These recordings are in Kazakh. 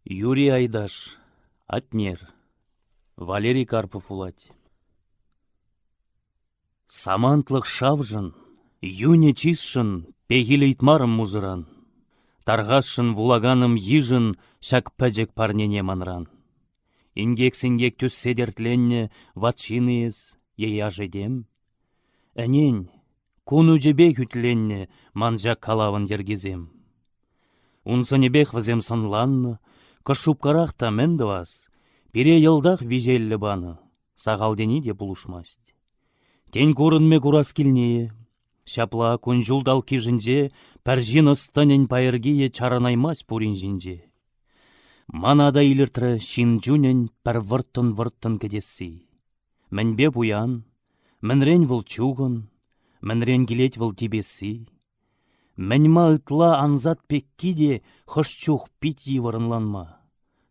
Юрий Айдаш, Атнер, Валерий Карпов улать. Самантлық шавжын, юне чисшын, пегилейтмарым музыран. Тарғашшын вулаганым ежін, шак пәжек парнене манран. Ингек-сингек түс седертленне ватшиныз, еяжедем. Әнен, куну жебе хүтленне манжа калавын ергезем. Унсынебек візем сынланны, кышупкарақта мендвас, пире елдақ вижеллі баны, сағалдені де бұлышмаст. Тен көрінме курас келнее, шапла күнжулдал кежінде, пәржин ыстанен пайыргие чаранаймас пурин жинже. Манада иліртірі шин жүнен пәр вырттын кедесі. Мінбе буян, мінрен выл чуғын, мінрен келет выл тибесі. Мәнма ытла анзат пекки де хышчух пит еварынланма.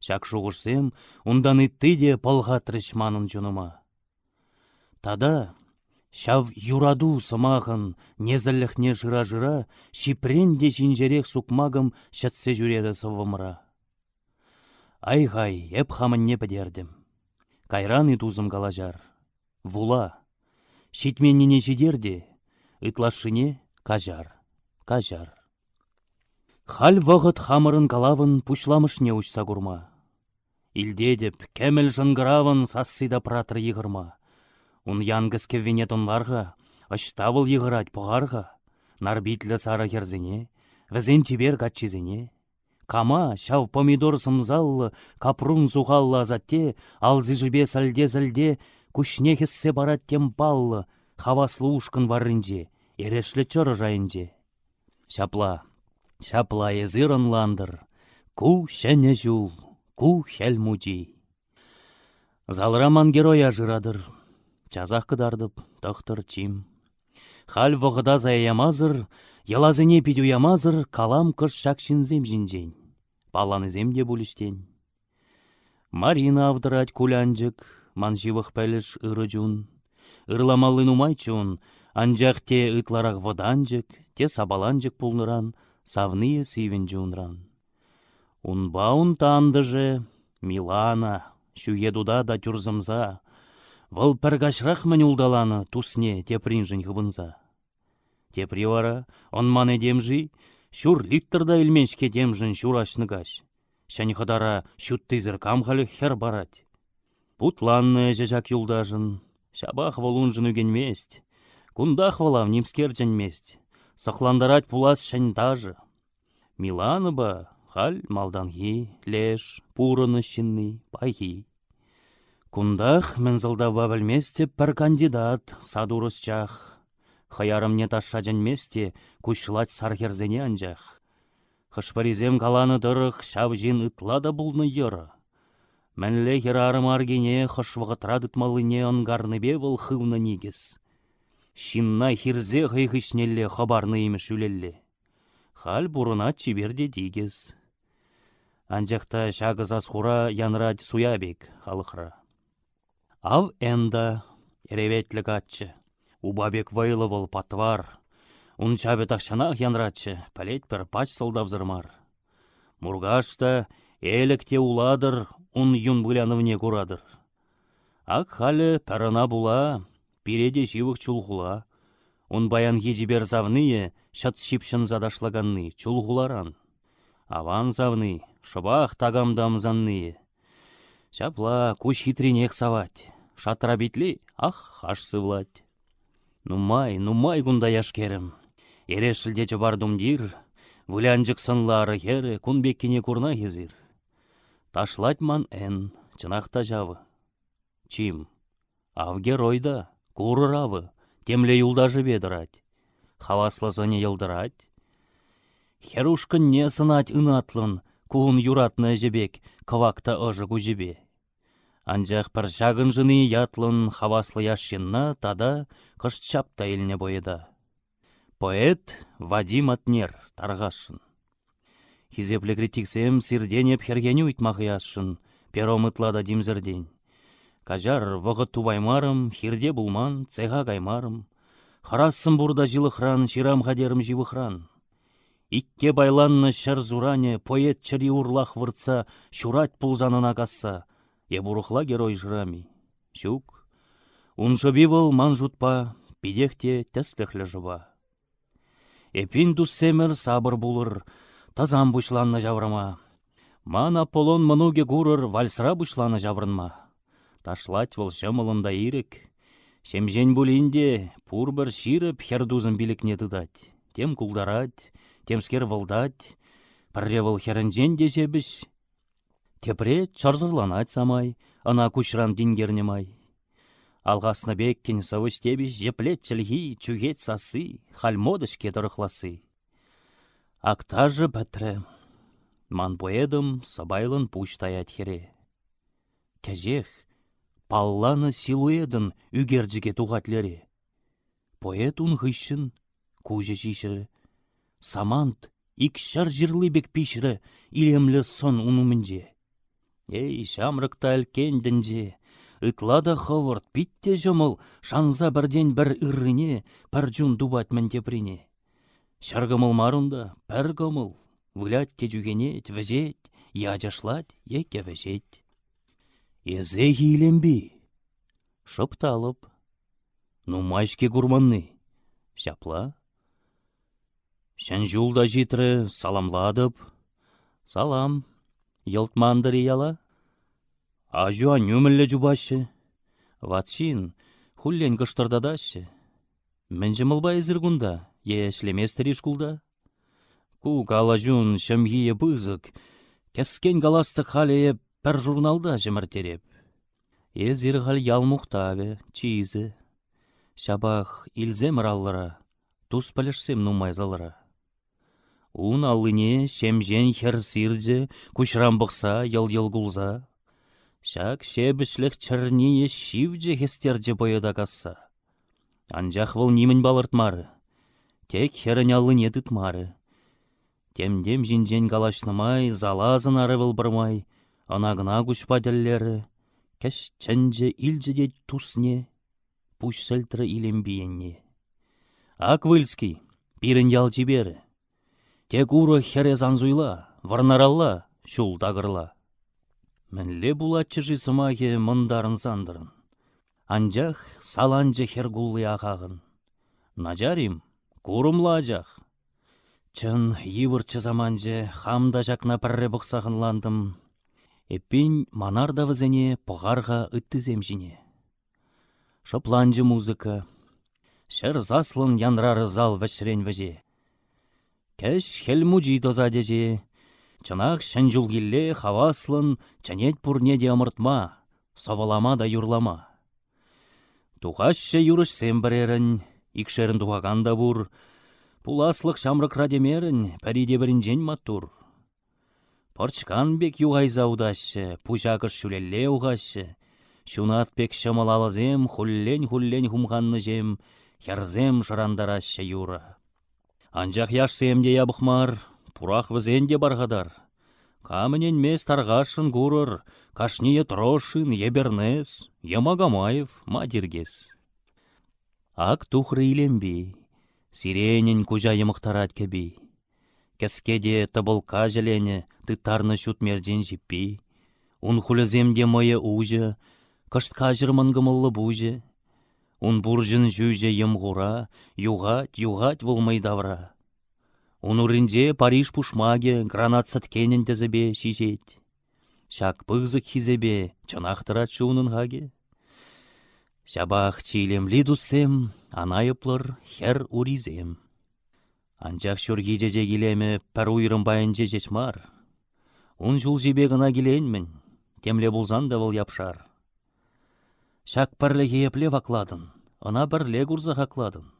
Шак шуғышсем, ундан ытты де палға трышманын жуныма. Тада, шав юраду сымағын, незіліхне жыра-жыра, шипрен де жинжерек сукмагым шатсе жүрері сывымыра. Ай-гай, әп хамын не бідердім. Кайран итузым калажар. Вула, шитменнене жидерде, ытлашыне кажар. Кажар. Хал вғыт хамырын калавын пушламышне учса курма. Илдедіп, кәміл жынгыравын сассыда пратыр егірма. Ун янгыске венетонларға, аштавыл егірать бұғарға, нарбитлі сары керзіне, візен тибер гатчизіне. Кама, шав помидор сымзаллы, капрун зуғаллы азатте, алзы жібе сәлде-зәлде, күшне хессе барат темпаллы, хаваслы ушкын варрынде, ерешлі чыры жайынде. Шапла езырын ландыр, ку шәне жул, ку хәл муди. Залраман героя жырадыр, чазақ кыдардып, тықтыр чим. Хал вғыда заямазыр, ялазыне пидуямазыр, калам кыш шакшинзем жинжен, паланызем де бүліштен. Марина авдырать кулянжык, манживых пәліш ыры жун, ырламалын умайчун, анжақ те ытларақ воданжык, те сабаланжык пулныран, савные сивен жунран. Унбаун тандыжы, Милана, шуедуда да тюрзымза, вăл пәргашрақ мән улдаланы тусне те принжын хыбынза. Те привара, он мане демжи, шур литтрда илменшке демжын шурашныгаш. Шән хыдара шуттызыр камхалі хер барать. Путланны жежак юлдажын, шабах волунжын үгенмест, кундах валав немскерчен месть, сахландарать пулас шәндажы. Миланы ба, хал малданги, леш, пурыны шинны, пайхи. Кундах мензылдава білместе пір кандидат садурыс чах. Хаярым не ташажен месте күшлать сархерзене анжах. Хышпаризем каланы дырық шав жин ытлада бұлны йыры. Мәнле херарым аргене хышвығытрадытмалыне онгарныбе бұл хывны нигіз. Шинна хирзе хайхышнелле хабарны еміш үлелле. Хал бұрына чиберде дигіз. Анжақта шағыз асқура янрад суябек халықра. Ав энда ереветлік атчы. Убабек вайлывыл патвар. Унчабе тақшанақ янрадчы, пәлет бір пач сылдавзырмар. Мургашта элікте уладыр, ун юн бұляновне курадыр. Ак халі пәріна була, пиреде живых чулғула. Он баян ежібер завные, шат шипшын задашлаганны, чулғуларан. Аван завны, шыбақ тагамдамзанные. Шапла куш хитренек савать, шатра битли, ах, хаш сывлать. Нумай гунда яшкерім. Ерешілдечі бардумдир, вылянжық сынлары хері, кунбеккене курна хезір. Ташлать ман эн, чынақта жавы. Чим, ав геройда, курыравы, темле юлдажы бедырать. Хаваслазыне елдырать. Херушкын не сынать ынатлын, куын юратны жебек, кывакта ыжы кужебе. Анжақ бір жағын жыны ятлын хаваслы яшшынна тада кыш чапта еліне бойыда. Поэт Вадим Атнер тарғашын. Хизепле критиксем сирденеп хергені үйтмақ яшшын, пером ытлада димзірден. Кажар вғыт тубаймарым, хирде булман, цеға гаймарым. Харасым бурда жылықран, ширам хадерім живықран. Икке байланны шыр зуране, поэт чыри урлах выртса, шурать пулзанына касса, ебурухла герой жырами. Щук, унжы бивыл ман жутпа, пидехте тәсліхлі жыба. Эпин дуссемір сабыр булыр, тазам бұшланны жаврыма. Ман Аполлон мұнуге гурыр, вальсра бұшланы жаврынма. Ташлать выл шымылында ирік. Семжен бұлінде пур бір ширіп хердузын билікне дыдать. Тем кулдарать, темскер вылдать, пірре выл херінжен десебіш. Тепре чарзырланать самай, ана күшран дингернемай. Алғасны беккен савыш тебіш жеплет чілгі, чугет сасы, хальмодыш кетіріқласы. Актажы бәтірі. Ман поэдым сабайлын пуштаят хере. Кәжех, палланы силуэдын үгердіге туғатлері. Поэт ұнғышын, көжі шишірі. Самант, икшар жырлы бек пишірі, илемлі сон ұнымынже. Эй, шамрықта әлкендінже, ытлада ховырт, питте жымыл, шанза бірден бір ырыне, пір жун дубат мінтеприне. Шаргымыл марында, пір гымыл, вылять кежугенет, візет, яжашлать, еке візет. Езе хиленби. Шыпталып. Ну майшке гурманны. Шапла. Шән жулда житрі саламладып. Салам. Елтмандыр яла. Ажуа нөмілі жубашы. Ватшин хуллен кыштырдадашы. Мінжі мылбай зіргунда, ешлеместір ишкулда. Ку галажун шамгие бызык, кәскен галастық халее пәр журналда жымыртереп. Езір хал ялмухтаве, чизі. Шабах илзем раллыра, тус пәлішсем нумайзалыра. Ун аллыне шемжен хер сирдзе, күшрам бұқса, ел-ел гулза. Шак шебішлік чырние шивдже хестердже бойыда касса. Анжақ выл немін балыртмары, тек херін аллыне дытмары. Темдем жинжен галашнымай, залазын ары вылбырмай, анагына күшпа дәллері, кәш чәнже илжеде тусне, пуш сәлтірі илембиенне. Аквыльский, пирін ял жібері, тек уры хере занзуйла, варнаралла, шул дағырла. Мінле булатчы жысымаге мұндарын сандырын. Анжақ саланжы хергуллы ағағын. Нажарим, курымла ажақ. Чын евірчі заманжы хамда жақна пірре бұқсағынландым. Эппен манарда візіне пұғарға үттізем жіне. Шыпланжы музыка. Шыр заслын янрары зал вәшірен вәже. Кәш хелмуджи доза деже. Чынақ шынжулгилле хаваслын чанет пурне де амыртма, савалама да юрлама. Тухашы юрышсем бірерін, икшерін тухаганда бур, пуласлық шамрық радемерін, пәриде бірінжен матур. Порчкан бек юғайза удашы, пужакыш шүлелле уғашы, шунат бек шамалалызем, хуллен хумғанны жем, херзем жырандарашы юра. Анжақ яшсемде ябықмар, пурах візенде барғадар. Каменен мес тарғашын гурыр, кашние трошын, ебернес, Ямагамаев, мадиргес. Ак тухры илемби, сиренен кужа емықтарат кеби. Кәскеде табылка желене, тытарны шут мерден жиппи. Ун хулеземде мое ужы, кыштка жырмангымылы бужы. Ун буржын жүйже емғура, юғат вылмай давра. Ун урынде Париж пушмаге, гранат саткенен тезебе шизет. Шак пызык хизебе, чынақтырат шуынын хаге. Шабах чилемли дусем, анайыплыр хер уризем. Анчақ шүргі жеже келеме пәр уйрым байын жежеш мар. Ун жул жебе гына келенмін, темле бұлзан да бұл япшар. Шак пәрлі епле вакладын, ана бірле күрзі хакладын.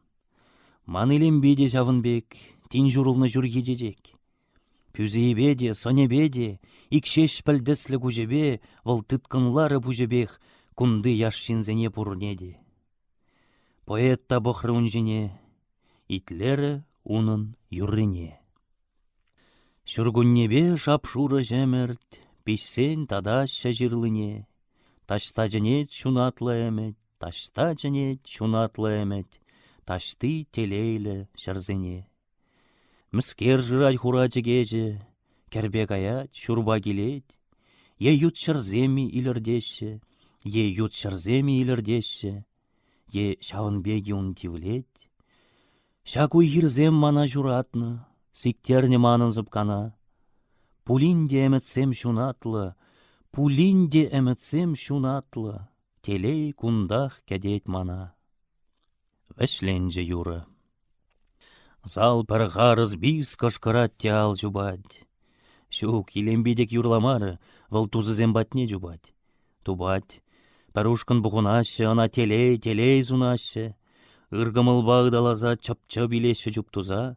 Ман илем беде жавынбек, тин журылны жүргі жежек. Пюзейбеде, сонебеде, икшеш пәлдеслі күжебе, выл тыткынлары бұжебек, кунды яшшинзене пурнеде. Поэтта бұқры үнжене, итлері унын юррине. Шүргүннебе шапшуры жемерт, пишсен тадаща жирлыне. Ташта женет шунатлы әмет, ташта женет шунатлы әмет, ташты телейлі шырзене. Міскер жырать хурачы кече, кербек аят, шурба келет. Е ют шырземи илердеші, е ют шырземи илердеші, е шавынбеги унтивлет. Шаку хирзем мана журатны, сиктерне манын зыпкана. Пулинде әмітсем шунатлы, пулинде әмітсем шунатлы, телей кундах кәдет мана. Вәшленже юры. Зал пір ғарыз біз кышкырат те ал жубать. Шук илембедек юрламары, вăл тузызем батне жубать. Тубать, пәрушкын бұғынашы, ана телей зунашы. Ыргымыл бағдалаза чып-чып илеші жұп туза.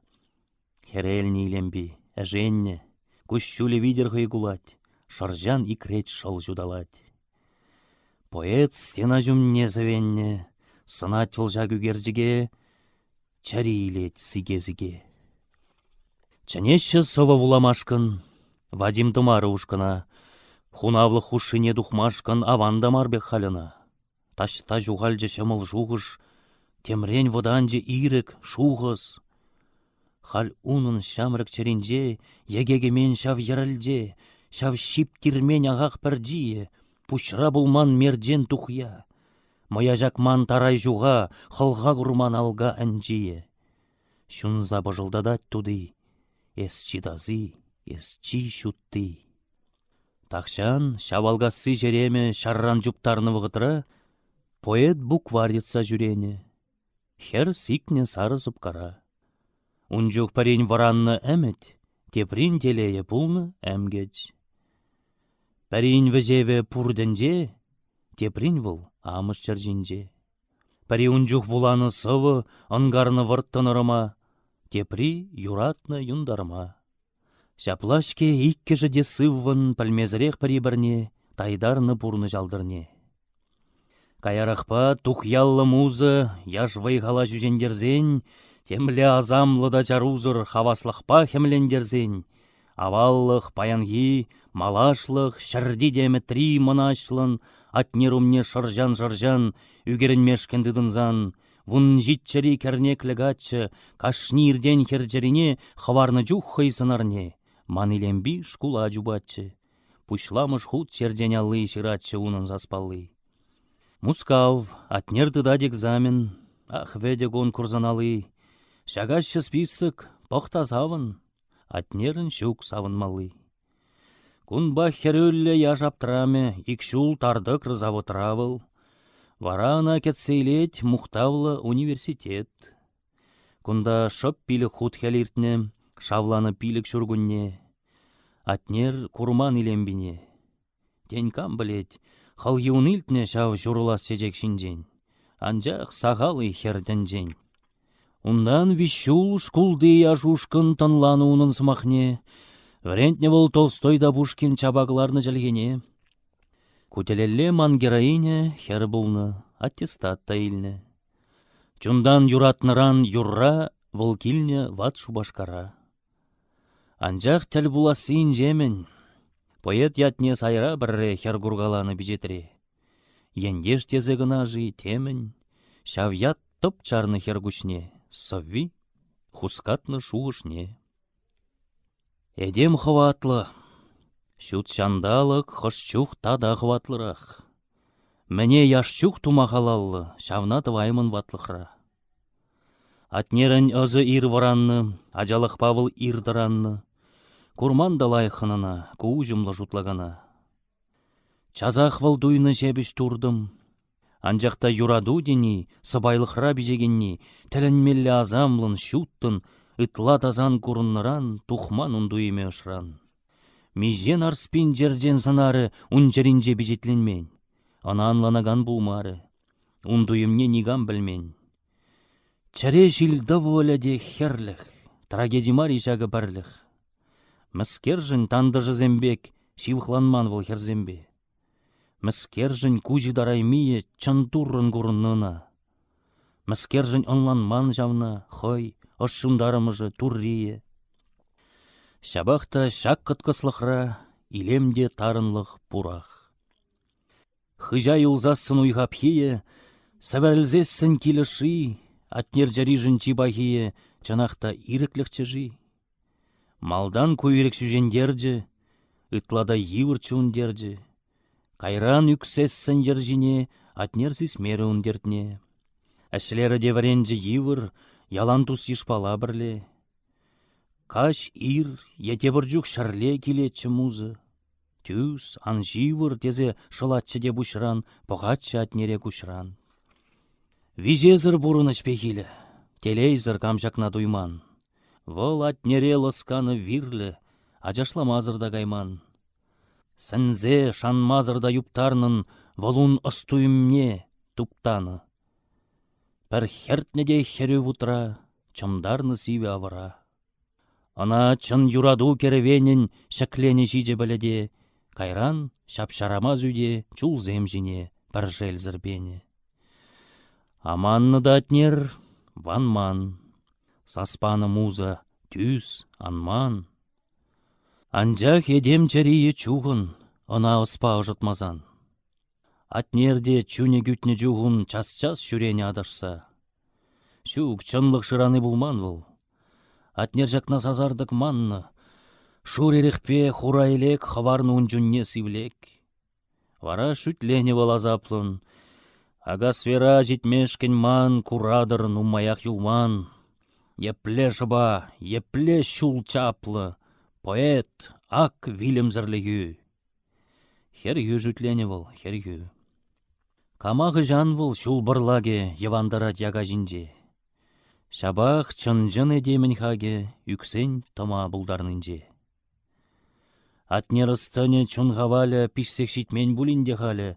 Херелні илемби, әженне, күшшулі видерхы гулать, шаржан икрет шыл жудалать. Поэт стена жүмне завенне, сынат вылжа күгержіге, чари илет сигезіге. Чанеші сова вуламашкын, Вадим тымары ушкына, хунавлы хушыне духмашкын аванда марбек халына. Ташта жуғалжы шымыл жуғыш, темрен воданжы ирек шуғыз. Хал унын шамрык черенже, егегемен шав яралже, шав шип кирмен ағақ пірдие, пушра булман мерден тухя. Моя жакман тарай жуға, хылға құрман алға әнжие. Шунза быжылдадат туды, эс чидазы, эс чи шутты. Тахшан шавалгасы жереме шарран жұптарны вғытыра, поэт букварится жүрене. Хер сикне сарызып кара. Унжук парень варанны әмет, теприн телее пулны әмгеч. Парень візеве пурденже, теприн выл амыш чаржинже. Пари унжук вуланы сывы, ангарны вырттынырыма, тепри юратны юндарыма. Шаплашке иккежі де сыввын пәлмезірек пари бірне, тайдарны пурны жалдырне. Каярықпа тухяллы музы, яш вайғала жүзендерзен, темле азамлы да жарузыр хаваслықпа хемлендерзен. Аваллық, паянги, малашлық, шырди деметри мұнашлын, атнерумне шыржан-шыржан, үгерінмешкендідінзан, вун житчері кернеклігатчы, кашнирден херджеріне хварны жух хайсынарне, манилемби шкула жубатчы. Пушламыш худ черденялы ширатчы унын заспаллы. Мускав, атнердыдад экзамен, ах веде конкурсаналы. Шагашшы список, похта савын, атнерін шук савынмалы. Кунба херөлле яжаптыраме, икшул тардык рызавытравыл. Варана кетсейлет мухтавлы университет. Кунда шоп пилік худ хелиртне, шавланы пилік шүргүнне. Атнер курман илембине. Тенькам білет, халги унилтне шав журулас чечек шинжен. Анжақ сағалы херденжен. Ундан вишул шкулды ажушкын тынланы унын сымахне. Врентне был Толстой да Пушкин чабакларны жəlгене. Кутелелле ман героине хер булны, аттестат таилне. Чундан юратныран юрра, вылкилне ват шубашкара. Анжақ тәл буласын жемен. Поэт ятне сайра бірре хер гургаланы бижетре. Ендеш тезе гына жи темен, шавят топ чарны хер гучне, совви, хускатны шуғышне. Эдем хватлы, шут шандалык хошчух тада хватлырах. Мәне яшчух тумахалаллы, шавна тываймын ватлыхра. Атнерін өзі ир варанны, ажалық павыл ирдыранны, курман далайхынына, куужымлы жутлагана. Чазах выл дуйны жебіш турдым, анжақта юраду дени, сыбайлықра бижегенни, тәлінмелі азамлын шуттын, ытла тазан курынныран, тухман ундуйме ышран. Межен арспин жерден санары унжеринже бижетленмен. Ана анланаган булмары. Ундуйымне ниган білмен. Чаре жилді воляде херліх, трагедимар ишағы бірліх. Міскержін тандыжы зембек, шивхланман выл херзембе. Міскержін кужи дараймие чантуррын курыннына. Міскержін онланман жавна, хой, ошшундарымыжы туррие. Шабақта шак кыткыслықра, илемде тарынлық пурах. Хыжа юлзасын уйғапхие, сәвәрлзессін келіші, атнер жарижын чибахие, чанақта иріклік чыжи. Малдан көйрек сүжендерді, ытлада йывыр чундерді. Кайран үксессін ержіне, атнерсіз мері үндертне. Әшілері деваренжі йывыр, ялантус ешпала бірле. Каш ир, етебір жүк шарле келетші музы. Түс, анживыр тезе шылатчы де бұшыран, бұғатчы атнере күшіран. Вижезір бұрыныш пекілі, телейзір камшакна дуйман. Вол атнере лысканы вирлі, ажашламазырда гайман. Сінзе шанмазырда юптарнын, волун ыстуымне туптаны. Пір хертнеде хері вутра, чымдарны сиве авыра. Ана чын юраду керевенін шәклені жиде біледе, кайран шапшарамаз үйде чул земжіне бір жел зірбені. Аманны да атнер ванман, саспаны муза түс анман. Анжақ едем чәрие чуғын, ана ұспа ұжытмазан. Атнерде чүне күтіне жуғын час-час шүрені адашса. Шук чынлық шыраны бұлман бұл. Атнер жақна сазардық манны, шур ерекпе хурайлек хаварны үнжүнне сивлек. Вара шүтлене бол азаплын, ага сфера житмешкен ман курадыр нумаяқ юлман. Епле жыба, епле шул чаплы, поэт, ак вилем зірлігü. Хергü жүтлене бол, хергü. Камағы жан бол шул бірлаге евандыра дяга жинже. Шабақ чын-жын едемін хаге, үксен тома бұлдарнынже. Атнерыстыне чунғавалі пішсек шитмен бұлінде халі,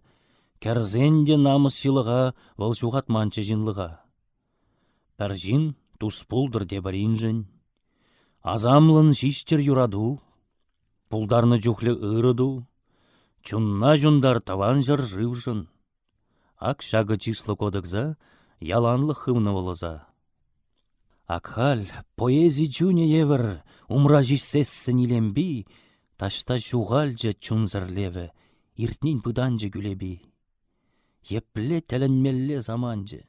кәрзенде намыс силыға вол шуғатманчы жинлыға. Пір жин тус пулдыр дебарин жын. Азамлын шиштер юраду, пулдарны жүхлі ырыду, чунна жундар таван жыр жив жын. Ак шағы числы кодықза, яланлы хымны волыза. Акхал, поэзи чуне евір, умра жиссессін илемби, ташта шуғалжы чунзырлеві, иртнин пыданжы гүлеби. Епле тәлінмелле заманжы,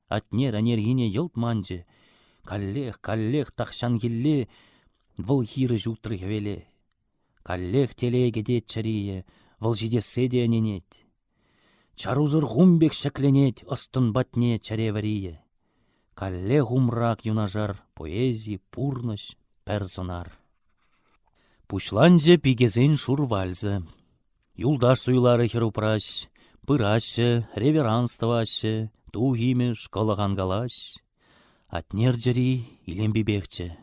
атнер анергине йылтманжы, каллех тақшан келле, выл хиры жутры хвеле. Каллех телеге дет чарие, выл жидессе де аненет. Чарузыр ғумбек шәкленет, ыстын батне чареварие. Калле ғумрак юнажар, поэзи, пурныш, персонар. Пушланже пигезен шур вальзы. Юлдаш суйлары херупраш, пырашы, реверанстывашы, туғимеш, калағангалаш. Атнер жыри илембебекчі.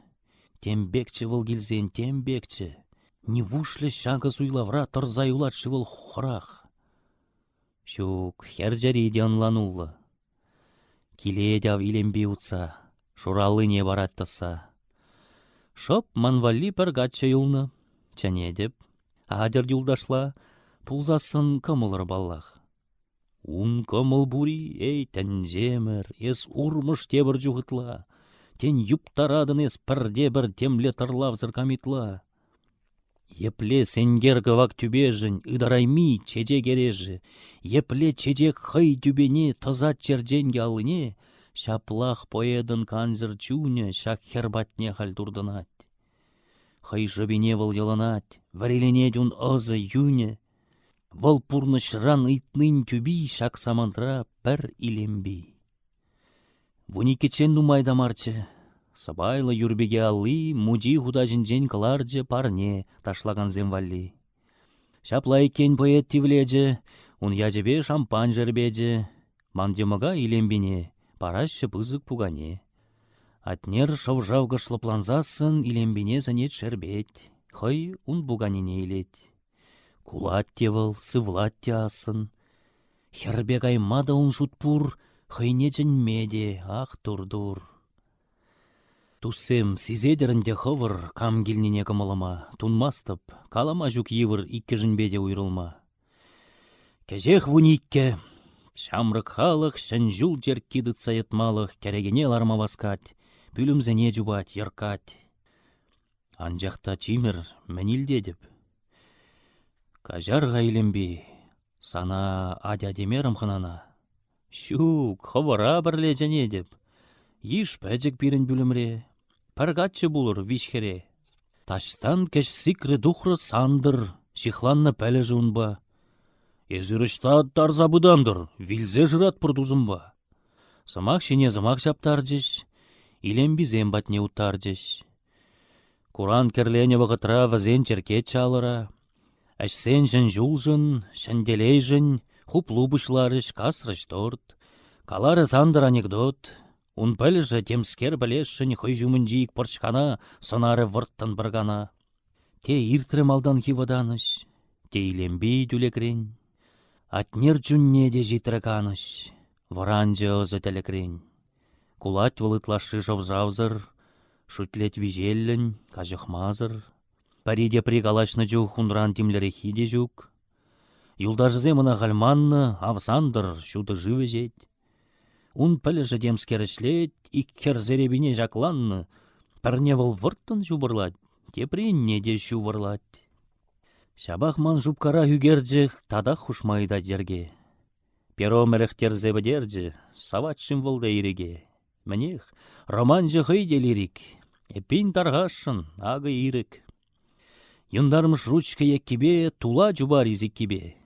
Тембекчі выл келзен, тембекчі. Не вушлі шағы суйлавра тұрзай улатшы выл хұрақ. Шук хер жыри дянланулы. Киледяв илембе утса, шуралы не бараттаса. Шоп манвали піргатчы юлны, чәне деп, адыр юлдашла, пулзасын кымылыр баллах. Ун кымыл бури, эй тәнземір, ес урмыш тебір жүгітла, тен юптарадын ес пірде бір темле тырлав зыркамитла. Епле сенгер гывак түбежін, ыдарайми чеже кережі, епле чежек хай түбене тазат чердженге алыне, шаплах поедын канзыр чуне, шак хербатне хал турдынат. Хай жыбене выл еланат, варелене дюн озы юне, выл пурны шран итнын түби, шак самантра пір илемби. Вуникечен нумайда марчы, сабайлы юрбеге алли, муджи худажын кыларжы парне ташлаган земвалли. Шапла кен поэт тивледжі, ун яжебе шампань жербеджі, мандемага илембине, парашы пызык пугане. Атнер шовжавғы шлыпланзасын илембине занет шербет, хай ун буганине илет. Кулат тевыл, сывлат теасын, хербек аймада ун шутпур, хайне меде, ах турдур. Туссем сизедерінде хывыр, кам келнене кымылыма, тунмастып, калама жүк евір икке жінбеде уйрылма. Кәжех вуникке, шамрык халық, шәнжул жеркидыт сайытмалық, кәрегене ларма васкать, бүлімзіне жубать, яркать. Анжақта чимір, мәнілде деп. Кажар ғайленбе, сана адя-демерім қынана. Шук, хывыра бірле және деп. Еш пәжік бірін бүлімре, пәргатчы бұлыр вишхере. Таштан кеш сикре духры сандыр, шихланна пәлі жунба. Езірішта тарза бұдандыр, вилзе жырат пұрдузымба. Сымақ шене зымақ жаптарджеш, илем бізем батне уттарджеш. Куран керлене вғытра візен черкет чалыра. Әшсен жын жулжын, шәнделей жын, хуплу бұшларыш касрыш торт. Калары сандыр анекдот. Ун пәліжі темскер білешшін хой жумынжик пырчкана, сонары вырттын біргана. Те иртрі малдан хиваданыш, те илембей дүлекрен. Атнер жүнне де житраканыш, варанжы озы тәлекрен. Кулат вылытлашы жовзавзыр, шутлет вижеллін, кажықмазыр. Париде пригалашны жух хунран тимлері хиде жук. Юлдажызе мына ғалманны, авсандыр, шуды живы жет. Ун пәліжі демскерішлет, иккер зеребіне жакланны, пірне выл вырттын жубырлат, тепренне де шубырлат. Шабахман жупкара үгерджі тада хушмайда дерге. Перо мәріхтерзе бідерджі, саватшын вылда иреге. Мінех, романжы хыйде лирик, эпин тарғашын, ағы ирік. Юндармыш ручка еккебе, тула жубар изеккебе.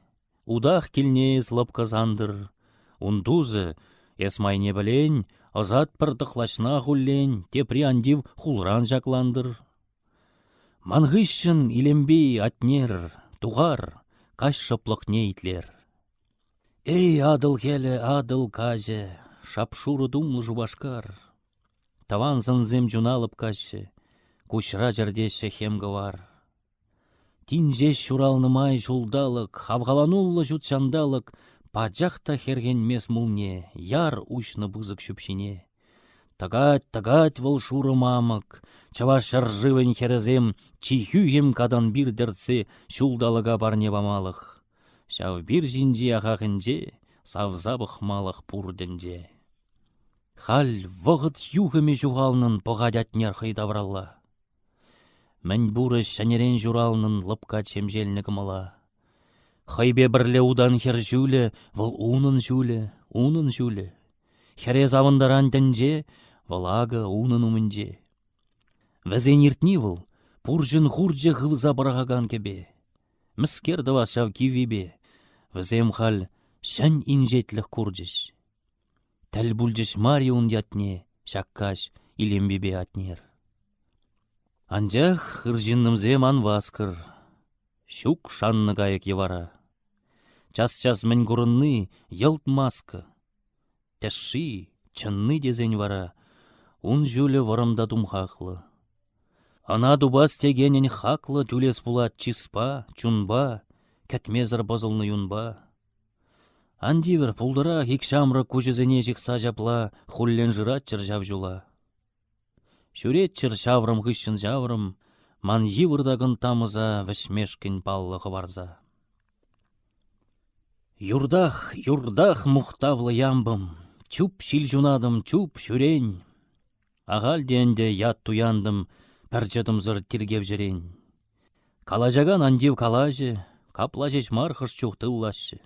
Удах келне злапказандыр, ундузы, эсмайне білен, азат пырдықлашна хуллен, тепри андив хулран жакландыр. Мангышшын илембей атнер, туғар, каш шыплық нейтлер. Эй, адыл келі, адыл казе, шапшуры думлы жубашкар. Таван зынзем жуналып кашы, кушра жердеші хемгавар. Тинжеш шуралнымай жулдалық, хавғалануллы жутшандалық, паджақта хергенмес мұлне, яр учны бұзық шүпшіне. Тагать вол шуры мамык, чаваш шаржывен херезем, чихюем кадан бір діртсе шулдалыға барне бамалық. Шав бір жинде ағағынде, савзабық малық пұрдынде. Хал вғыт юғыме жуғалнын пұғадятнер хыйдавралла. Мән бұры шәнерен журалнын лыпка чемжеліні кымыла. Хайбе бірле удан хер жүлі, выл унын жүлі. Херез авындаран дінже, вылага унын умынже. Вәзен ертні выл, пұржын хурджы ғывза барағаган кебе. Міскерді васшав кивебе, вәзем хал шән инжетлік курджыш. Тәл бүлджіш мариун ятне, шаккаш илембебе атнер. Анжақ ыржыннымзем анваскыр, шук шанны гайык евара. Час-час мін күрінны елт маска. Тәшши, чынны дезен вара, ун жүлі варымда думхақлы. Ана дубас тегенен хақлы түлес булат чиспа, чунба, кәтмезір базылны юнба. Андивер пулдыра хикшамры күжізіне жікса жапла, хуллен жырат чыр жав жула. Шүрет чыр шаврым ғышын жаврым, ман евырдағын тамыза вәшмешкін паллығы барза. Юрдах мұқтавлы ямбым, чуп шил жунадым, чуп шүрен. Ағал денде ят туяндым, пәрчетім зыр тиргев жерен. Калажаган андив калажы, каплажеш мархыш чуқтыллашы.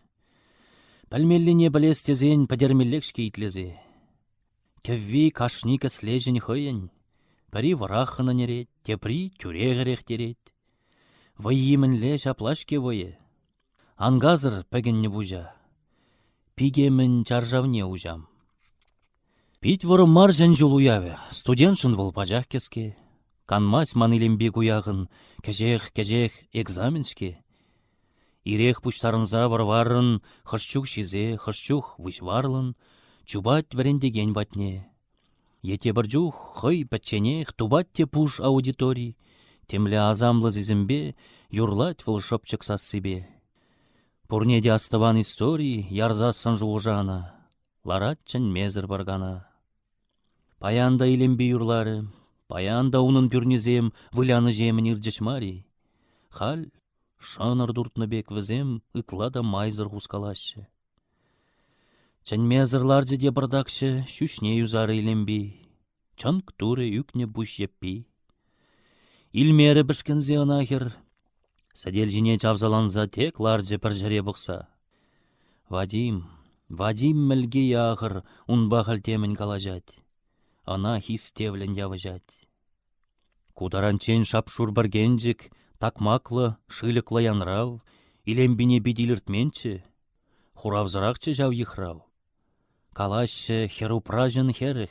Пәлмеліне білестезен падермеллекшке итлезе. Кевви кашника слежен хойен. Пәри варахына нерет, тепри тюрегірек терет. Вайимінле шаплашке войы. Ангазыр пәгінне бұжа. Пигемін чаржавне ұжам. Пить вұрым маржан жол уявы, студентшын выл пажақ кеске. Канмас манылембек уяғын, кәжех экзаменшке. Ирех пұштарынза варварын, хышчух шизе, хышчух вышварлын, чубат вәрендеген батне. Ете біржух, хой пәтченех, тубатте пуш аудиторий, темле азамлы зізімбе, юрлать выл шопчықсас себе. Пурнеде астыван истории, ярзасын жуғжана, ларатчын мезір баргана. Паянда илембе юрлары, паянда унын пюрнезем, выляны жемін ирджешмари. Хал, шаныр дуртны бек візем, ытлада майзыр хускалашы. Чәнмезірларды де бардақшы, шүшне юзары илембе. Чанк туры үкне бұш еппи. Илмері бішкінзе анахер, сәдел жіне чавзаланза тек ларджы піржіре бұқса. Вадим мәлге яғыр, ұнба халтемін калажат. Ана хистевлен явыжат. Кударанчен шапшур баргенжік, такмаклы, шылықлы янрав, илембине бедиліртменчі, хуравзырақчы жау ехрав. Калашы херупражын херіх,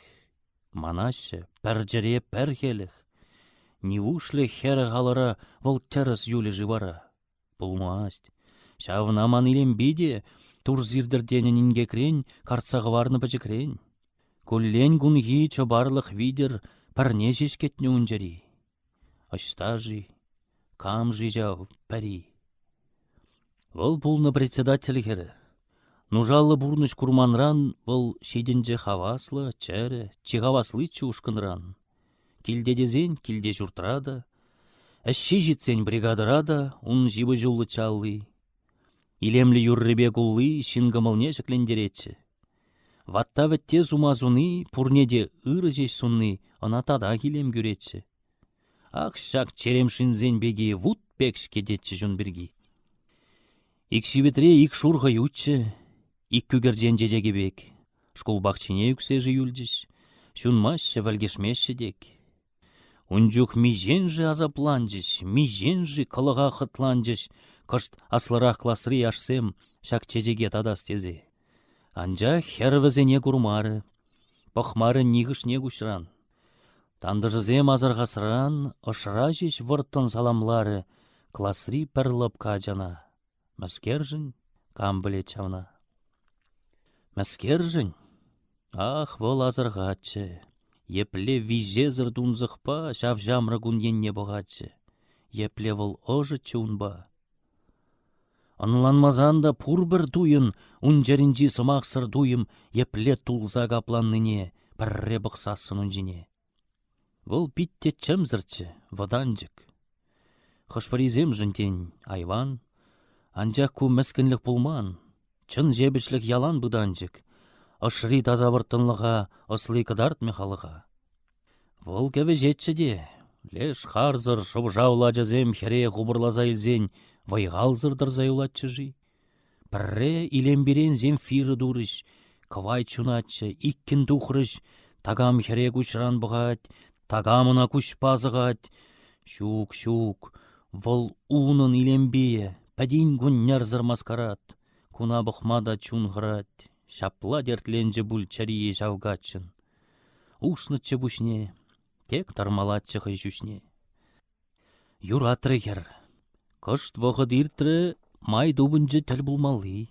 манашы пәрджіре пәрхеліх. Невушлі хері ғалыра вол тәріс юлі живара. Пулмасть, шавнаман илембиде, турзирдірденін ингекрен, карцағыварны бәжікрен. Куллен гунги чобарлық видер парне жешкетне унжари. Аштажи, камжи жау пари. Вол пулны председатель хері. Нужалы бурныш курманран вол шедінже хаваслы, чәрі, чиғаваслы чушкынран. Килде дезен, килде журтрада. Әшші жетсен бригадырада, ун жибы жулы чаллы. Илемлі юрребе куллы, шингамылне жіклендеретші. Ватта вәтте зумазуны, пурнеде ыры жеш сунны, ана тада келем көретші. Ақшак черемшінзен беге вуд пекш кедетші жун біргі. Икшіветре ик шурға ютчы, ик күгерден жежеге бек. Шкул бақчыне үксежі юлдіш, шунмашы вәлгешмеші дек. Унжук миженжі азапланжыш, миженжі кылыға қытланжыш, кышт аслырақ класры ашсем, шак чежеге тадас тезе. Анжа хервізене курмары, пықмары нигішне күшран. Тандыжызем азырғасыран, ышра жеш вырттын саламлары, класры пірліп кажана. Мәскержін, кам біле чавна. Мәскержін? Ах, вол азырғатчы. Епле виже зырдунзықпа, шав жамры күненне бұғатчы. Епле вол ожы чунба. Анланмазанда пур бір дуйын, унжаринжи сымақсыр дуйым, епле тулза капланныне, пірре бұқсасын унжине. Вол питте чымзырчы, воданжык. Хышпаризем жынтен айван, анжақ ку мәскінлік пулман, чын жебішлік ялан бұданжык, ашри тазавыртынлыға, ослы кыдарт мехалыға. Вол кәві жетші де, леш харзыр, шобжаула жазем хере ғубырлаза илзен, вайғалзырдыр заюлатчы жи. Пірре илемберен земфиры дурыш, кывай чунатчы, иккін тухрыш, тагам хере күшран бұғат, тагамына күш пазығат. Шук, вол унын илембее, пәдин гүннер зыр маскарат, куна бұқмада чунгырат, шапла дертленжі бұл чарие жаугатшын. Ушнытчы бұшне, тек тармалатчы хай жүшне. Юратры хер, кышт вғыд иртры, май дубынжы тәл бұлмалы.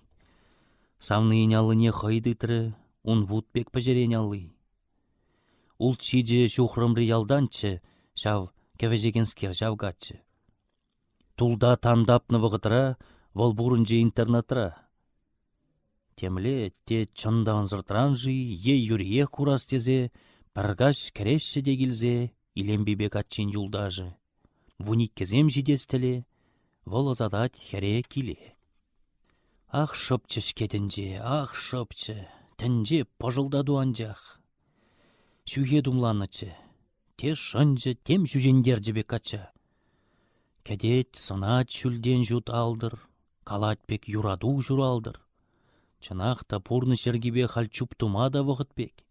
Самныйын алыне хайдытры, ун вудбек пәжерен алы. Ул чиже шухрымры ялданчы, шав кәвежеген скер жаугатчы. Тулда тандапны вғытыра, вол бурынжы интернатыра. Темле те чындан зыртранжы, е юрие курас тезе, піргаш кәрешші дегілзе, илембебек атчен юлдажы. Вуник кезем жидестіле, вол азадат хере киле. Ах шыпчы шкетінже, ах шыпчы, тінже пожылдаду анжақ. Шуге думланычы, те шынжы тем жүжендерді бек атча. Кәдет сынат шүлден жут алдыр, калатпек юраду журалдыр. Чынақта пурны шергебе халчуп тумада вғытпек.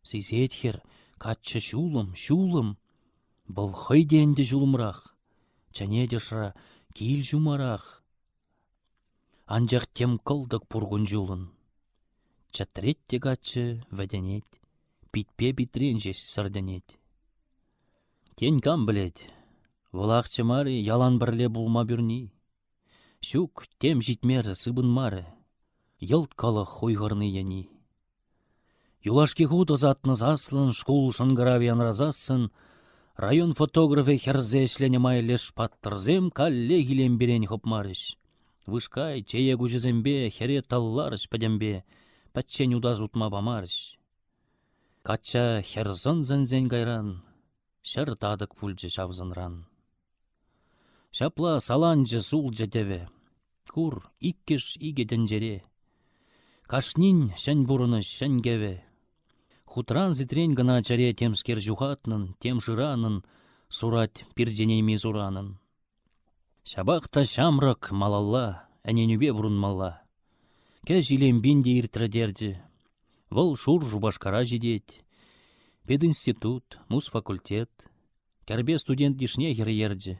Сейзет хер, катчы шулым, бұл хайденді жулымрақ. Чәнедешра кил жумарақ. Анжақ тем кылдық пургун жулын. Чатретте катчы вәденет, битпе битрен жес сырденет. Кен кам білет, вылақчы мары ялан бірле бұлма бүрні. Шук тем житмері сыбын мары, елт калы хойғырны яни. Юлашки худ озатны заслын, шкул шынгыравиян разасын, район фотографы херзе шлені майлеш паттырзем калле хилем берен хопмарыш. Вышкай, чее күжізембе, хере талларыш пәдембе, пәтчен удаз утма бамарыш. Кача херзын зәнзен гайран, шыр тадык пульчы шавзынран. Шапла саланжы сул жетеве, кур иккеш игеден жере. Кашнин шән бурыны шән геве. Хутран зитрен гына чаре темскер жухатнын, тем жыранын, сурат пирденейми зуранын. Шабақта шамрак малалла, әненюбе бұрынмалла. Кәж илембинде иртрадерді. Вол шур жубашкара жидет. Пединститут, мус факультет. Кәрбе студент дишне ерді.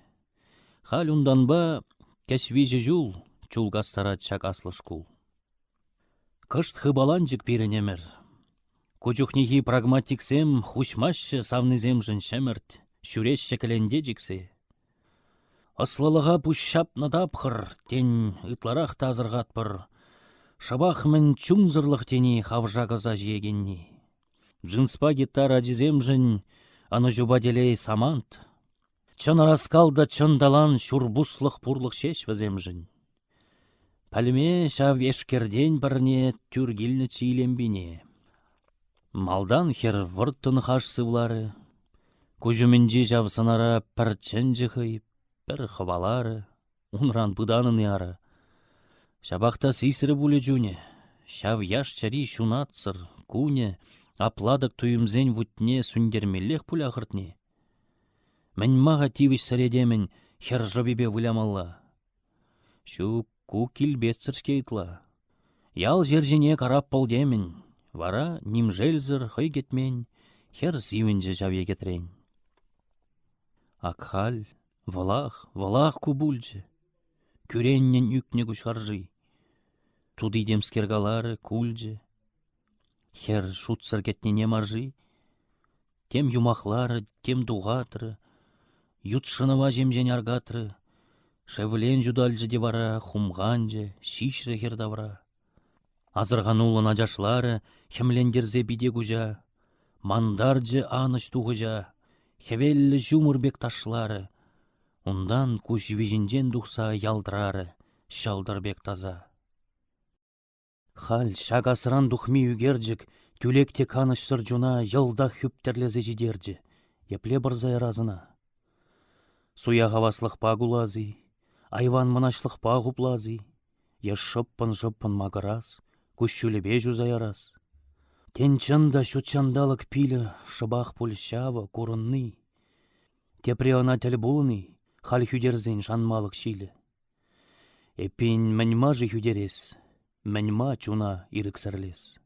Хал унданба кәшвежі жул, чулгастарат чак аслы шкул. Кышт хыбаланчык пиренемір. Кучухнихи прагматиксем хушмашы савныземжін шәмірт, шүреш шекіленде жіксе. Аслылыға пұшшапны тапқыр, тен ытларақ тазырғатпыр. Шабах мен чунзырлық тені хавжағыза жегенні. Джинспа гитара диземжін, аны жубаделей самант. Чын раскалда чындалан шурбуслық пурлық шеш віземжін. Пәлме шав ешкерден бірне түргілні чиленбіне. Малдан хер вұрттын хаш сывлары, көжімінде жавсынара пір чынжы хыйып, пір хывалары, унран бұданын ары. Шабақта сисірі бұлі жүне, шав яш чари шунатсыр, куне, апладық туйымзен вүтне сүндермеллех пуля ғыртне. Мен маға тивіш сәредемін хер жобебе вылямалла. Шу ку килбетсір шкейтла. Ял жержене карап полдемін. Вара нимжелзір хый кетмен, хер сивінжі жаве кетрен. Акхал, валах кубульжі. Күреннен үкне күшаржы. Тудидем скергалары кульжі. Хер шутсыр кетнене маржы. Тем юмахлары, тем дуғатыры. Ютшынова жемжен аргатры. Шевлен жудальжы девара, хумганжы, шишры хердавра. Азырғанулын ажашлары, хемлендерзе биде күжа, мандаржы аныш туғыжа, хевеллі жумырбек ташлары, ундан күш вижінжен дұқса ялдырары, шалдырбек таза. Хал шагасыран дұхми үгерджік, түлекте канышсыр жуна йылда хүптерлезе жидерджі, епле бірзай разына. Суя хаваслық пагулазы, айван мұнашлық пағуплазы, ешшыппын мағырас, күшшілібе жүзайарас. Тенчында шучандалық пилі шыбақ пульшава курынны. Тепреона тәл бұлыны, хал хүдерзін жанмалық шилі. Эпин мәнма жы хүдерес, мәнма чуна иріксірлес.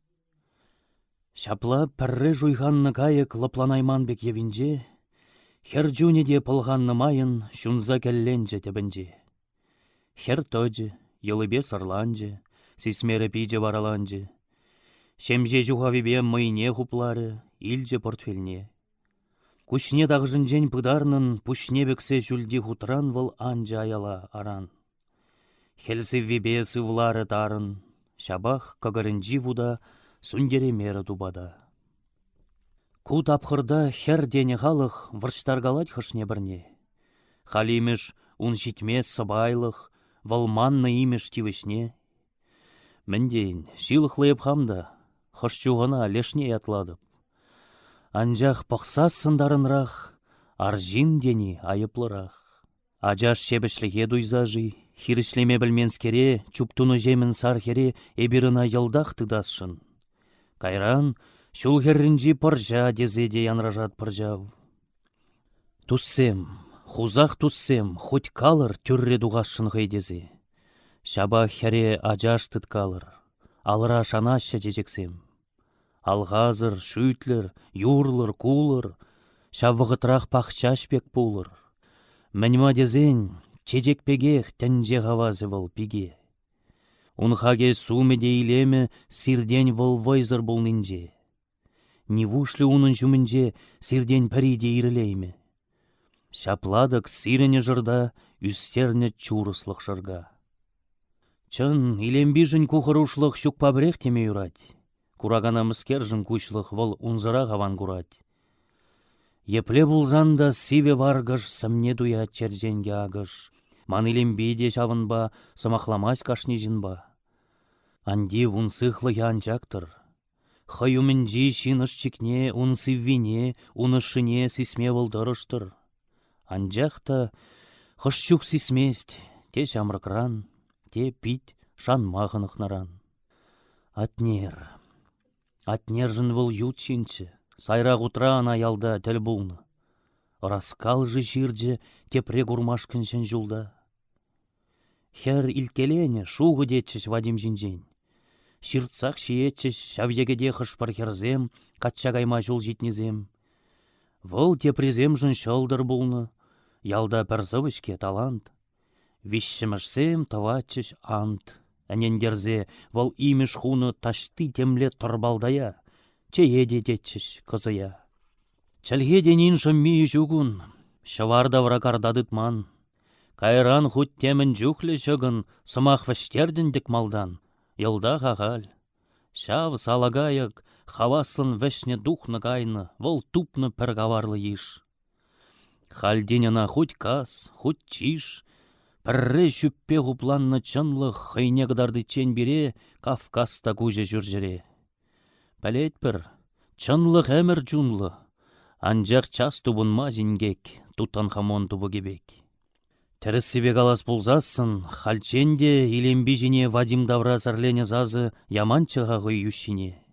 Шапла пәррі жуйғанны кайық лапланайман бек евінже, хер жүнеде пылғанны майын шунза кәлленже тебінже. Хер тоджы, елыбе сарланжы, сисмері пиже вараланжы. Шемже жуғавибе мыйне хуплары, илже портфелне. Күшне дағжынжен пыдарнын, пүшне бексе жүлді хутран выл анжы аяла аран. Хелсі вебе сывлары тарын, шабах кагарынжи вуда, сүндере мері дубада. Ку тапқырда хер дене халық вырштаргалать хышне бірне. Халимеш ун житме сыбайлық, валманны имеш тивішне. Міндейін, шилықлайып хамда, хышчуғына лешне атладып. Анжақ пақсас сындарынрақ, аржин дені айыплырақ. Ажаш шебішліге дуйзажы, хирішлеме білменскере, чуптуны жемін сархере, эбіріна елдақ тыдасшын. Кайран, шулхеррінжі пыржа дезеде янражат пыржав. Туссем, хузақ туссем, хоть калыр түрре дуғашшын ғайдезе. Шаба хәре ажаш тыткалыр, алыра шанашы жежексем. Алғазыр, шүйтлер, юрлыр, кулыр, шавығытрақ пақчашпек пулыр. Мәнма дезен, чежекпегех тәнже ғавазы выл пиге. Унхаге сумеде илеме сирден выл вайзыр болнынже. Невушлы унын жүмінже сирден пәриде ирілейме. Шапладық сирене жырда, үстерне чурыслық жырга. Чын, илембижін кухырушлық шукпабрех теме юрать. Курагана мыскержін күшлық выл унзыра ғаван курать. Епле булзанда сиве варгыш сымне дуя черзенге агыш. Ман илембейде жавынба, сымахламас кашни жынба. Анди унсықлы янчактыр. Хай умінжи шиныш чекне, унсы вине, унышыне сисме вылдырыштыр. Анжақта хышчук сисмест, те шамрыкран, те пит шанмағынықнаран. Атнер жын выл ютчинчі, сайрақ утра ана ялда тәл бұлны. Раскал жы жирже тепре гурмашкыншын жулда. Хер илкелене шуғы детчіш Вадим жинжен. Ширтсақ шиетчіш шавегеде хышпар херзем, қатчагайма жол житнезем. Вăл теприземшн çăлдăр пулнă, ялда пәрсывышке талант. Вишшімішсем тăватчăç ант. Әнендерзе вăл имеш хуны ташти темле тұрбалдая, чееде детчіш кызыя. Чәлге ниншым мейі жүгін, шыварда вракардадытман. Кайран хут темін жүхлі жығын, сымақ віштердіндік малдан, йылда ғағал. Шав салагайық, хавасын вешне духны кайны, вăл тупны піргаварлы еш. Хальденена хуть кас, хуть чиш, пірре шүппе ғупланны чынлы хыйне қыдарды чен бире Кавказта көже жүржіре. Пәлет бір, чынлық әмір жунлы, анжақ час тубынма зингек, Тутанхамон тубы кебек. Тәрісібек алас бұлзасын, халченде иленбі жіне Вадим Давра зәрлене зазы яманчыға ғый юшіне.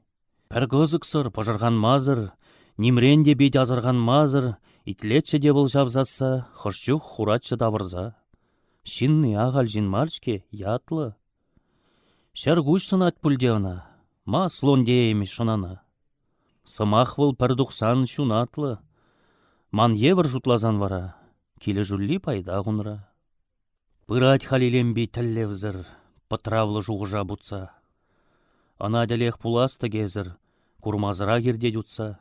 Пір кызықсыр, пожырған мазыр, нимренде бет азырған мазыр, итлетші де бұл жавзаса, хышчух хуратшы давырза. Шинны ағал жин марчке ятлы. Шәр гүшсын ат пүлдеуна, ма слон деймеш шынана. Сымақ выл пірдұқсан шунатлы. Ман евір жұтлазан вара, келі жүлі пайда ғынра. Пырать халилембей тіллевзір, пытравлы жуғыжа бұтса. Ана дәлех пуласты кезір, курмазыра керде дұтса.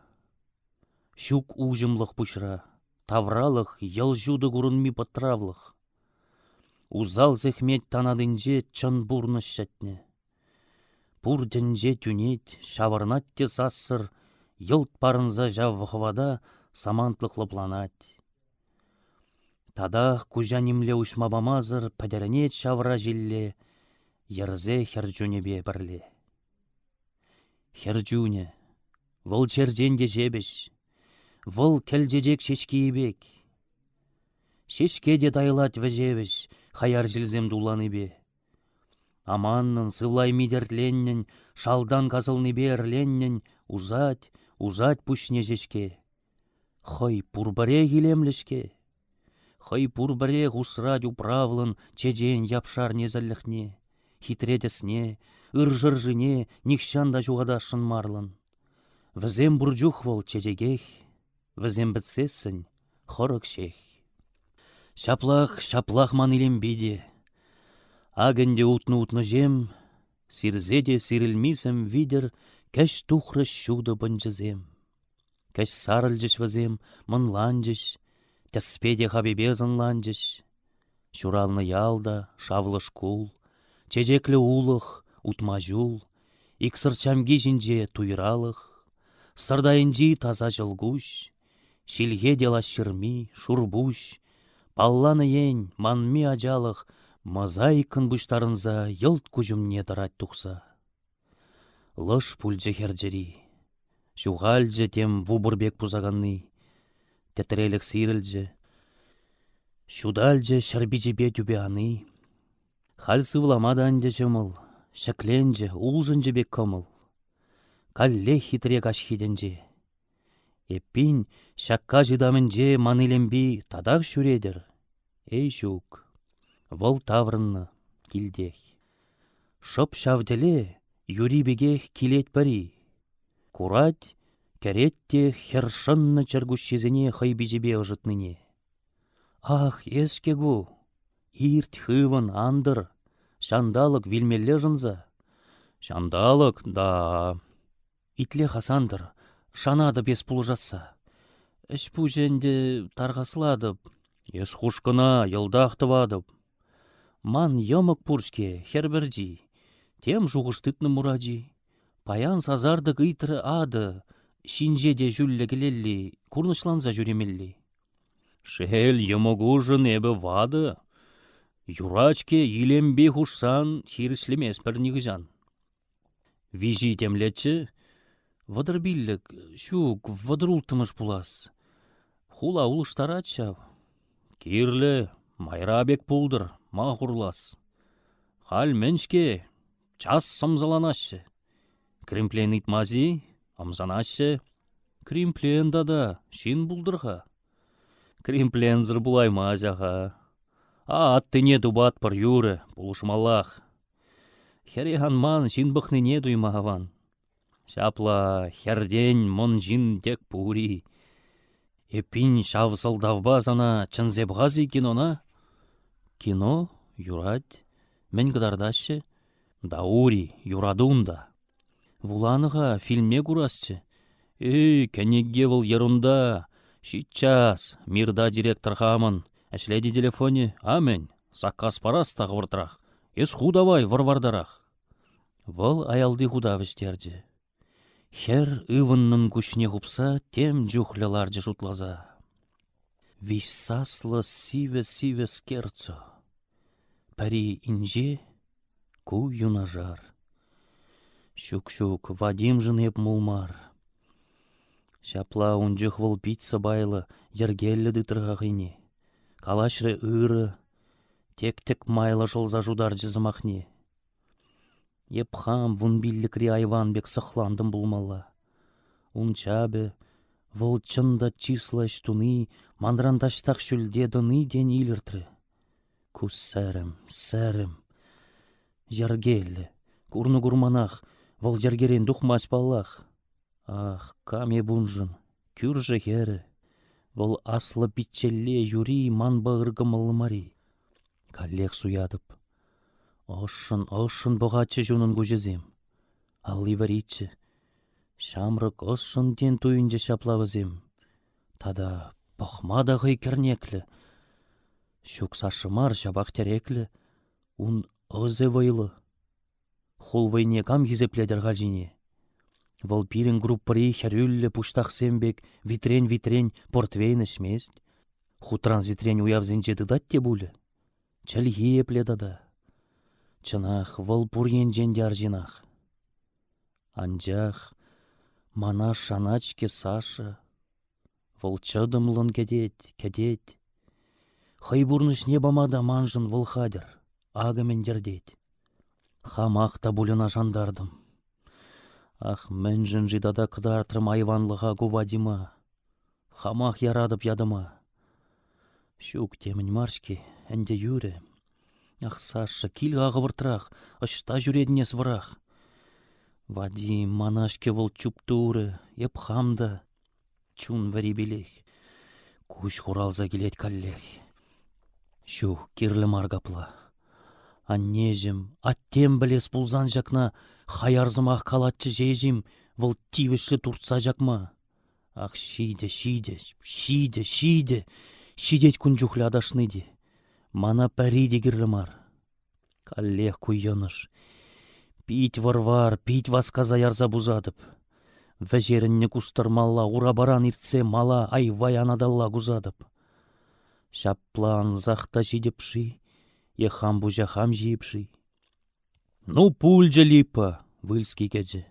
Шук ужымлық пұшыра, тавралық, ел жуды күрінмей пытравлық. Узал зехмет танадынже чын бурны шәтне. Пурденже түнет, шавырнат те сассыр, йылт парынза жав вғывада самантлықлы планат. Тадах кужанимле ушмабамазыр, падеренет шавра жилле, ерзе херджунебе бірле. Херджуне, вұл черденде жебеш, вұл келжежек шешкейбек. Шешкеде дайлат вәжебеш, хаяр жилзем дуланы бе. Аманнын, сывлай мидертленнен, шалдан казылны берленнен, узать пушне жешке. Хой пурбаре гилемлешке. Хой пурбаре гусрать управлын, чеден япшар незаллыхне. Хитредесне, ыржыржыне, никшанда жуғада шынмарлын. Візем бурджух вол чедегех, візем бітсесін, хорық шех. Шаплах ман илембиде. Агенде утны жем, сирзеде сирілмисем видер, кәш тухры шуды бынжызем. Кәш сарылжыш візем, мынланжыш, тәспеде хабебезін ланжыш. Шуралны ялда, шавлыш кул, чежеклі улық, утма жул, иксырчамги жинже туйралық, сырдайынжи таза жылгуш, шилге дела шырми, шурбуш, палланы ен, манми ажалық, мозаикын бұштарынза йылт күжімне дырат тұқса. Лыш пульже херджери, шуғалже тем вубырбек пузаганны, тетрелік сирілже, шудалже шарбижебе түбе аны. Хал сывламада анде жымыл, шәкленже, улжынже бек комыл. Калле хитрек ашхиденже. Эппин шакка жидамынже манылемби тадақ шүредір. Эй шук, вол таврынны килдех. Шып шавделе юри бегех килет пари. Курать кәретте хершынны чергушшезіне хайбижебе ұжытныне. Ах, ескегу, ирт хывын андыр, шандалық вилмелле жынза. Шандалық, да. Итле хасандыр, шанады бес пұл жаса. Іш пүженде тарғасыладып, ес хушкына йылдақтывадып. Ман йымық пұршке херберджи, тем жуғыштытны мұраджи. Паян сазардық ыйтры ады, шинжеде жүллегілелі, курнышланза жүремелі. Шел йымығужын әбі вады. Юрачке илембе хушсан хирішлемес пірнігі жан. Вижи темлетчі, вадырбиллік, шук вадырултымыш пулас. Хула улыштаратшав. Кирлі, майрабек пулдыр, мағурлас. Хал меншке, час сымзаланашы. Кремплен итмази, амзанашы. Кремплен дада, шин булдырға. Кремплен зыр булаймазаға. Атты не дубат пар юры, пулышмалах. Херехан ман шин бұхны не дуймағаван. Шапла, херден мон жин тек пури. Эпин шавсылдавба сана чынзебғазы кинона? Кино, юрать, мен кыдардашы. Даури, юрадунда. Вуланыға фильме курасчы. Кәнеге бұл ерунда. Сейчас, мирда директор хамын. Әшледі телефоне, амен, саққас парас тағыртырақ. Ес худавай варвардарақ. Выл аялды худавыштерді. Хер ывынның күшіне құпса, тем жүхляларды жұтлаза. Виссаслы сиве скерцо. Пари инже, ку юнажар. Шук-шук, Вадим жынеп мулмар. Шапла унжық выл пить сабайлы, ергелі дытырғағыне. Калашры ыры, тек-тек майлы жылза жудар жызымақне. Епхам вун биллікри айванбек сықландым бұлмалла. Унчабы, выл чында числаш туны, мандранташтақ шүлде дыны ден иліртрі. Кус сәрім. Жергелі, курны гурманах, выл жергерен дұқмас баллах. Ах, каме бунжын, күр жығері. Выл аслы битчелле юри ман бағыргымылы мари. Коллег суядып. Ошын бұғатшы жунын көжезем. Алли варитчі. Шамрык ошын ден туйынжы шаплавызем. Тада бұқмада ғый кернеклі. Шук сашымар шабақ тереклі. Ун ызы вайлы. Хул вайне кам хизепледер ғажине. Вол пирен группари хәрюллі пуштақ сембек витрен портвейн шмест. Хутран зитрен уявзен жедыдат те бұлі. Чәлге епледада. Чынақ вол пурен женде аржинақ. Анжақ мана шаначке Саша. Вол чыдымлын кедет. Хайбурныш не бамада манжын вол хадыр. Агымен дердет. Хамақта бұлына жандардым. Ах, мәнжін жидада кыдартырым айванлыға гувадима. Хамақ ярадып ядыма. Шук темін маршки, әнде юре. Ах, Саша, кил ағывыртырақ, ұшта жүредіне свырақ. Вадим, манашке бұл чуптуры, еп хамда. Чун вәри білек. Күш хуралза келет каллех. Шук, кирлі маргапла. Аннежім, аттем білес пулзан жақна, хаярзымақ калатчы жейжім, выл тивішлі туртса жақма. Ах, шиде, шидет күн жүхлі адашныды. Мана пәриде кирлімар. Каллех куйыныш. Пить варвар, пить васказа ярза бузадып. Вәжерінні кустырмалла, урабаран иртсе мала айвай анадалла гузадып. Шаплан захта жидепши. Ехам бужахам жиепши. Ну, пульджа липа, выльский кәді.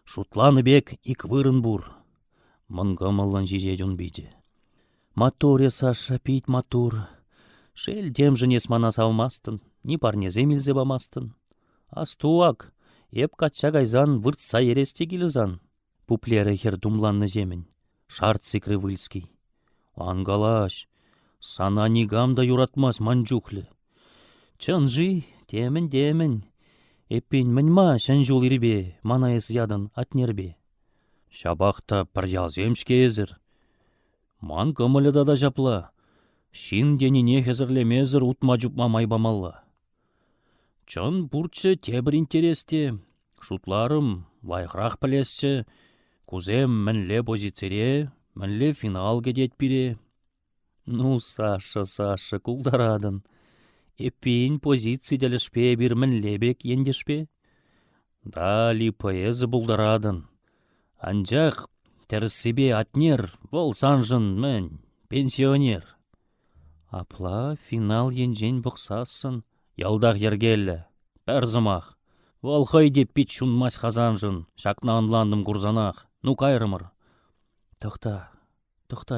Шутланы бек ик вырын бур. Мұнгамалан жижеден биде. Моторе, Саша, пить мотор. Шел тем же не смана савмастын, ни парне земелзе бамастын. Астуак, еп кача гайзан выртса ересте келізан. Пуплері хер думланны земін. Шарт сикры выльский. Ангалаш, сана нигамда юратмас манжухлы. Чынжи, демін. Эппен мінма шын жол ирбе, манайыз ядан атнербе. Шабақта пірял земшке езір. Ман көмілі да жапла. Шин деніне хезірлемезір утма жупма майбамалла. Чын бұртшы тебір интересте. Шутларым лайқрақ пілесші. Кузем мінле позицире, мінле финал кедет бире. Ну, Саша, кулдарадын. Эппен позиции делішпе бір мінлебек ендешпе? Дали поэзі бұлдарадын. Анжақ тәрісібе атнер, бол санжын мен, пенсионер. Апла финал енжен бұқсасын, ялдақ ергелі, пәрзымақ. Волхай деп пит шунмас хазанжын, шақна анландым курзанақ, ну кайрымыр. Тұқта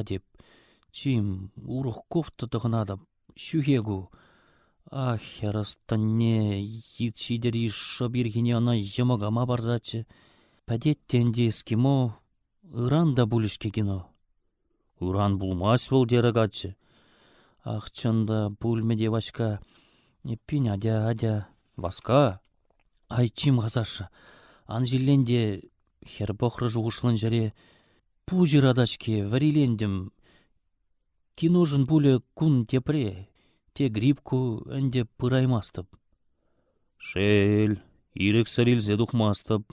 деп, чим урух кофта тұғынады, шүхегу. Ах, ярыстанне, етшидері шобергене ана жымығама барзачы. Пәдеттенде ескимо, ыран да бүлішке кино. Ыран бұлмас бол дерігатчы. Ах, чында бүлмеде вашка. Еппен адя. Васка? Айчим ғазашы. Анжиленде хер бұқры жуғышлын жәре. Пу жирадачке варилендім. киножын пуле кун тепре, те грибку әнде пыраймастып. Шел, ирек сарилзе духмастып.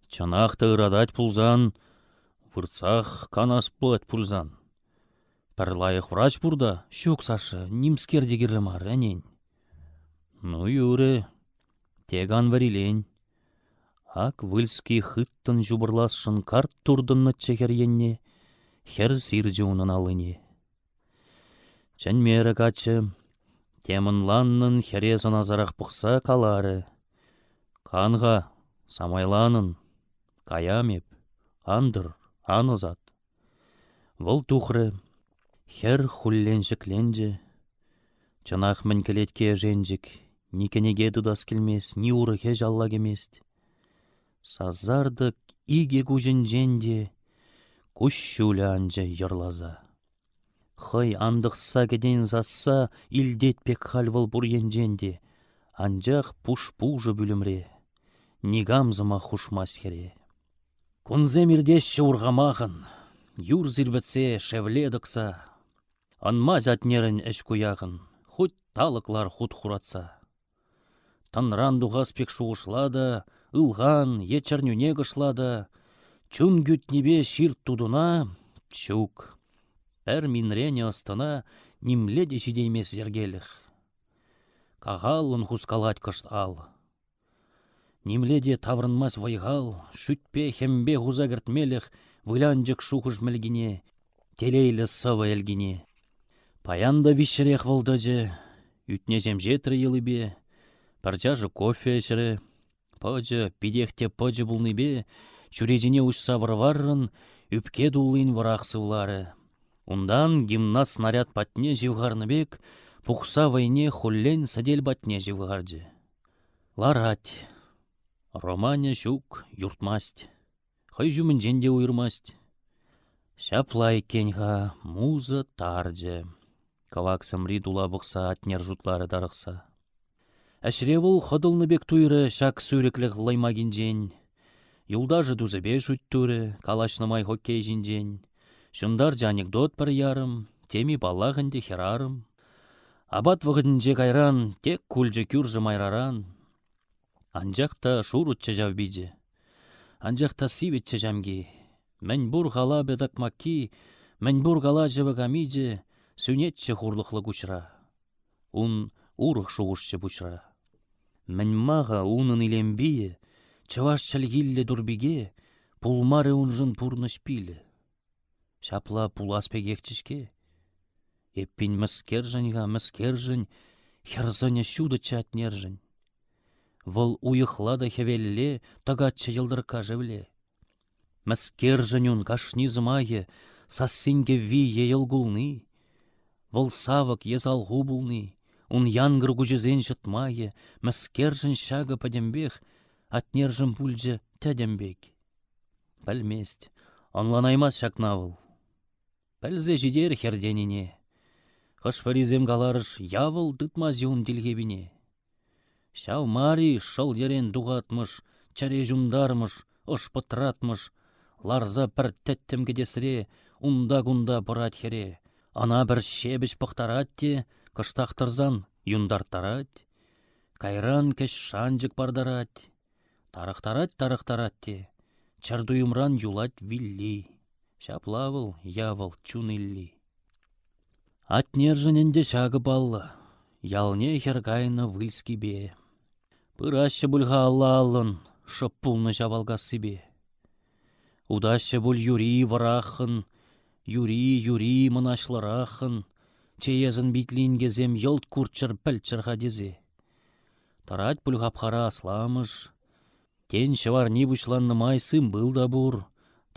Чанахта ырадать пулзан, вырцах канас плать пулзан. Пәрлайық врач бурда, шук Саша, нимскер дегірі мар, әнен. Ну, юре, теган варилень. Ак выльский хыттын жубырласшын карт турдынны чекеренне, хер сирже унын алыне. Чәнмері качы, темін ланнын херезін азарақ бұқса калары. Канға, самайланын, каямеп, андыр, анызат. Вұл тухры, хер хулленжікленже, чынақ мінкелетке женжік, ни кенеге дудас келмес, ни урыхе жалла кемест. Сазардық иге күжін женде, күш шулі анжа йырлаза. Хай андықса кеден засса, илдетпек халвыл бұрген женде, анжақ пуш-пужы бүлімре, нигамзыма хушмас хере. Күнзе мирдеші урғамағын, юр зірбітсе шевледікса, анма затнерін әш куяғын, худ талықлар худ хуратса. Танран дуғас пек шуғышлада, ылған, ечернюне гышлада, чун гүтнебе шир тудуна, чук. Пәр минрене астына нимледе жидеймес зергеліх. Кағалын хускалать кышт ал. Нимледе таврынмас вайғал, шүтпе хембе хузагыртмеліх, вылянжық шухыш мілгіне, телейлі сава әлгіне. Паянда вишрех волдажы, үтнезем жетрі елібе, парчажы кофе әшірі, пөжі, пидехте пөжі бұлныбе, чүрежіне ұшса варваррын, үпке дулын варақ сывлары. Ундан гимнас снаряд патне живгарныбек, пухса вайне хуллен садель батне живгарды. Ларать. Романя шук юртмасть. Хай жумын женде уйырмасть. Шаплай кенға муза тарже. Кавак самри дула бұқса атнер жутлары дарықса. Әшревул ходылныбек туйры шак сүреклік лаймагин жен. Юлдажы дузыбе шуттуры, калашнымай хоккей жинжен. Шундаржы анекдот бір ярым, теми балағынде херарым. Абат вғыдынже кайран, тек күлжі күржі майраран. Анжақта шурутчы жавбиджі. Анжақта сиветчі жамги. Мән бұр ғала бедак макки, мән бұр ғала жывы гамиджі, сүнетчі хурлықлы күшра. Ун урық шуғышчы бұшра. Мән маға унын илембие, чываш чалгилле дурбиге, пулмары унжын пурны шпилі. Шапла пулас пегекчішке. Эппин мыскержынға мыскержын, херзыня шуды чатнержын. Выл уйықлада хевелле, тагатчы йылдырка жевле. Мыскержынюн кашни зымайы, сассинге ви ейлгулны. Выл савык езалғу булны, ун янгыр күжізен жытмайы, мыскержын шага падембех, атнержын пульжы тәдембек. Пәлмест, анланаймас шакнавыл. Пәлзе жидер херденине. Хышфаризем галарыш явыл дытмаз юн дилгебине. Шау мари шыл ерен дуғатмыш, чаре жундармыш, ыш пытратмыш, ларза пір тәттем кедесіре, унда-гунда бұрат хере. Ана бір шебіш пықтарат те, кыштақтырзан юндартарат. Кайран кеш шанжык бардарат. Тарықтарат те, чардуйымран юлат вилли. Шаплавыл, явыл, чунилли. Атнержыненде шағы баллы, ялне хергайны выльски бе. Пырашы бұлға аллалын, шып пулны жавалғасы бе. Удашы бұл юри варахын, юри мұнашларахын, чеязын битлин кезем елт курчыр пәлчір ғадезе. Тарат бұлға пқара асламыш, кен шывар не бұшланны майсым был да бұр.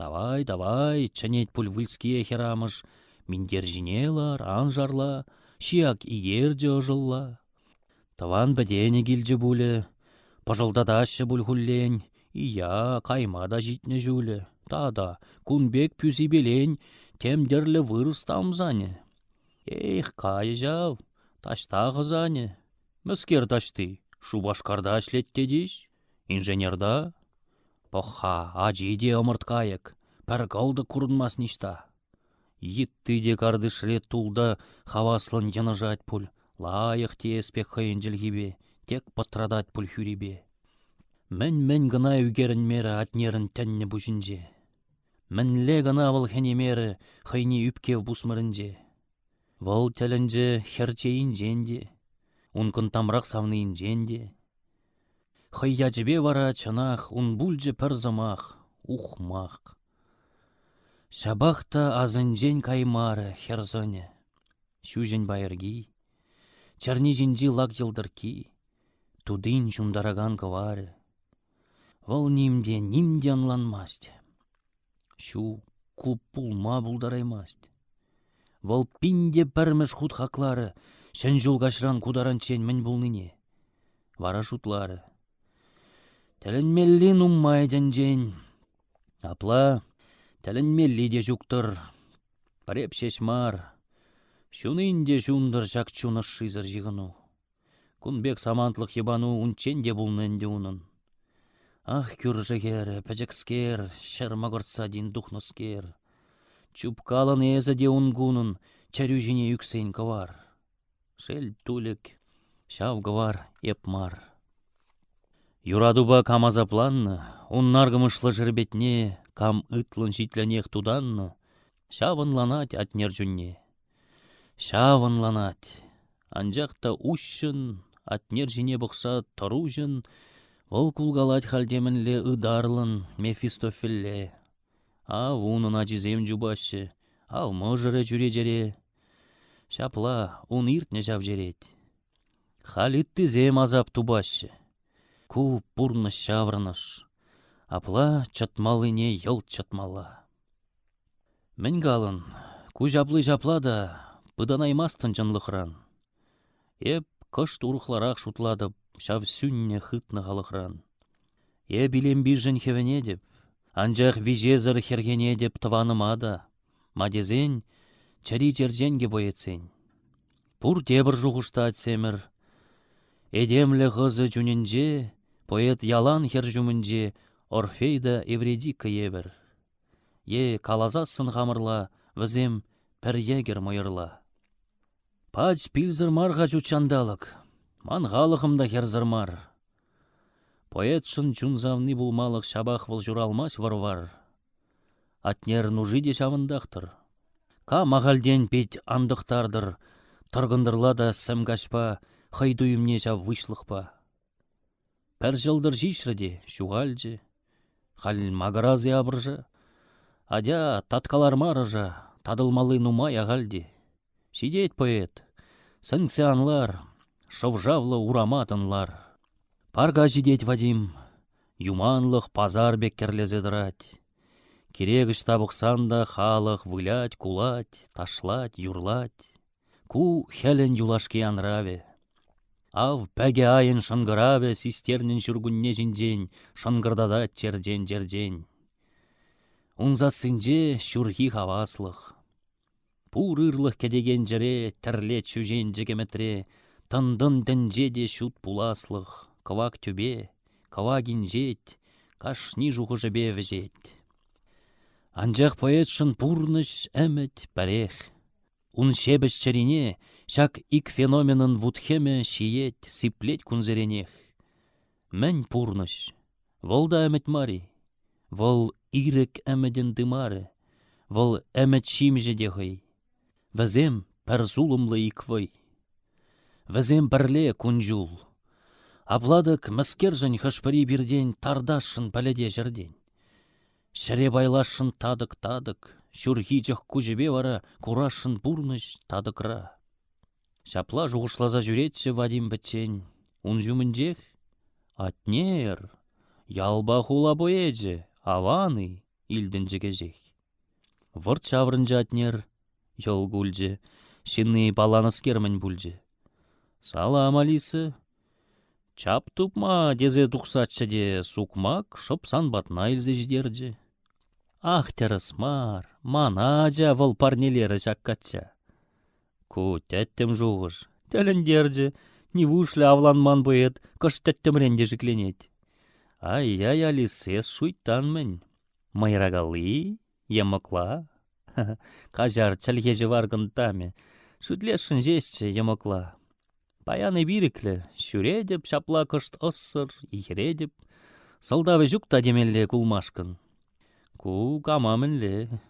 Давай, чанет пуль выльские херамыш, миндер жинелар, анжарла, шияк игерже ожылла. Таван бәдене гилже бұлі, пожылдадашы бұл хуллен, ия каймада житне жүлі. Тада, күнбек пүзі белен, темдерлі вырыс тамзане. Эх, кай жав, таштағы зане. Мүскер ташты, шу башқарда ашлетте дейш, инженерда. Поха, ажиде омырткайык, пәр қалды күрінмас ништа. Йитты де кардышле тулда хаваслын янажать пуль. Лайық тееспек хайынжыл гибе, тек патрадать пуль хүрибе. Мен гына үгерін мері атнерін тәнне бұжынже. Мінле гына выл хенемері хайни үпкев бұсмырынже. Выл тәлінже херчейін женде, ункын тамрақ савнайын женде. Хайячбе вара чынақ, ун бүлже пір замақ, ухмақ. Шабақта азынжен каймары херзоне. Шүжен байырги, чарни жинжи лак йылдырки, тудын жундараган кавары. Выл нимде анланмаст. Шу куп пулма булдараймаст. Выл пинде пірміш худ хаклары, шын жулгашран кударан чен мін булныне. Вара шутлары. Тәлінмеллин уммайден жен. Апла, тәлінмелли де жүктір. Пареп шешмар. Шунын де жундыр жак чуныш шизыр жығыну. Кунбек самантлық ебану унчен де булнынде унын. Ах, күржігер, пәжекскер, шармағырса дин духныскер. Чупкалын езі де унгунын, чәрюжіне үксейн кавар. Шел тулік, шавгавар, епмар. Юрадуба кам азапланны, уннаргымышлы жырбетне, кам ытлын житленех туданны, шавынланать атнер жүнне. Шавынланать, анжақта ушшын, атнер жіне бұқса торужын, ол кулгалать халдемінле ыдарлын Мефистофелле. А унын ажизем жубашы, ал можыры жүре жере. Шапла, ун иртне жав жерет. Халитты зем азап тубашы. Ку пурныш шаврыныш. Апла чатмалыне йол чатмала. Мен галын, ку жаплы жапла да, пыданаймастын жынлықран. Еп кыш турухларақ шутлады, шав сүнне хытны халықран. Билем бижін хевене деп, анжақ вижезір хергене деп тыванымада, мадезен, чари жерденге боецен. Пур тебір жуғышта атсемір. Эдемлі ғызы жүнінже, поэт ялан хер жүмінже, Орфейда Эвредика ебір. Калазасын ғамырла, візем пір егер мойырла. Пач пилзірмарға жүчандалық, ман ғалықымда херзірмар. Поэтшын чунзавны булмалық шабақ бұл журалмас варвар. Атнер нужи де шавындақтыр. Ка мағалден пет андықтардыр, тұрғындырла да сәмгашпа, хайдуымне жав вышлықпа. Пәр жылдыр жишірде, шуғалжы, хал мағыразы абыржы, адя таткалар марыжы, тадылмалы нумай ағалде. Шидет поэт, сыңсянлар, шовжавлы ураматынлар. Парга жидет Вадим, юманлық пазар беккерлезе дырать. Керегіш табықсанда халық вылять, кулать, ташлать, юрлать. Ку хелен юлашке анраве. Ав пәге айын шынгыраве систернін жүргінне жінден, шынгырдада черден. Унзасынже шүрхи хаваслық. Пур ырлық кедеген жіре, тірлет шүжен жекеметре, тындын дінже де шут пуласлық. Кавак тюбе, кавагин жет, кашни жуғы жібе візет. Анжақ поэтшын пурныш әмет пәрех. Ун шебіш чарине, шак ик феноменын вудхеме шиет, сиплет кунзеренех. Мән пурныш, волда әмет мари, вол ирек әмеден дымары, вол әмет шимже дехай. Візем пәр зулымлы иквай. Візем пәрле кунжул. Абладык мәскержін хышпыри бірден тардашын пәледе жерден. Шәре байлашын тадык, шүрхи жық күжібе вара курашын бұрныш тадықра. Шапла жуғышлаза жүретші Вадим бітчен. Ун жүмінжек? Атнер, ялба хула боеджі, аваны, илдің жегежек. Вұрт шаврынжы атнер, йол гүлжі, шынны баланыскермін бүлжі. Салам, Алисы. Чап тупма дезе тұқсатшы де сукмак, шопсан батна илзе ждерджі. Ах, терасмар, манадя вол парнелері жақкатча. Ку тәттім жуғыш, тәліндерджі, не вушлі авланман бұйет, кыш тәттім ренде жікленет. Ай-яй, Алисы, шуйттан мен. Майрагалы, емықла. Казар чәлгежі варгын таме. Шүтлешін жестче емокла. Паяны бириклі, шүредіп, шапла кышт ыссыр, ихредіп. Сылдавы жүкта демелле кулмашкын. Ку камамынле.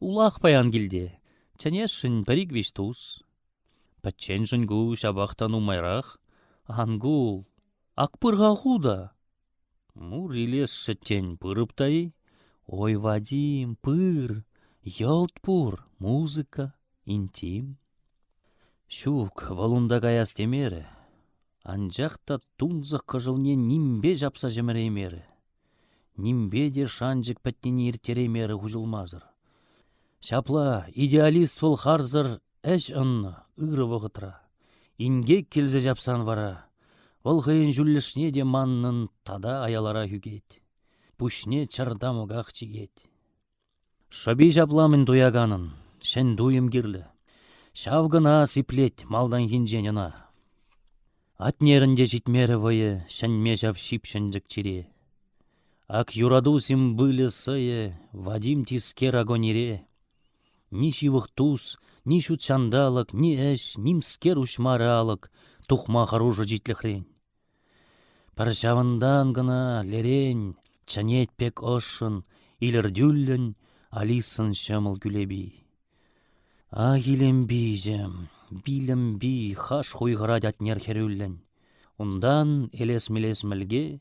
Улах паян келде. Чәнешін пірігвеш туз. Пәтченшін ку шабақтан умайрақ. Ангул. Акпырға худа. Мур илес шыттен пырыптай. Ой, Вадим, пыр. Ялт пур. Музыка. Интим. Шук, валунда гаяс темері. Анжақта тунзық қыжылне нимбе жапса жеміреймері. Нимбе де шанжық пәттені ертереймері хұжылмазыр. Шапла, идеалист бол харзыр әш ұнны, ұғыры вғытра. Инге келзе жапсан вара. Ол ғайын жүлішне де маннын тада аялара хүгет. Пүшне чардамығақ чигет. Шаби жапламын дуяганын, шен дуйым керлі. Шавгына сиплет малдан хинженена. Атнерінде житмері вайы, шәнме жав шипшінжік чире. Ак юраду сим былы сые, Вадим тискер агонире. Ни шивых туз, ни шутчандалык, ни әш, нимскер ушмаралык, тухма харужы житлі хрен. Паршавындан гына лерен, чанет пек ошын, илердюллен, алисын шамыл күлеби. Агилем бизем, билем би, хаш хуйғырад атнер херюллен. Ундан элес-мелес мілге,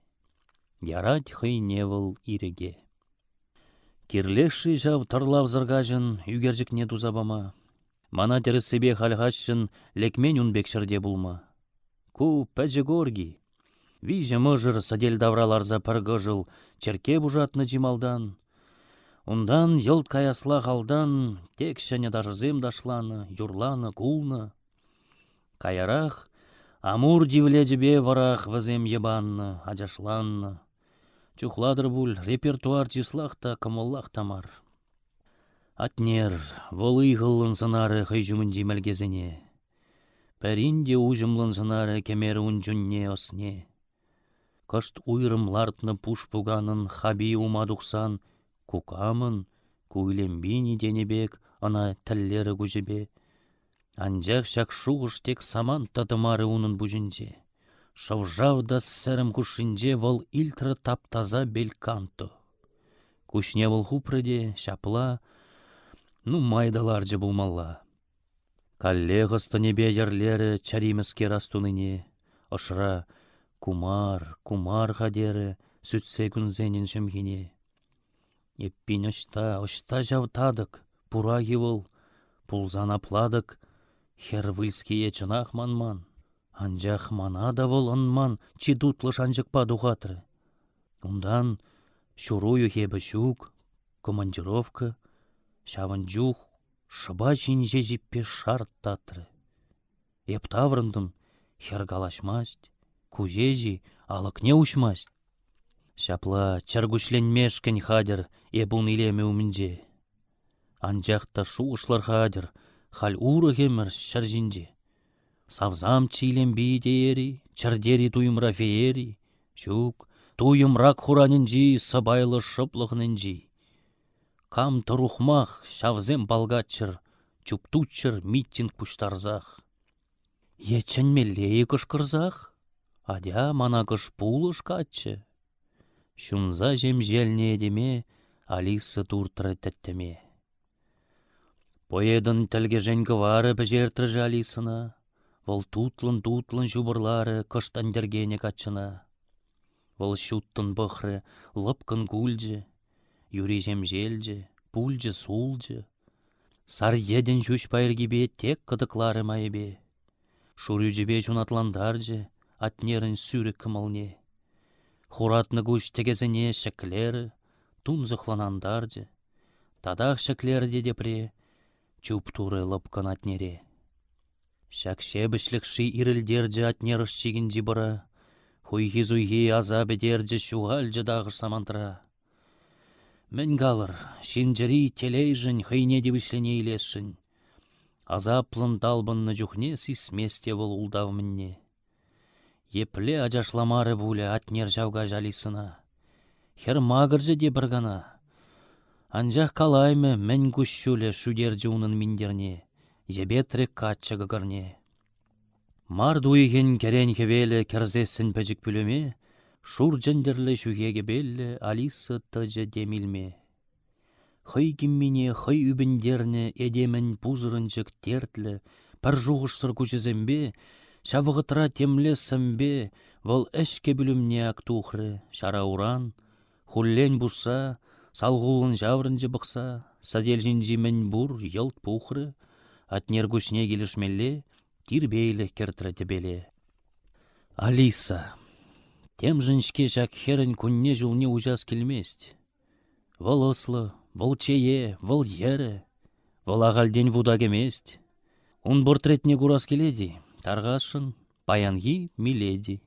ярать хыйневыл иреге. Кирлеші жав тарлав зыргажын, үгержікне тузабама. Мана тересебе халғашын, лекмен үнбекшірде булма. Ку пәжі горги. Виже мұжыр садель давраларза пыргыжыл, черке бужатны жималдан. Ундан йылт каясла қалдан, тек шәне дажызем дашланы, юрланы, кулны. Каярах, амур дивледжібе варах візем ебанны, ажашланны. Чухладыр бұл репертуар числахта кымыллах тамар. Атнер, волы ғылын сынары хыйжумын жимелгезіне. Пәрінде ужымлын сынары кемері үнжүнне осне. Кышт уйрым лартны пуш пуганын хаби умадуксан, кукамын, куйлембини денебек, ана тәллері күжебе. Анжақ шак шуғыш тек саман татымары унын бүжінже. Шавжавда сәрім күшінже вол илтры таптаза белканто. Күшне вол хупрыде, шапла, ну майдаларжы булмалла. Коллегасты небе ерлері чариміске растуныне. Ошра кумар қадері сүтсе күнзенін шымгене. Еппин ошта жавтадык, пураги вол, пулзан апладык, хервылские чынақ манман. Анжақ мана да вол ынман, чидутлыш анжықпа дұғатры. Ундан шурую хебі шук, командировка, шавын жух, шыба жинже жиппе шарт татры. Еп таврындым, хергалашмасть, кужежі алықне ушмасть. Шапла чаргушленмешкен хадер, ебун илеме умінже. Анжақта шуғышлар хадер, хал уры хемір шаржинже. Савзам чилем бидеери, чардери туйымра феери, шук, туйымрак хуранинжи, сабайлы шыплығынынжи. Кам тұрухмах, шавзем балгатчыр, чуптучыр митинг пуштарзах. Еченмелле кышкырзах, адя мана кыш пулыш катчы. Шунза жем желне едеме, Алисы туртры тәттеме. Поедын тәлгежен кывары бәжертіржі Алисына, вол тутлын жубырлары кыштандергене качына. Вол шуттын бұхры, лыпкын гүлжі, юри жем желжі, пульжі сулжі. Сар еден жүш пайыргебе тек кыдыклары майыбе. Шурюжебе жунатландаржы, атнерін сүрі кымылне. Хуратны гуш тегезіне шеклері, тунзықланандаржы. Тадақ шеклері депре, чуп туры лыпкын атнере. Шакше бішлікші ирілдерджі атнерыш чеген жибыра, хуйхи-зуйхи азабедерджі шуғалджы дағыш самантыра. Мен галыр, шинжері телейжін хыйне дебішлене илесшін. Азаплын далбынны жүхне сисместе бұл улдав мінне. Епле ажашламары бұлі атнер жауға жалисына. Хер мағыржы де біргана. Анжақ калаймы мен күшшулі шүдерді унын миндерне, зебетрек катчы гыгырне. Мар дуйген керен хевелі керзесін пәжік пүліме, шур жендерлі шүгеге белі Алиса тыжы демилме. Хый киммине, хый үбіндерне эдемін пузырынчык тертлі, пір жуғышсыр күчізембе, шавығытра темле сымбе, вăл әшке бүлімне ак тухры, шара уран, хуллен бұса, салғулын жаврынжы бұқса, саделжінжі мен бұр, елт пухры, атнер күшне келішмелле, тирбейлі кертрі тебеле. Алиса, тем жыншке жак херін күнне жылне ужас келмест. Вăл ослы, вăл чее, вăл ері, вăл ағалден вуда кемест. Он бортретне курас келеди, тарғашын, паянги миледи.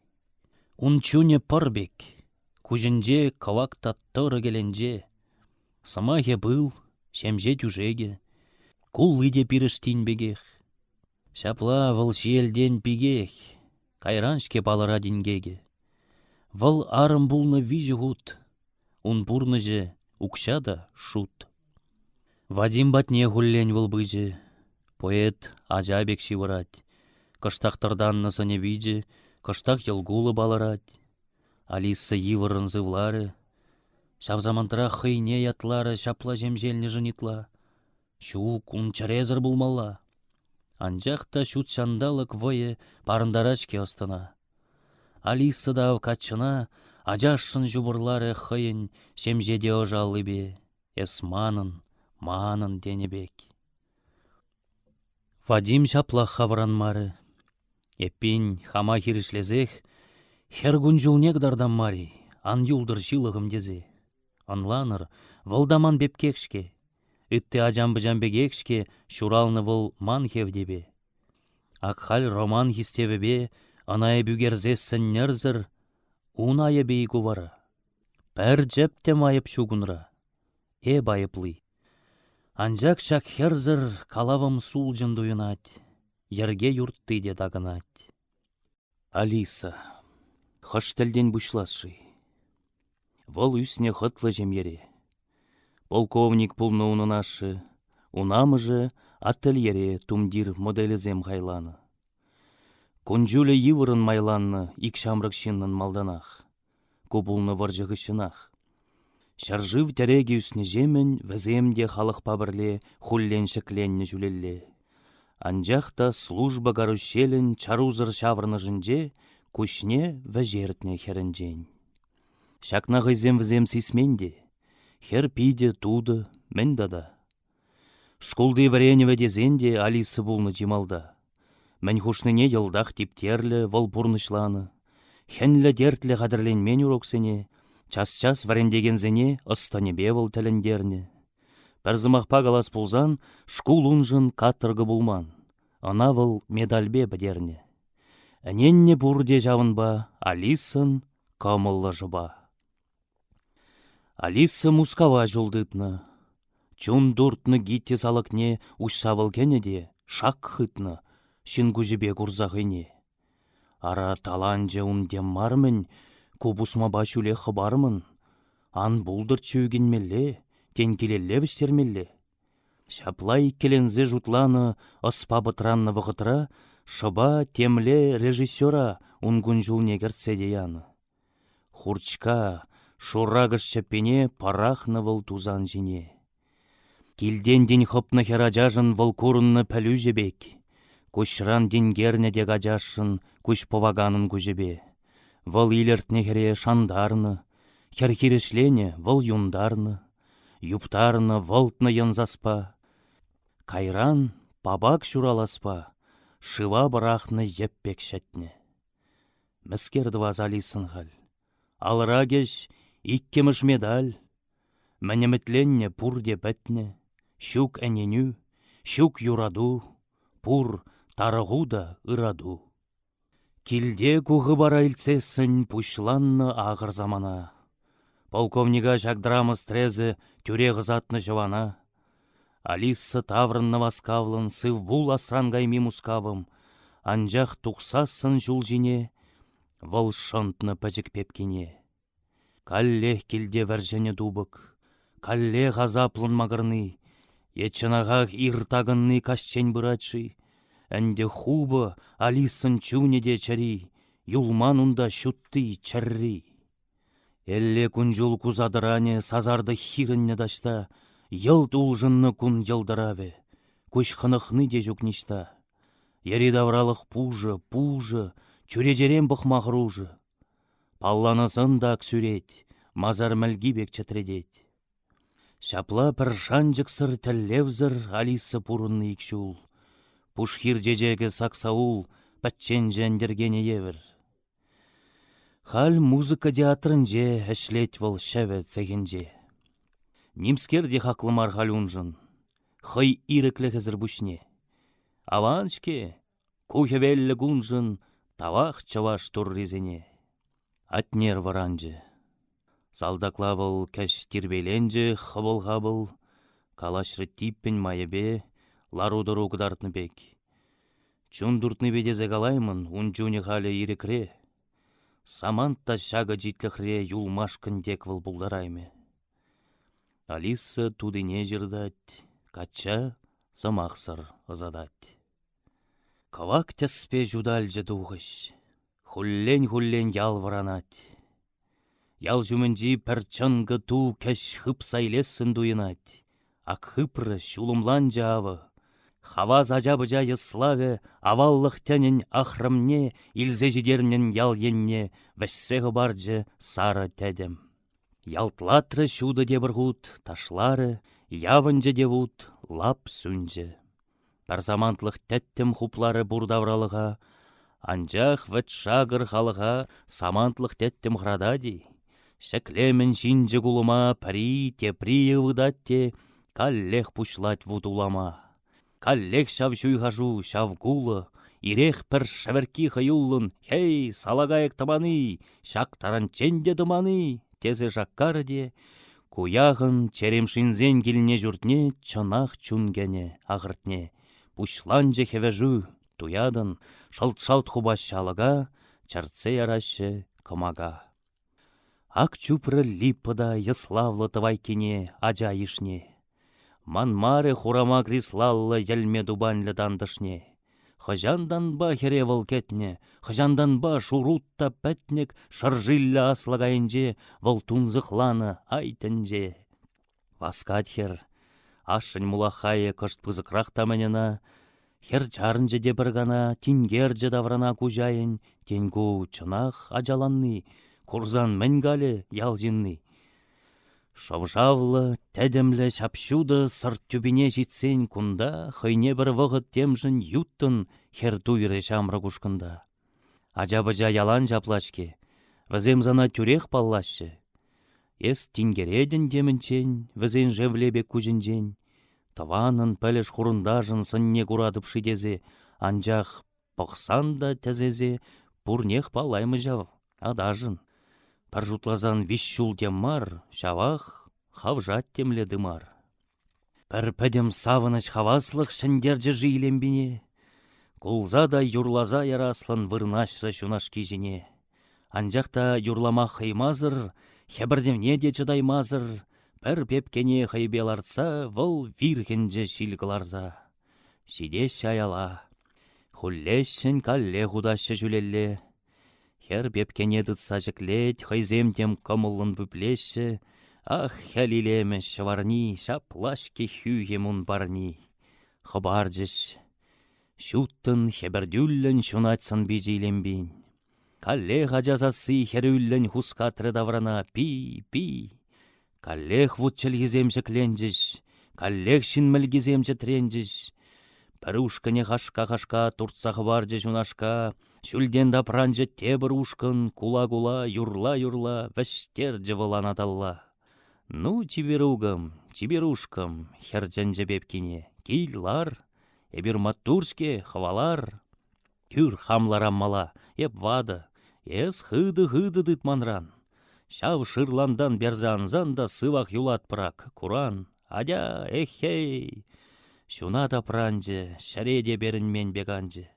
Он чуне пырбек, күжінже кавак таттыры келенже. Самахе был, шемже тюжеге, кул иде пиріштин бегех. Шапла вăл шиелден пигех, кайраншке балыра дингеге. Вăл арым булны вижі гуд, он бурныже укшада шут. Вадим батне хуллен вăл быжы, поэт ажабек шивырать. Кыштақтырдан нысыне виде, кыштақ елгулы балырать. Алиса йывырын зывлары. Шавзамантыра хыйне ятлары шапла жемжелні жынитла. Шук унчарезір булмалла. Анжақта шут шандалык вые парындарачке астына. Алиса дав качына, ажашын жубырлары хыйын шемжеде ожалы бе. Эсманын, манын денебек. Вадим шапла хавранмары. Эппин хама хиришлезех, хер күнжулнек дардаммари, ан юлдыр шилығым дезе. Анланыр, вылдаман бепкекшке, үтті ажамбы-жамбегекшке шуралны выл ман хевдебе. Акхал роман хистевебе, анайы бүгерзессін нерзір, унайы бей кувара. Пәр жепте майып шугунра, байыплы. Анжак шак херзір калавым сулжын дуйынать, ерге юртты де дагынать. Алиса, хыш тілден бұшлашы. Вол үсіне хытлы жемере. Полковник пулны унынашы, унамыжы ательере тумдир моделізем хайланы. Күнжулі йывырын майланны икшамрық шиннын малданах, кубулны варжығышынах. Шаржыв тәреге үсіне жемен віземде халық пабірле хуллен шекленні жүлелле. Анжақта служба гарушелін чарузыр шаврны жынже күшне вәжертне херінжен. Шакна ғызем візем сисменде, хер пиде туды, мен дада. Шкулды вареневе дезенде Алиса булны жималда. Мен хушныне йылдақ типтерлі вол бурнышланы. Хенлі дертлі қадырленмен уроксене, час-час варендегензене ыстанебе вол тәліндерне. Пәрзімақпа галас пулзан шкул унжын каттырғы булман. Ана вол медальбе бідерне. Әненне бұрде жавынба Алисын камыллы жыба. Алиса мускава жолдытны. Чун дуртны гитте салықне ұшсавыл кенеде шак хытны, шын күжібе күрзағыне. Ара таланже ундем мармын, кубусма башуле хыбармын. Ан булдыр чүйгенмелле, тенкелелле вістермелле. Шаплай келензе жутланы ыспа бытранны вғытра, шыба темле режиссера унгун жулне кертседе яны. Хурчка, шурагыш чаппене парахны выл тузан жіне. Килден ден хыпны херажажын выл курынны пәлю жебек. Кушран денгерне де гажашын күш поваганын күжебе. Выл илертне хере шандарны, херхирешлене выл юндарны, юптарны вылтны янзаспа. Кайран пабак шураласпа, шыва барахны жеппек шәтне. Міскерді ваз Алисын хал. Алыра кеш иккеміш медаль. Мәнеметленне пурде бәтне, щук әненю, щук юраду, пур тарығу да ыраду. Килде куғы бара илцесін пушланны ағыр замана. Полковнига жагдрамыз трезі тюре ғызатны жывана. Алиса таврынны васкавлын сыв бул асрангайми мускавым, анжақ тұқсасын жул жіне, выл шынтны пәжік пепкене. Каллех килде вәржене дубык, калле газаплын мағырны, етчінағақ иртағынны кашчен бұратшы, әнде хубы Алисын чунеде чари, юлман унда шутты чарри. Элле күнжул кузадыране сазарды хирінне дашта, йылт улжынны күн йылдыраве, күш хынықны де жүкнішта. Ері давралық пужы, чүрежерен бұқмағыружы. Палланысын да күсүрет, мазар мәлгі бек чатредет. Шапла пір шанжықсыр тәллевзір Алисы пурынны икшул. Пушхир жежеге саксаул, пәтчен жәндергене евір. Хал музыка театрынже әшлет вол шәвет цегенже. Нимскерде хақлымар халюнжын, хый иреклі хызыр бүшне. Аваншке, кухевеллі гунжын, тавақ чаваш турризене. Атнер варанжы. Салдаклавыл кәш тирбеленжі хабыл-хабыл, калашры типпен майыбе, ларудыру кыдартны бек. Чундуртны бедезе галаймын, унчуне халі ирекре. Саманта шага житліхре юлмашкын дек выл бұлдарайме. Алиса тудыне жырдать, кача самақсыр ызадать. Кавак тәспе жудальжы дуғыш, хуллен ялваранать. Ял жүмінжі пәрчангы ту кәш хып сайлесын дуынать. Ак хыпры шулымлан жавы. Хаваз ажабыжа славе, аваллық тәнін ахрымне, илзе жидернен ял енне, вәшсегі баржы сары тәдім. Ялтлатры шуды дебірғут, ташлары, явынжы девут, лап сүнжі. Парзамантлық тәттім хуплары бурдавралыға, анжақ вәт шағыр халыға самантлық тәттім храдади. Шәклемін жинжі кулыма пари тепри евыдатте, каллех пушлать вудулама. Каллех шав жуйғажу, шав гулы, ирех пір шәверкі хаюлын, хей, салағайық таманы, шак таранченде дыманы, тезе жаққары де, куяғын черемшинзен келіне жүртне, чанақ чунгене, ағыртне, пушланже хевежу, туядын, шалт-шалт хубаш шалыға, чарце ярашы кымага. Ак чупры липпыда яславлы тывайкене, ажа ишне. Манмары хурама крислаллы елме дубанлы дандышне. Хыжандан ба херевыл кетне, хыжандан ба шурутта пәтнек шыржилля аслагайынже, вăлтун зықланы айтынже. Васкат хер, ашын мулахайы кышт пызықрақ таменена, хер чарынже де бір гана, тингерже даврана кужайын, тенгу чынақ ажаланны, курзан мәнгалі ялзинны. Шавжавлы, тәдімлі шапшуды сырт түбіне жетсен күнда, хыйне бір вғыт темжін юттын хер туйры шамры күшкында. Ажабыжа ялан жаплашке, візем зана түрек паллашы. Ес тингередін демінчен, візен жевлебе күжінжен. Таванын пәліш хұрындажын сынне күрадып шидезе, анжақ пықсанда тәзезе, пурнех палаймы жав, адажын. Паржутлазан вишшул теммар, шавах хавжат темле дымар. Пір пәдем савыныш хаваслық шындерджі жийлембіне. Кулзада юрлаза яраслын вырнашры шунаш кижіне. Анжақта юрлама хаймазыр, хебірдемне де чыдаймазыр. Пір пепкене хайбеларца, вол вирхенже шилгыларза. Шиде шаяла. Хуллешін калле худашы жүлелле. Хер пепкене дытса жіклет, хайземтем кымылын бүплеші. Ах, хәлилеме шварни, шаплашке хюгемун барни. Хыбарджыш. Шуттын хебердюллен шунатсын бежейлембин. Каллех ажазасы херюллен хускатры даврана пи. Каллех вутчел гиземжікленджіш, каллех шинмілгіземжі тренджіш. Пір ушкыне хашка-хашка туртсағы барджы жунашка, шүлден дапранжы тебір ушкын, кула-кула, юрла-юрла, вәштер жывылан аталла. Ну, чиберугым, чиберушкым, хердженжі бепкене, кейлар, эбір маттуршке, хвалар. Күр хамлараммала, еп вады, ес хыды дытманран. Шав шырландан берзанзан да сывақ юлат пырак, куран, адя, эхей. Шуна да пранжы, шәреде берінмен беганжы.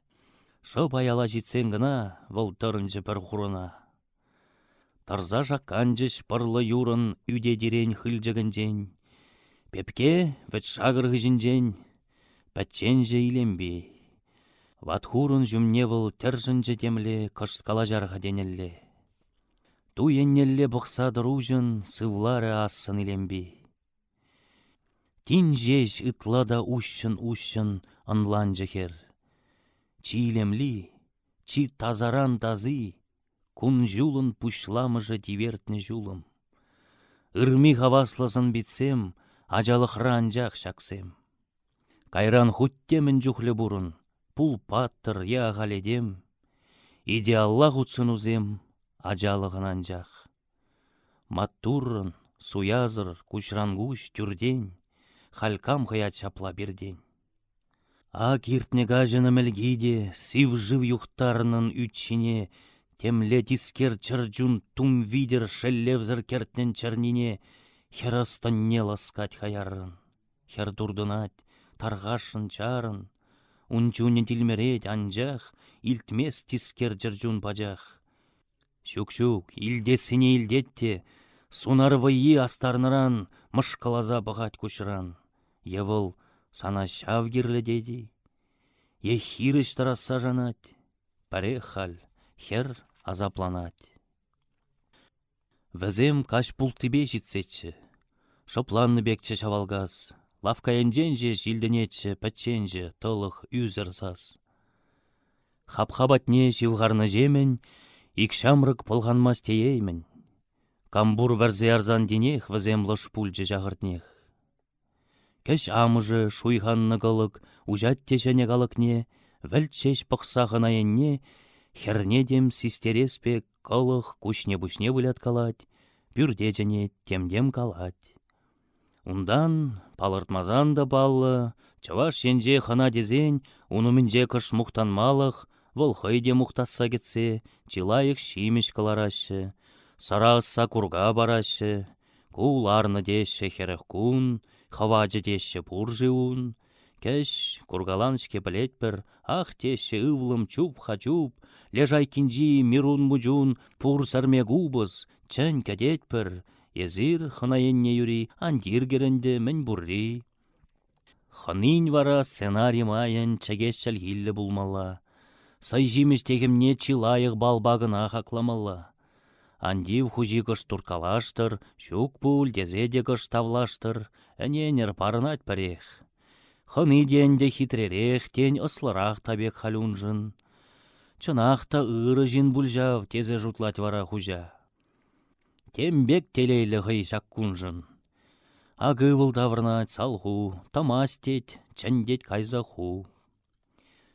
Шып аяла жетсен гына, выл тұрынжы бір хұрына. Тарза жаққанжыш пырлы юрын, үде дерен хылжығынжен, Пепке вәт шағырғы жінжен, пәтченже илембе. Ватхурын жүмне выл тержінже темле кышскала жарға денелле. Ту еннелле бұқсадыр ұжын сывлары асын илембе. Тин жеш ытлада ущын ынлан жехер. Чи илемли, чи тазаран тазы, кун жулын пушламыжы дивертні жулым. Үрми хавасласын битсем, ажалық ранжақ шақсем. Кайран хуттемін жүхлі бұрын, пул паттыр я ғаледем. Идеалла ғутсын узем, ажалығын анжақ. Маттурын, суязыр, кушрангуш, түрден, халкам хаят чапла берден. А киртнега жыны мілгейде, сив жив юхтарының үтшіне, темле тискер чырджун тум видер шеллевзір кертнен чарнине, херастан не ласкать хаярын. Хер дурдынат, тарғашын чарын, унчуне тилмерет анжақ, илтмес тискер чырджун пажақ. Шук-шук, илдесіне илдетте, сунар вайи астарныран, мышқалаза бұғат көшіран. Евыл сана шав керлі деді, ехирыш тараса жанат, паре хал, хер азапланат. Візем каш пултыбе житсетші, шопланны бекче шавалгаз, лавкаянженже жилденетші, пәтченже, толық үзірсаз. Хап-хабатне шивғарны жемен, икшамрык полғанмас тейеймін. Камбур вәрзе арзан денех візем лыш пульче жағыртнех. Кәш амыжы шуйханны ғылық, ұжат тешене ғылықне, вәлтшеш пықсағына енне, хернедем систереспе қылық күшне-бүшне вылят калать, бүрдежене темдем калать. Ундан палыртмазан да баллы, чаваш шенже хана дезен, унумінже кыш мұқтанмалық, волхайде мұқтасса кетсе, чилайық шимеш каларашы, сарасса курга барашы, куларны деші херех кун, хаваджы деші пуржиун, кәш кургаланшке білет бір, ах теші ывлым чуп-хачуп, лежай кинжи мирун-мужун, пур сарме губыз, чән кәдет бір, езір хынаенне юри, андир керенде мін бурри. Хынын вара сценарий майын чәгешчәл хиллі булмалла, сай жимеш тегімне чилайық балбағына хақламалла. Андив хужи кыш туркалаштыр, шук пул дезеде кыш тавлаштыр, әненер парынат парех. Хыны денде хитререх, тень ыслырақ табек халюнжын. Чынақта ыры жин бұлжав, тезе жутлать вара хужа. Тембек телейлі ғый шак кунжын. Ағы вылдавырнать салху, тамастет, чәндет кайзаху.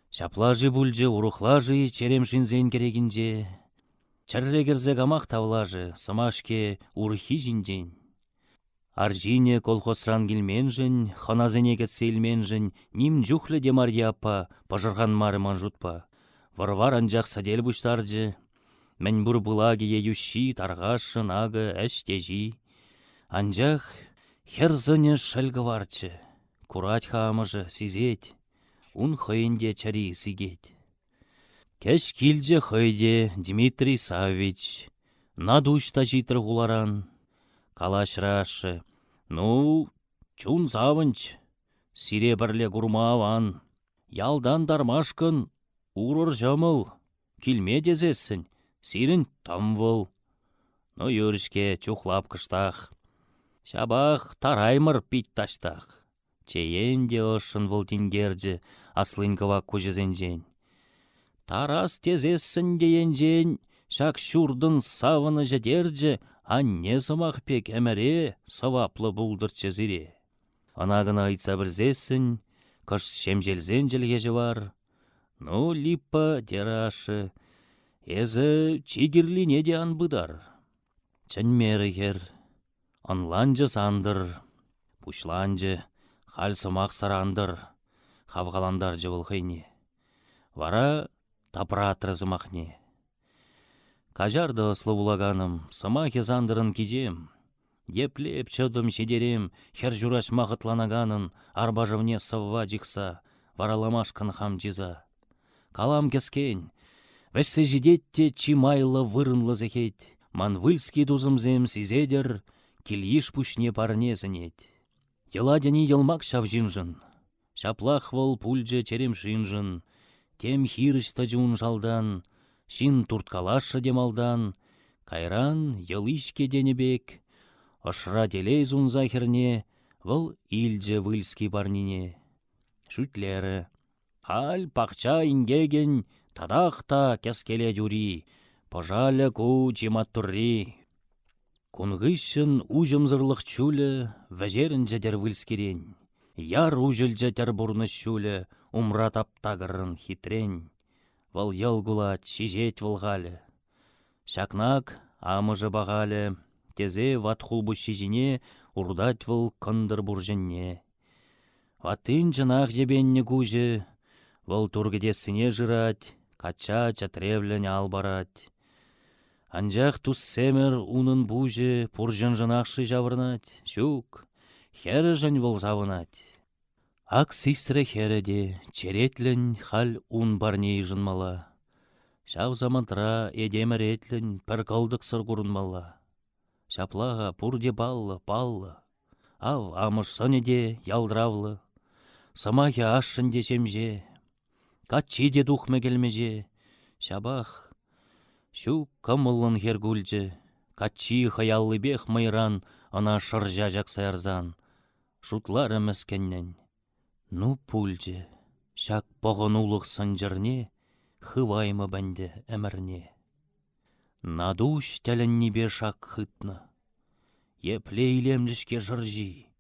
Шаплажы бұлжы, урухлажы, черемшінзен керегінже. Чаррегерзе гамақ тавлажы, сымашке урхи жинжен. Аржине колхозран келменжін, ханазене кетсейлменжін, ним жүхлі демар япа, пажырған марыман жұтпа. Варвар анжақ садел бұштаржы, мән бұр бұлаге еющи, тарғашын ағы әштежі. Анжақ херзыне шәлгі варчы, курать хамыжы сизет, ун хыйынде чари сигет. Кәш килже хыйде Дмитрий Савич, надушта житыр ғуларан. Калаш рашы, ну, чун завынч, сире бірле гурмаван. Ялдан дармашкын, урыр жамыл, килме дезесін, сирін тамвыл. Ну, юрішке чухлап кыштақ. Шабах тараймыр пит таштақ. Чейенде ошын вылтингерді, аслынкова күжізенжен. Тарас тезесін дейенжен, шак шурдын савыны жедерді, анне сымақ пек әмәре саваплы бұлдырчы зіре. Анағына айтса бірзесін, кыш шемжелзен jelгежі бар. Ну, липпа дерашы, езі чигірлине де анбыдар. Чынмері хер, анланжы сандыр, пушланжы, хал сымақ сарандыр, хавғаландар жывылхайне. Вара тапыратры зымақне. Кажарды славулаганым, сымақ езандырын кизем. Еплеп чыдым шедерем, хер жураш мағытланаганын, арбажывне сывва жикса, вараламашкын хам жиза. Калам кескен, вәсі жидетте чимайлы вырынлы зехет, манвыльский дузымзем сизедер, килиш пушне парне зінет. Еладяни йылмак шав жинжын. Шаплах вол пульже черем шинжын. Тем хирыш тажун жалдан. Шин турткалашы демалдан. Кайран йылышке денебек. Ышра телей зунза херне. Выл илже выльски барнине. Шүтлері. Хал пақча ингеген. Тадақта кескеле дюри. Пожаля ку чиматтурри. Кунгышын ужымзырлық чулі, вәжерін жәдер вілскерен. Яр ужыл жәдер бұрны шулі, умра таптағырын хитрен. Вал елгула чижет вылғалы. Шакнак амыжы бағалы, тезе ватхулбу шизіне урдать выл кындыр буржынне. Ватын жынақ жебенне кужы, выл тургедесіне жырать, кача чатревлен албарать. Анжақ туссемер унын бужы пуржын жынақшы жавырнать, шук, хәрі жын выл завынать. Ак сисрі хәреде, черетлін хал ун барней жынмала. Шав замантра едемір етлін пір қылдық сыр күрінмала. Шаплаға пурде баллы, паллы. Ав амыш сонеде ялдравлы. Самахи ашшын десемже. Катчиде духме келмеже. Шабах. Шу кымылын хергульче, качи хаяллы бех майран, ана шыржа жақсайырзан. Шутлары мәскеннен. Ну пульче, шак поғынулық санжырне, хываймы бәнде әмірне. Надуш тәлінні бе шак хытны. Еплейлемлішке жыржи.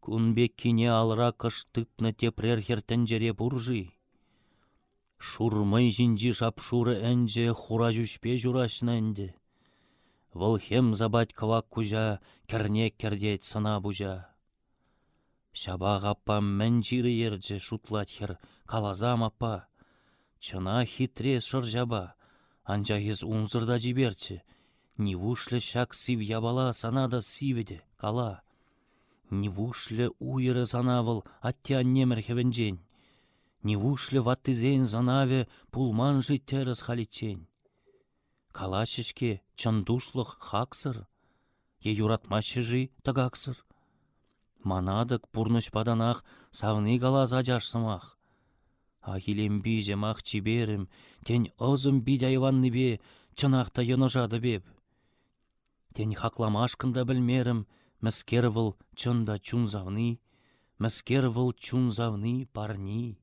Күнбек кине алра кыштытны тепрер хертен жере буржи. Шурмай жинжи шапшуры әнже хура жүшпе журашны әнде. Выл хем забать кавак кужа, кернек кердет сына бужа. Шабақ аппа мән жиры ерже шутлат хер калазам аппа. Чына хитре шыржаба, анжағыз унзырда жиберчі. Невушлі шак сив ябала санада сиведе, кала. Невушлі уйыры санавыл аттян немір хевенжен. Невушлі ваттызен занаве пулман життеріс халичен. Калашышке чындушлық хақсыр, е юратмашы жи тагақсыр. Манадық пурныш паданақ савны калаз ажарсымақ. Ахилем бижемақ чиберім, тен озым бидайванны бе, чынақта йоножады беп. Тен хақламашқында білмерім, мәскер выл чында чунзавны, мәскер выл чунзавны парни.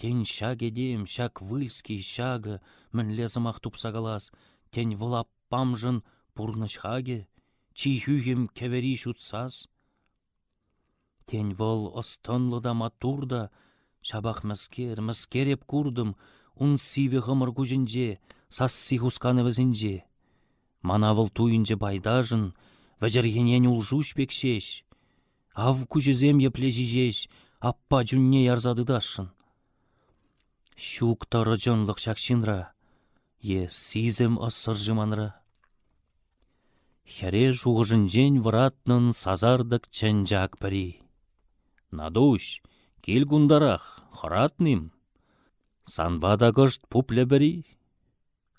Тен шаг едем, шаг выльский шагы, мін лезымақ тупсагалас, тен вылап памжын пурныш хаге, чи хюгем кевери шутсас. Тен выл остынлыда матурда, шабақ мәскереп курдым, ун сиве ғымыр күжінже, сасси хусканы візінже. Мана выл туйынже байдажын, вәжергенен улжуш пекшеш. Ав күжізем еплежежеш, аппа жүнне ярзадыдашын. Шук тары жонлық шакшинра, е сизем оссыр жыманра. Хере жуғыжын жен вратнын сазардық чэнжак піри. Надуш, кел гундарах, хыратным. Санбада гышт пупле біри.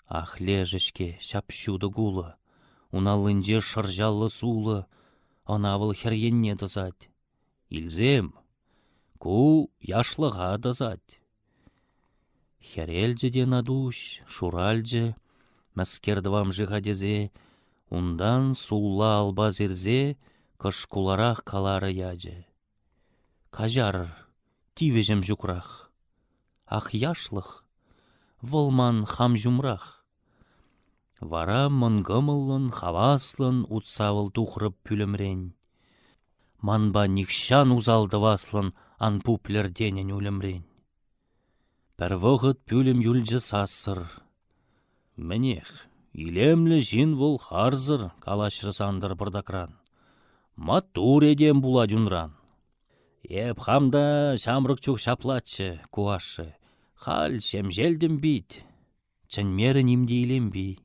Ах лежешке шапшуды гулы, уналынже шыржалы сулы, анавыл херенне дызать. Илзем, ку яшлыға дызать. Херелже де надуш, шуралже, мәскердвам жығадезе, ундан сулла алба зерзе, кышкуларақ калары яже. Кажар, тивежем жукрах, ах яшлых, волман хам жумрах. Вара мынгымылын, хаваслын, утсавыл тухрып пүлімрен. Манба никшан узалдываслын, ан пуплерденен үлімрен. Пір вғыт пүлім юлжы сассыр. Мінех, илемлі жин вол харзыр, калашры сандыр бірдакран. Матур едем була дюнран. Еп хамда шамрык чух шаплатчы, куашы. Хал шем желдім бит. Чынмері нимде илем би.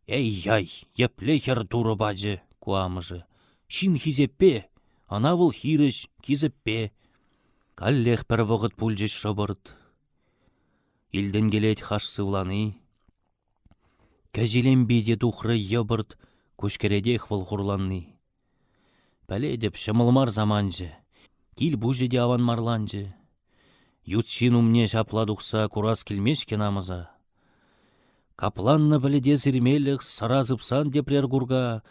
Эй-яй, еплехер туры бажы, куамыжы. Шин хизеппе, ана выл хирыш, кизеппе. Каллех пір вғыт пульжеш шыбырт. Илден келет хаш сывланы. Кәжілем биде тухры ебырт, көшкередех выл хурланны. Пәледеп шымылмар заманжы. Кил бұжы де аван марланжы. Ютчин умне шапладықса курас келмешке намыза. Капланны біліде зірмелік саразыпсан депрер гурга.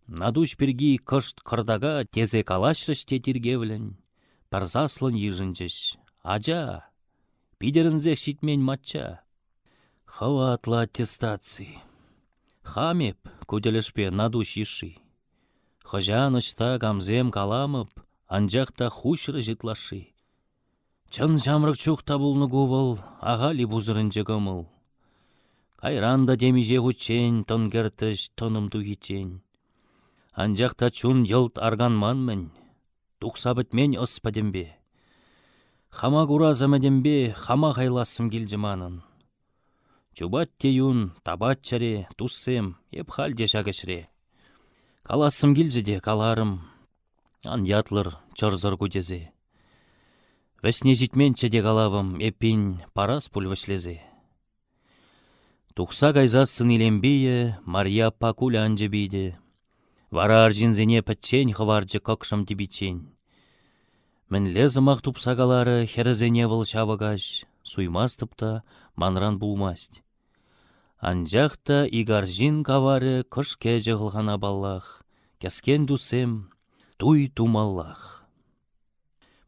Надуш перги кышт кырдага тезе калашрыш тетиргевлін. Парзаслын ежінжіш. Ажа, пидерінзек шитмен матча. Хаватла аттестации. Хамеп көделешпе надуш еші. Хожанышта камзем каламып, анжақта хушры житлашы. Чын жамрық чуқта бұлны гувыл, ағали бұзырынжы гымыл. Кайранда демеже хүчен, тынгертіш тыным тугичен. Анжақта чун йылт арганман мен, тұқса бітмен ыспадембе. Хама куразамадембе, хама хайласым келжіманын. Чубат теюн, табат чаре, туссем, еп халде шагышре. Каласым келжі де каларым, ан ятлыр чырзыр күдезе. Вәсне житменче де калавым, эпин парас пульвышлезе. Тухса кайзасын илембейе, Мария пакуль анжы бейде. Вара аржинзене пәтчен хываржы кокшым дебичен. Мен лезымақ тупса калары херезене выл шавыгаш, суймастыпта манран булмасть. Анжақта игаржин кавары кыш кәжі ғылғана баллах, кәскен дусем, туй тумаллах.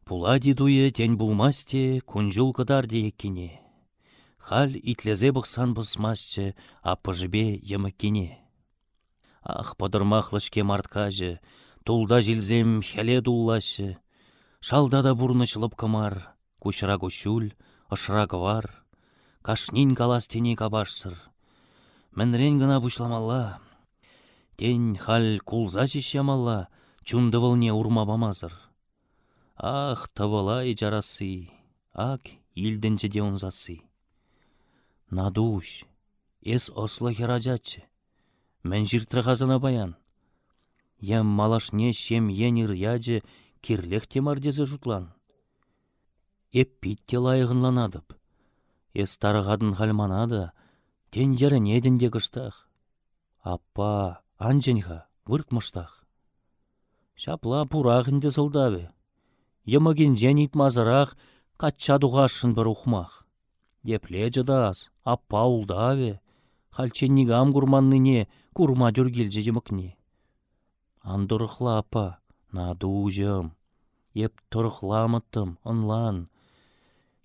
Пулади дуе тен булмасте, күнжул кыдар дейеккене. Хал итлезе бұқсан бұсмасчы, апыжыбе еміккене. Ах, подырмақлышке марткажы, тулда жилзем хәле дуллашы. Шалда да бурнышылып кымар, кушыра кушул, ышыра кывар. Кашнин каластене кабашсыр. Мінрен гына бұшламалла. Тен хал кулза шешемалла, чунды вылне урмабамазыр. Ах, тывылай жарасы, ак, илденче де унзасы. Надуш, эс ослы херажачы. Мен жиртры қазына баян. Ем малашне шем енір яджы кирлех темардезі жұтлан. Эппитте лайығынланадып. Эс тарығадын хальманады, тен жері недінде кыштақ. Аппа, анженға, выртмыштақ. Шапла пурағынды зылдавы. Еміген жен итмазырақ, қатчадуғашын бір ұқмақ. Депле жадас, аппа улдавы. Халченнигам гурманныне курма дүргелже жемікне. Андырықла апа, надужым. Еп тұрықламыттым, ынлан.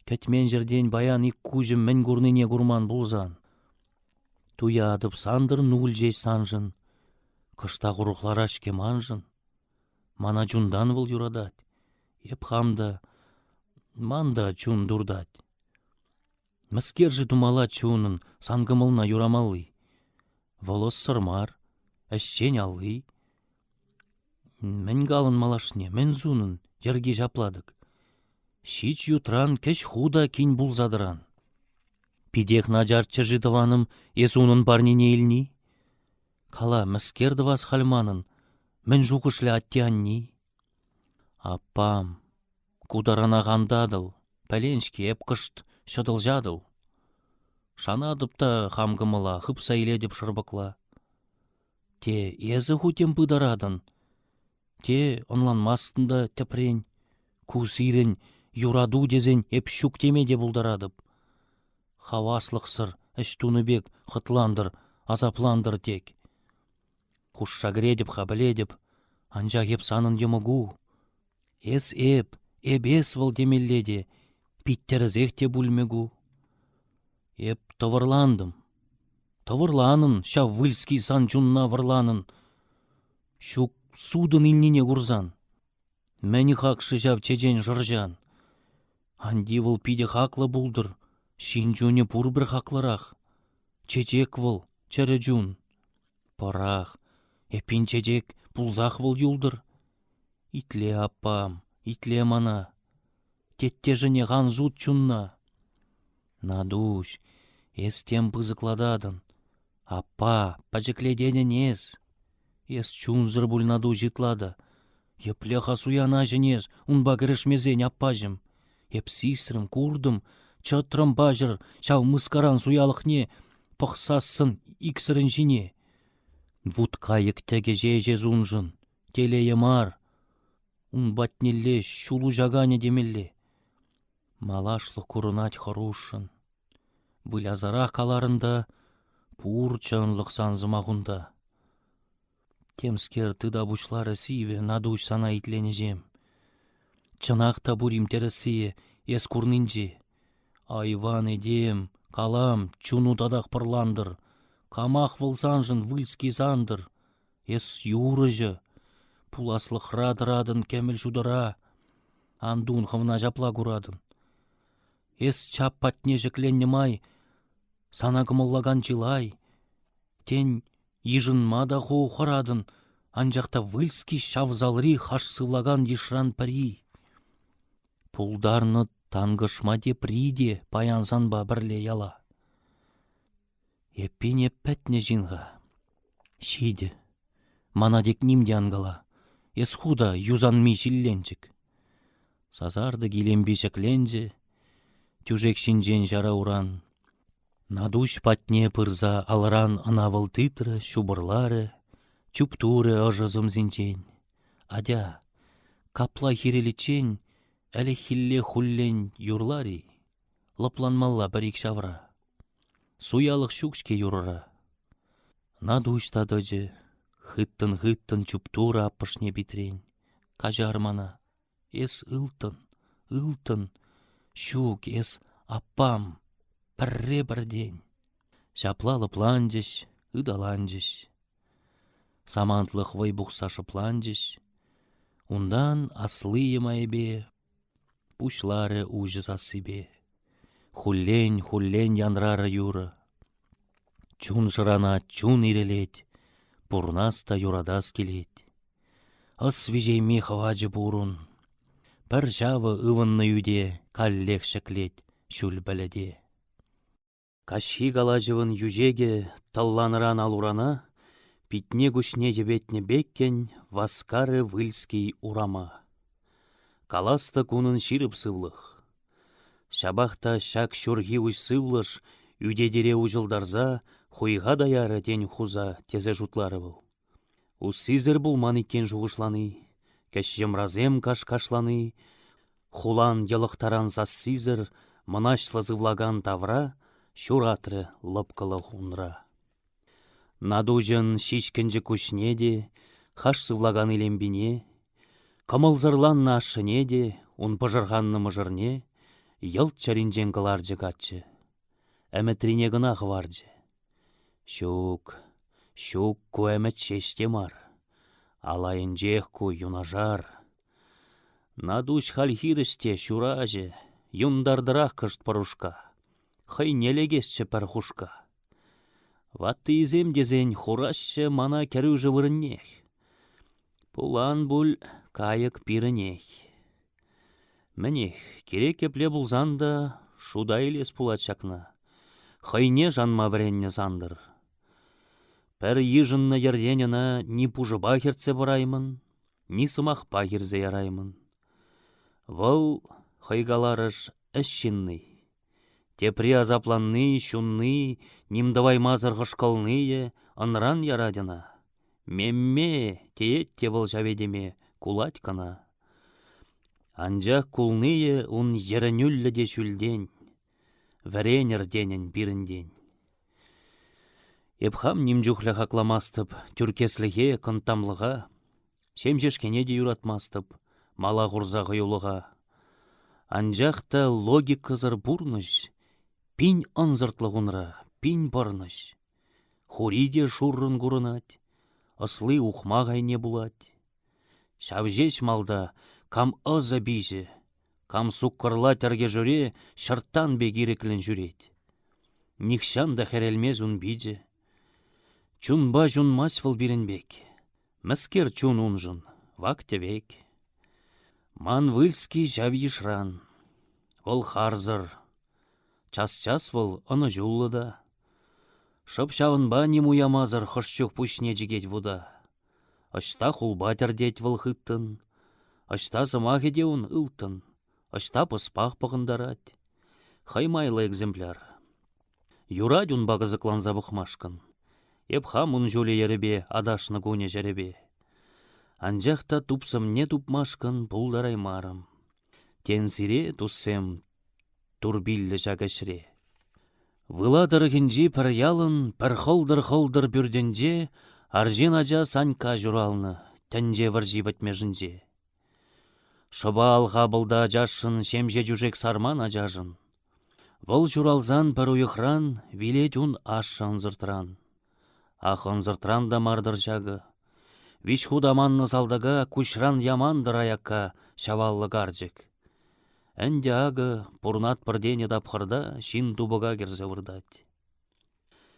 Кәтмен жерден баян ик кужым мен гурныне гурман бұлзан. Туядып сандыр нул жей санжын. Кышта ғұрықлар ашке манжын. Мана жундан бұл юрадат. Еп хамда, манда чун дурдат. Мәскержі думала чунын сангымылна юрамалы. Волос сырмар, әшчен аллы. Мен галын малашне, мен зунын, ерге жапладык. Шич ютран кеш худа кин булзадыран. Пидех наджарчы житываным, ес унын парнине илни. Кала мәскердывас хальманын, мен жукышлі аттианни. Аппам, кударана ғандадыл, пәленшке еп кышт, шыдыл жадыл. Шанадыпта хамгымыла, хыпса иледіп шырбықла. Те езі хутем пыдарадын. Те онланмастында тепрен, кусирен, юраду дезен еп шук темеде булдарадып. Хаваслық сыр, әш туныбек, хытландыр, азапландыр тек. Хушшагредіп, хабіледіп, анжақ еп санын емігу. Эс еп выл демелледе, питтерізек те бүлмегу. Еп товырландым. Товырланын, ша выльский сан жунна вырланын. Шук судын илнине курзан. Мәні хақшы жав чечен жыржан. Анди выл пиде хақлы булдыр, шин жуне пур бір хақлырақ. Чечек выл, чәрі жун. Парақ, эпин чечек пулзақ выл юлдыр. Итле аппам, итле мана. Тетте жіне ған жут чунна. Надуш, эстем пызыклададын. Аппа, пачекледенен ес. Ес чунзыр бұл наду житлады. Еплеха суяна женес, унба кірішмезен аппажым. Еп сисрым, курдым, чытрым бажыр, шау мыскаран суялықне, пықсасын иксірін жіне. Вуд кайык теге жеже зунжын, телее мар, ун батнелле шулу жагане демелле. Малашлы курынать хорушын. Вылязара каларында пур чынлық санзымағында. Темскер тыда бушлары сиве надуш сана итленежем. Чынақта бурим тересие ес курнинче. Айван едем, калам, чуну тадақ пырландыр. Камақ вылсанжын выльски сандыр. Ес юрыжы. Пуласлық радырадын кемел жудыра. Андун хымна жапла курадын. Ес чап патне жекленнемай. Сана кымыллаган чилай. Тен ижынма да ху хорадын. Анжақта выльски шавзалри хаш сывлаган дишран пари. Пулдарны тангышма де приде паянсанба бірле яла. Еппене пәтне жинға. Шейді. Манадек нимде ангала. Ес худа юзанми шилленчік. Сазарды келембешек ленже. Тюжек шинжен жара уран. Надуш патне пырза алран анавыл тытры, шубырлары, чуптуры ажызым зинчен. Адя, капла хиреличен, әлі хилле хуллен юрлари, лапланмалла бірік шавра. Суялық шукшке юрыра. Надуш тадыжы, хыттын чуптура аппышне битрен. Кажармана, ес ылтын, шук ес аппам, пірре бірден. Шаплалы планжыш, ыдаланжыш. Самантлық вай бұқсашы планжыш. Ундан аслые майбе, пушлары ужыз асыбе. Хуллен янрары юры. Чун жырана чун ирелет, пурнаста юрадас келет. Ас вежейме хаваджы бурун. Пір жавы ывынны юде, каллех шеклет, шүл бәледе. Кашхи галажывын южеге талланыран алурана, питне гушне жебетне беккен васкары выльский урама. Каласта кунын ширып сывлых. Шабахта шак шурги уж сывлыш, үдедере ужылдарза, хуйға даяры тен хуза тезе жутлары был. Усизір булман икен жуғышланы, кәшжемразем каш-кашланы, хулан елықтаран зассизір, мынашлы зывлаган тавра, шуратры лыпкылы хунра. Надужын шишкінжі күшнеде, хаш сывлаган илембине, кымылзырлан нашынеде, он пыжырғанны мыжырне, елт чаринжен кыларжы катчы. Әмітрине гына хваржы. Шук ку әміт шештемар. Алайын жех ку юнажар. Надуш хальхирісте шуражы, юндардырақ кышт парушка. Хай нелегесчі пір хушка. Ватты изем дезен хурашшы мана кәрі вырыннех. Пулан бұл кайык пирінех. Мінех, керек епле бұлзанда шуда елес пулачакна. Хайне жанма вренне зандыр. Пәр ежынны ерденена ни пужыба херце бұраймын, ни сымақпа херзе яраймын. Вăл хайгаларыш әшшінный. Тепри азапланны, шунны, нимдаваймазыр ғышқылные, ынран ярадына. Мемме, те вăл жаведеме, кулатькана. Анжақ кулные ун ерінүллі де шүлден, вәренер денен бірінден. Епхам нимжухлі хакламастып, түркесліге, кынтамлыға, шемжешкене де юратмастып, мала ғұрза ғыюлыға. Анжақта логикызыр бурныш, пин анзыртлығынра, пин барныш. Хуриде шуррын ғұрынат, ыслы ухмағай не булат. Шавжеш малда кам ызы бейзі, кам суккырла тәрге жүре, шырттан бегереклін жүрет. Нихшан да хәрелмез ұн бейзі. Чунба жунмас фыл бірінбек, мәскер чун ұнжын, вактевек. Ман выльский жав ешран, ол харзыр. Час-час выл аны жуллыда. Шып шавынба нем уямазыр хышчух пүшне жігет вуда. Ашта хулба тәрдет выл хыттын, ашта зымақ едеуін ылтын, ашта пыспақ пығындарад. Хаймайлы экземпляр. Юрад ұн бағызықланза бұқмашқын. Епхам ұн жөле еребе, адашны көне жеребе. Анжақта тупсымне тупмашкын пулдараймарым. Тенсире туссем турбиллі жагашре. Выладыр кінжі пір ялын, пір холдыр-холдыр бүрденже, аржен ажа Санька журалны, тәнже варжи бәтмежінже. Шыба алға бұлда жашын, шемже жүжек сарман ажажын. Вол журалзан пір уйықран, вилет ұн ашын зыртран. Ахын зыртран да мардыр жағы. Виш худаманны салдага кушран ямандыр аякка шаваллы гаржек. Әнде ағы пурнат пырдене дапқырда шин тубыға керзе вырдать.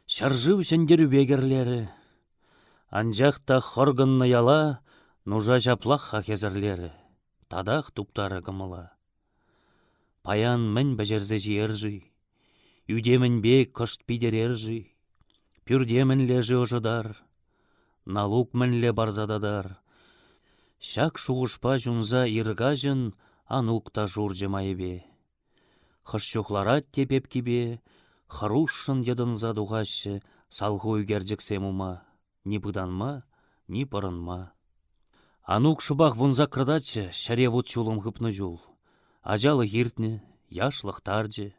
Шаржыв сендер бегерлері, анжақта хоргынны яла, нужа жаплаққа кезірлері, тадақ туптары гымыла. Паян мін бәжерзе жиержі, үдемін бек кышт пидерержі, пүрдемін лежі ожыдар, налук мінле барзададар. Шак шуғышпа жүнза иргажын, анукта журжы майыбе. Хышчухларат тепеп кибе, хырушшын едынза дуғашы, салғы үгерджіксем ума, ни бұданма, ни пырынма. Анук шыбақ вунза кырдачы, шаревут чулым хыпны жул. Ажалы хиртне, яшлық тарджы,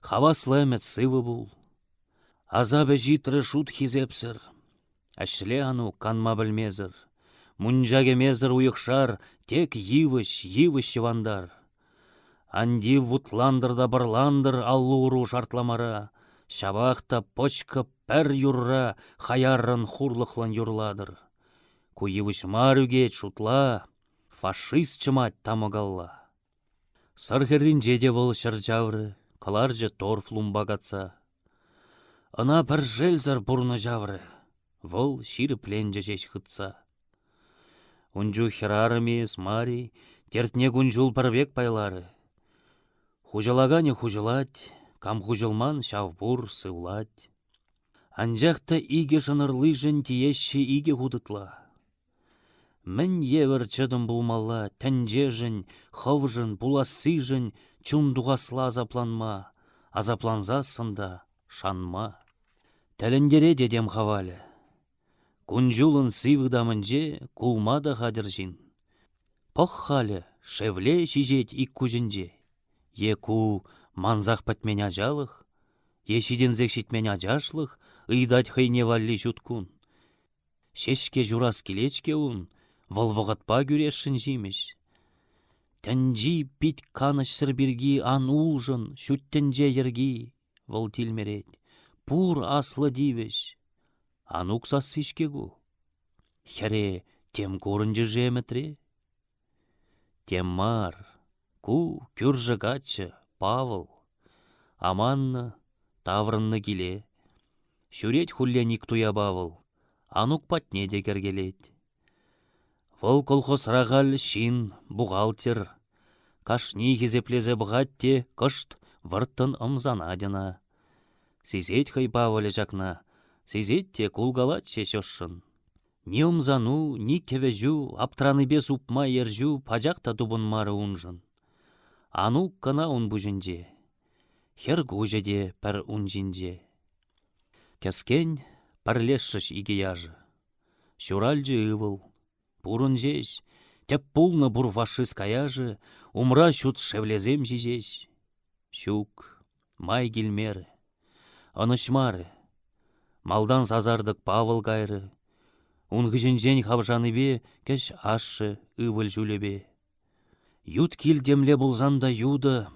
хаваслы әмет сывы бұл. Азабы житры шут хизепсір, әшле ану канма білмезір. Мунжаге мезір уйықшар, тек йывыш вандар. Анди вутландыр барландыр аллуру шартламара, шабақта почка пәр юрра, хаяррын хурлықлан юрладыр. Куйывыш марюге шутла, фашист чымат тамыгалла. Сархерін жеде бол шыржавры, каларжы торф лумбагатса. Ына пір желзір бұрны жавры, вол ширі пленже жеш хытса. Унжу херарыме смари, тертне гунжул парвек пайлары. Хужалагане хужалать, кам хужалман шавбур сывлать. Анжақта иге шынырлыжын тиешші иге худытла. Мін евір чыдым булмалла, тәнжежін, ховжын, булассыжын, чундуғасла азапланма, азапланзасында шанма. Тәліндере дедем хавалі. Кунжулын сывыдамынже кулмада хадыржин. Пох халі шевле шижет ик кужінже. Еку манзақ пәтмен ажалық, ешидензек шитмен ажашлық, ыйдать хайне валли жуткун. Шешке журас келечке ун, волвағатпа күрешін жимеш. Тәнжи пит каныш сырбіргі ан улжын, шүттенже ергі, вол тилмерет, пур аслы дивеш. Анук сасышкегу. Хере тем көрінже жеметре. Теммар, ку күржігатчы, Павыл. Аманны, таврынны келе. Шүрет хулленик туя бавыл. Анук патне дегергелет. Вол колхоз рағал шин, бухгалтер. Кашни хизеплезе бұғатте кышт вырттын ымзанадына. Сизет хай Павылы жақна. Сезетте кулгалат шешошын. Ни ымзану, ни кевежу, аптраны бес упма ержу, пажақта дубынмары унжын. Анук кана ун бұжынже. Хер гужеде пір унжинже. Кәскен пірлешшіш иге яжы. Шуральжы ывыл. Пурын жеш, теп пулны бур фашист каяжы, умра шут шевлезем жежеш. Шук, май келмері. Анышмары. Малдан сазардық Павыл кайры. Унгыжынжен хавжаны бе, кәш ашы ывыл жүлебе. Ют килдемле бұлзанда юды,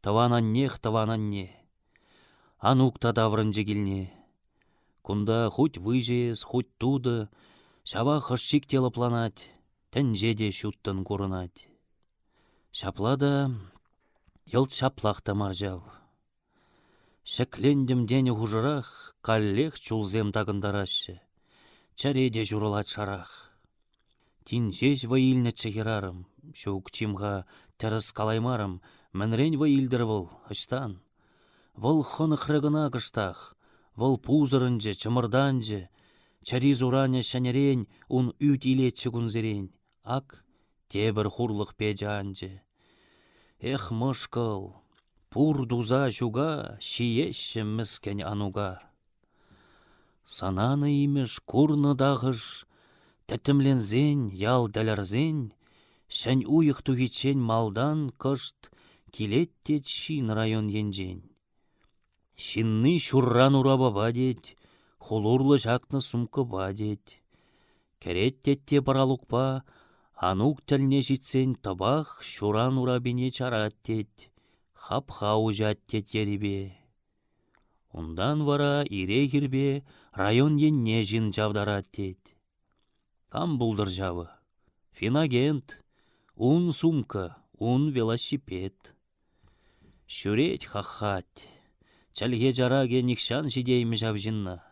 таванан не. Анукта даврынжы келне. Кунда хоть выжес, хоть туды, шаба хышчик телы планать, тәнжеде шуттын көрінать. Шаплада, елт шаплақта маржав. Шәклендім дені хужырақ, каллех чулзем тагындарашы. Чареде журалат шарақ. Тинжеш вайылны чығырарым, шук чимға тәріс калаймарым, мінрен вайылдыр выл, ыштан. Выл хонық рығына кыштақ, выл пузырынжы, чымырданжы, чари зураня шанерен, ун үт илетчі күнзерен, ак тебір хурлық педжанжы. Эх, мышкыл, пур дуза жуга, шиешші міскен ануга. Сананы имеш курны дағыш, Тәтімлензен, ял дәлірзен, шән уйық тугечен малдан кышт келеттет шин район енжен. Шинны шурран ураба бадет, хулурлы жақны сумка бадет. Кереттетте баралукпа, анук тәлне житсен табақ шуран урабине чараттет. Хап-ха ужаттет еребе. Ондан вара ире кирбе район енне жин жавдараттет. Кам булдыр жавы? Финагент, ун сумка, ун велосипед. Шүрет хахать. Чәлге жараге никшан жидеймі жавжинна.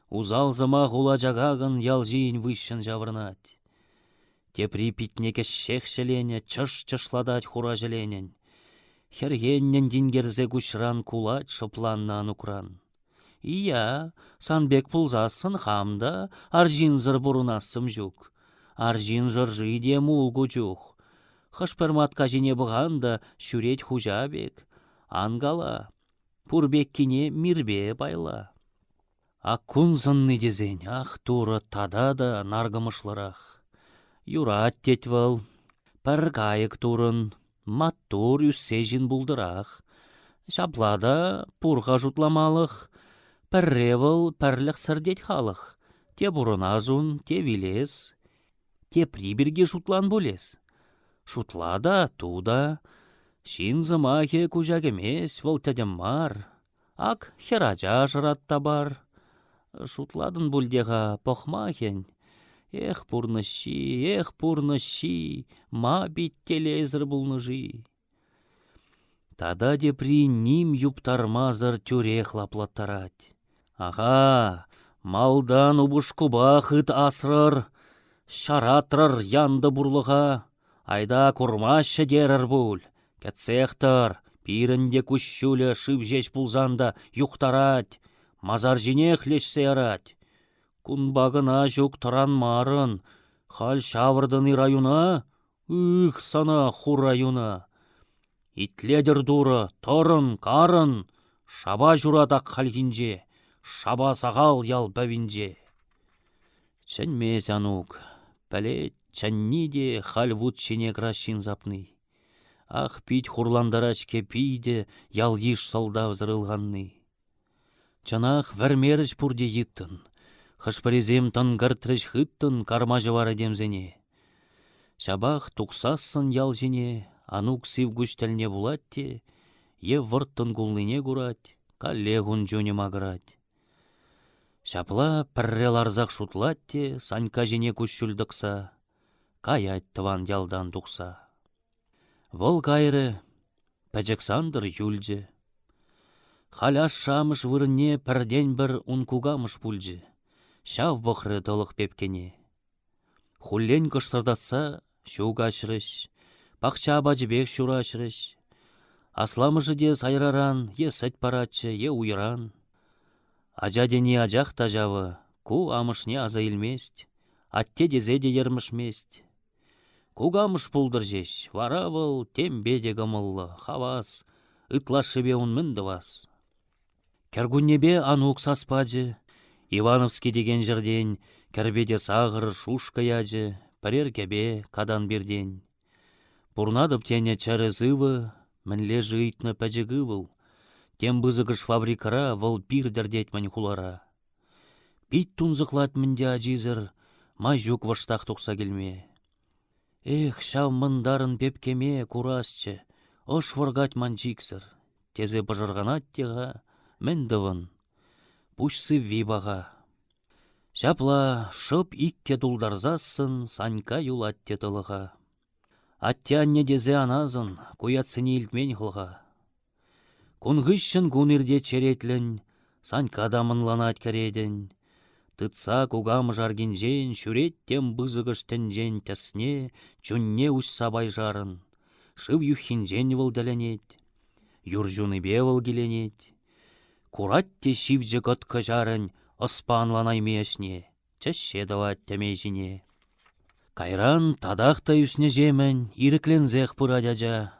Узал зама хула жагагын ял жиін вышшын жавырнать. Тепри питнеке шех шелене, чыш-чышладать хура желенен. Хергеннен дингерзе күшран кулать шыпланнан укран. Ия, санбек пулзасын хамда аржинзыр бурунасым жүк. Аржинзыр жиде мулгу жүк. Хышперматка жіне бұғанда шүрет хужабек. Ангала, пурбеккине мирбе байла. Аккун зынны дезен, ах туры тада да наргымышларах. Юрат тетвал, пір кайык турын, маттур үссежін булдырах. Шаплада пурға жутламалық, пірревыл пірлік сырдет халық. Те бұрыназун, те вилес, те приберге жутлан болес. Шутлада туда, шин зымахе күжагемес вылтадем мар, ак хеража жыратта бар. Шутладын бүлдеға похмахен, эх пурныши, ма биттелезір бұлныжи. Тада депри ним юптармазыр тюрех лаплаттарать. Ага, малдан убышкуба хыт асрыр, шаратрыр янды бурлыға, айда курмашы дерір бұл. Кәтсехтар, пирінде күшшулі шып жеш пулзанда юқтарать, мазар жинех лешсе ярать. Кунбагына жүк тұран марын, хал шавырдыны райуна, үх сана хур райуна. Итледір дуры, торын, карын, шаба журадақ халгинже, шаба сағал ял бәвинже. Чәнмез анук, пәлет чәнни де хал вуд чене крашин запны. Ах пить хурландарачке пиде ял еш салда взырылғанны. Чанах вәрмеріш пурде yittын, хышпарезем тангартырыш хыттын кармажы вара демзене. Шабах тұқсасын ял жіне, анук сивгуш тәлне булатте, е вырттын гулныне гурать, каллегун жөне магырать. Шапла піррел арзақ шутлатте, санька жіне күшшүлдікса, каять тыван ялдан тұқса. Вол кайры, Пәжександр юльже. Халяш шамыш вырне пірден бір ункугамыш пульже. Шав бұқры толық пепкене. Хуллен кыштырдатса, шуг ашырыш, пақча бәжібек шура ашырыш. Асламышы де сайраран, е сәт паратчы, е уйран. Ажадене ажақ тажавы, ку амышне аза илмест, атте дезе де ермішмест. Кугамыш пулдыр жеш, варавыл, тембеде гымыллы, хавас, ытлашыбе унмынды вас. Кәргүннебе анук саспаджы, Ивановский деген жерден, кәрбеде сағыр шушка яджы, пірер кәбе кадан берден. Пурнадып тене чәрі зывы, мінле жыйтны пәжігі был, тем бызығыш фабрикара выл пир дәрдет мән хулара. Пит тунзықлат мінде ажизыр, май жүк ваштақ тұқса келме. Эх, шав мындарын пепкеме курасчы, ош варгать манчиксыр. Тезе бажырғанат теға, мендівін. Пушсы вибаға. Шапла шып икке дулдарзасын, санька юлат тетылыға. Аттянне дезе аназын, куятсыне илтмен қылға. Кунгышшын гунырде черетлін, санька дамынланат кәредін. Тытса кугам жаргинжен, шүреттен бызығыш тінжен тәсне, чүнне үш сабай жарын. Шыв юхинжен вылдәленет, юржуны бевыл келенет. Куратте шивжі гытқы жарын, оспанланай мешне, чәшше дават тәмежіне. Кайран тадақта үсне жемін, иріклензех пырадяжа.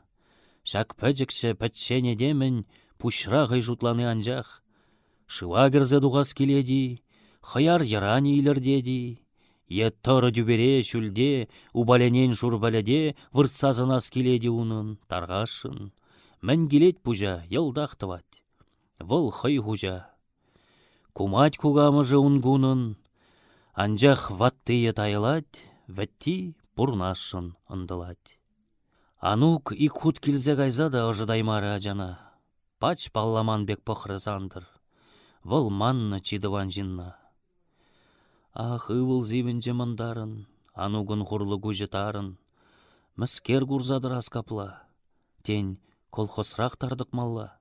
Шак пәжікші пәтшене демін, пушрағай жутланы анжақ. Шыва кірзе дуғас келеді, хаяр ярани илер деді, Еттұры дүбере шүлде, убаленен журбаляде выртсазынас келеді унын, тарғашын. Мән келет пужа, елдақтывать. Вұл хый хужа. Кумать кугамыжы унгунын, анжақ ваттые тайылать, вәтті пурнашын ындылать. Анук ик худ килзе кайса да ожыдаймары ажана. Пач палламан бек пықры сандыр. Вұл манны чидыван жинна. Ах, ывыл зивінже мандарын, анугын хурлы гужетарын. Мүскер гурзадыр аскапла. Тен колхозрақ тардық малла.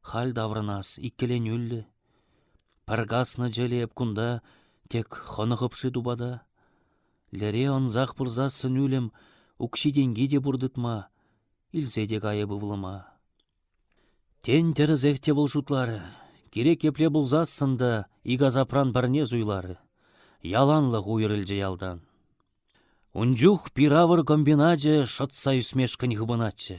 Хал даврынас иккелен үлі. Паргасны желеп кунда тек хонығыпшы дубада. Лере онзақ бұрзасын үлім, укшиденге де бұрдытма, илзеде кайы бұвлыма. Тен терізекте бұл жұтлары, керек епле бұлзасында игазапран бірне зуйлары. Яланлық уйрылжы ялдан. Унжух пиравыр комбинажы шытса үсмешкін ғыбыначы.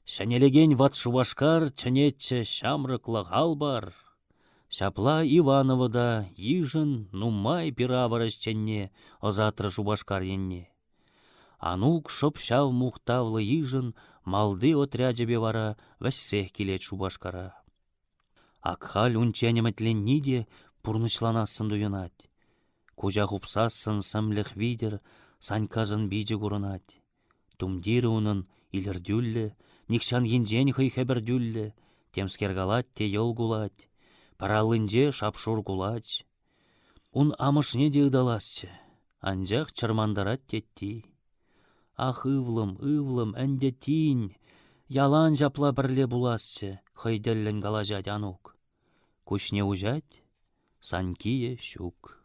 Шанелеген ват шубашкар чанетчі шамрықлық албар. Шапла Ивановы да ежін нумай пиравыр ішченне озатры шубашкар енне. Анук шып-шав мухтавлы ежін малды отряджебе вара вәссех келет шубашкара. Акхал унченеметленні де пурнышланасын дуйынать. Кужа хупсасын сымлық видер саньказын биджі күрінать. Тумдирі унын илірдюллі, никшан енжен хый хәбірдюллі, темскер галать те ел гулать, паралынже шапшур гулач. Ун амышне де ыдаласчы, анжақ чырмандарат тетті. Ах, ывлым, әнде тин, ялан жапла бірле буласчы, хыйделлен галажать анук. Кушне ужать, санкие щук.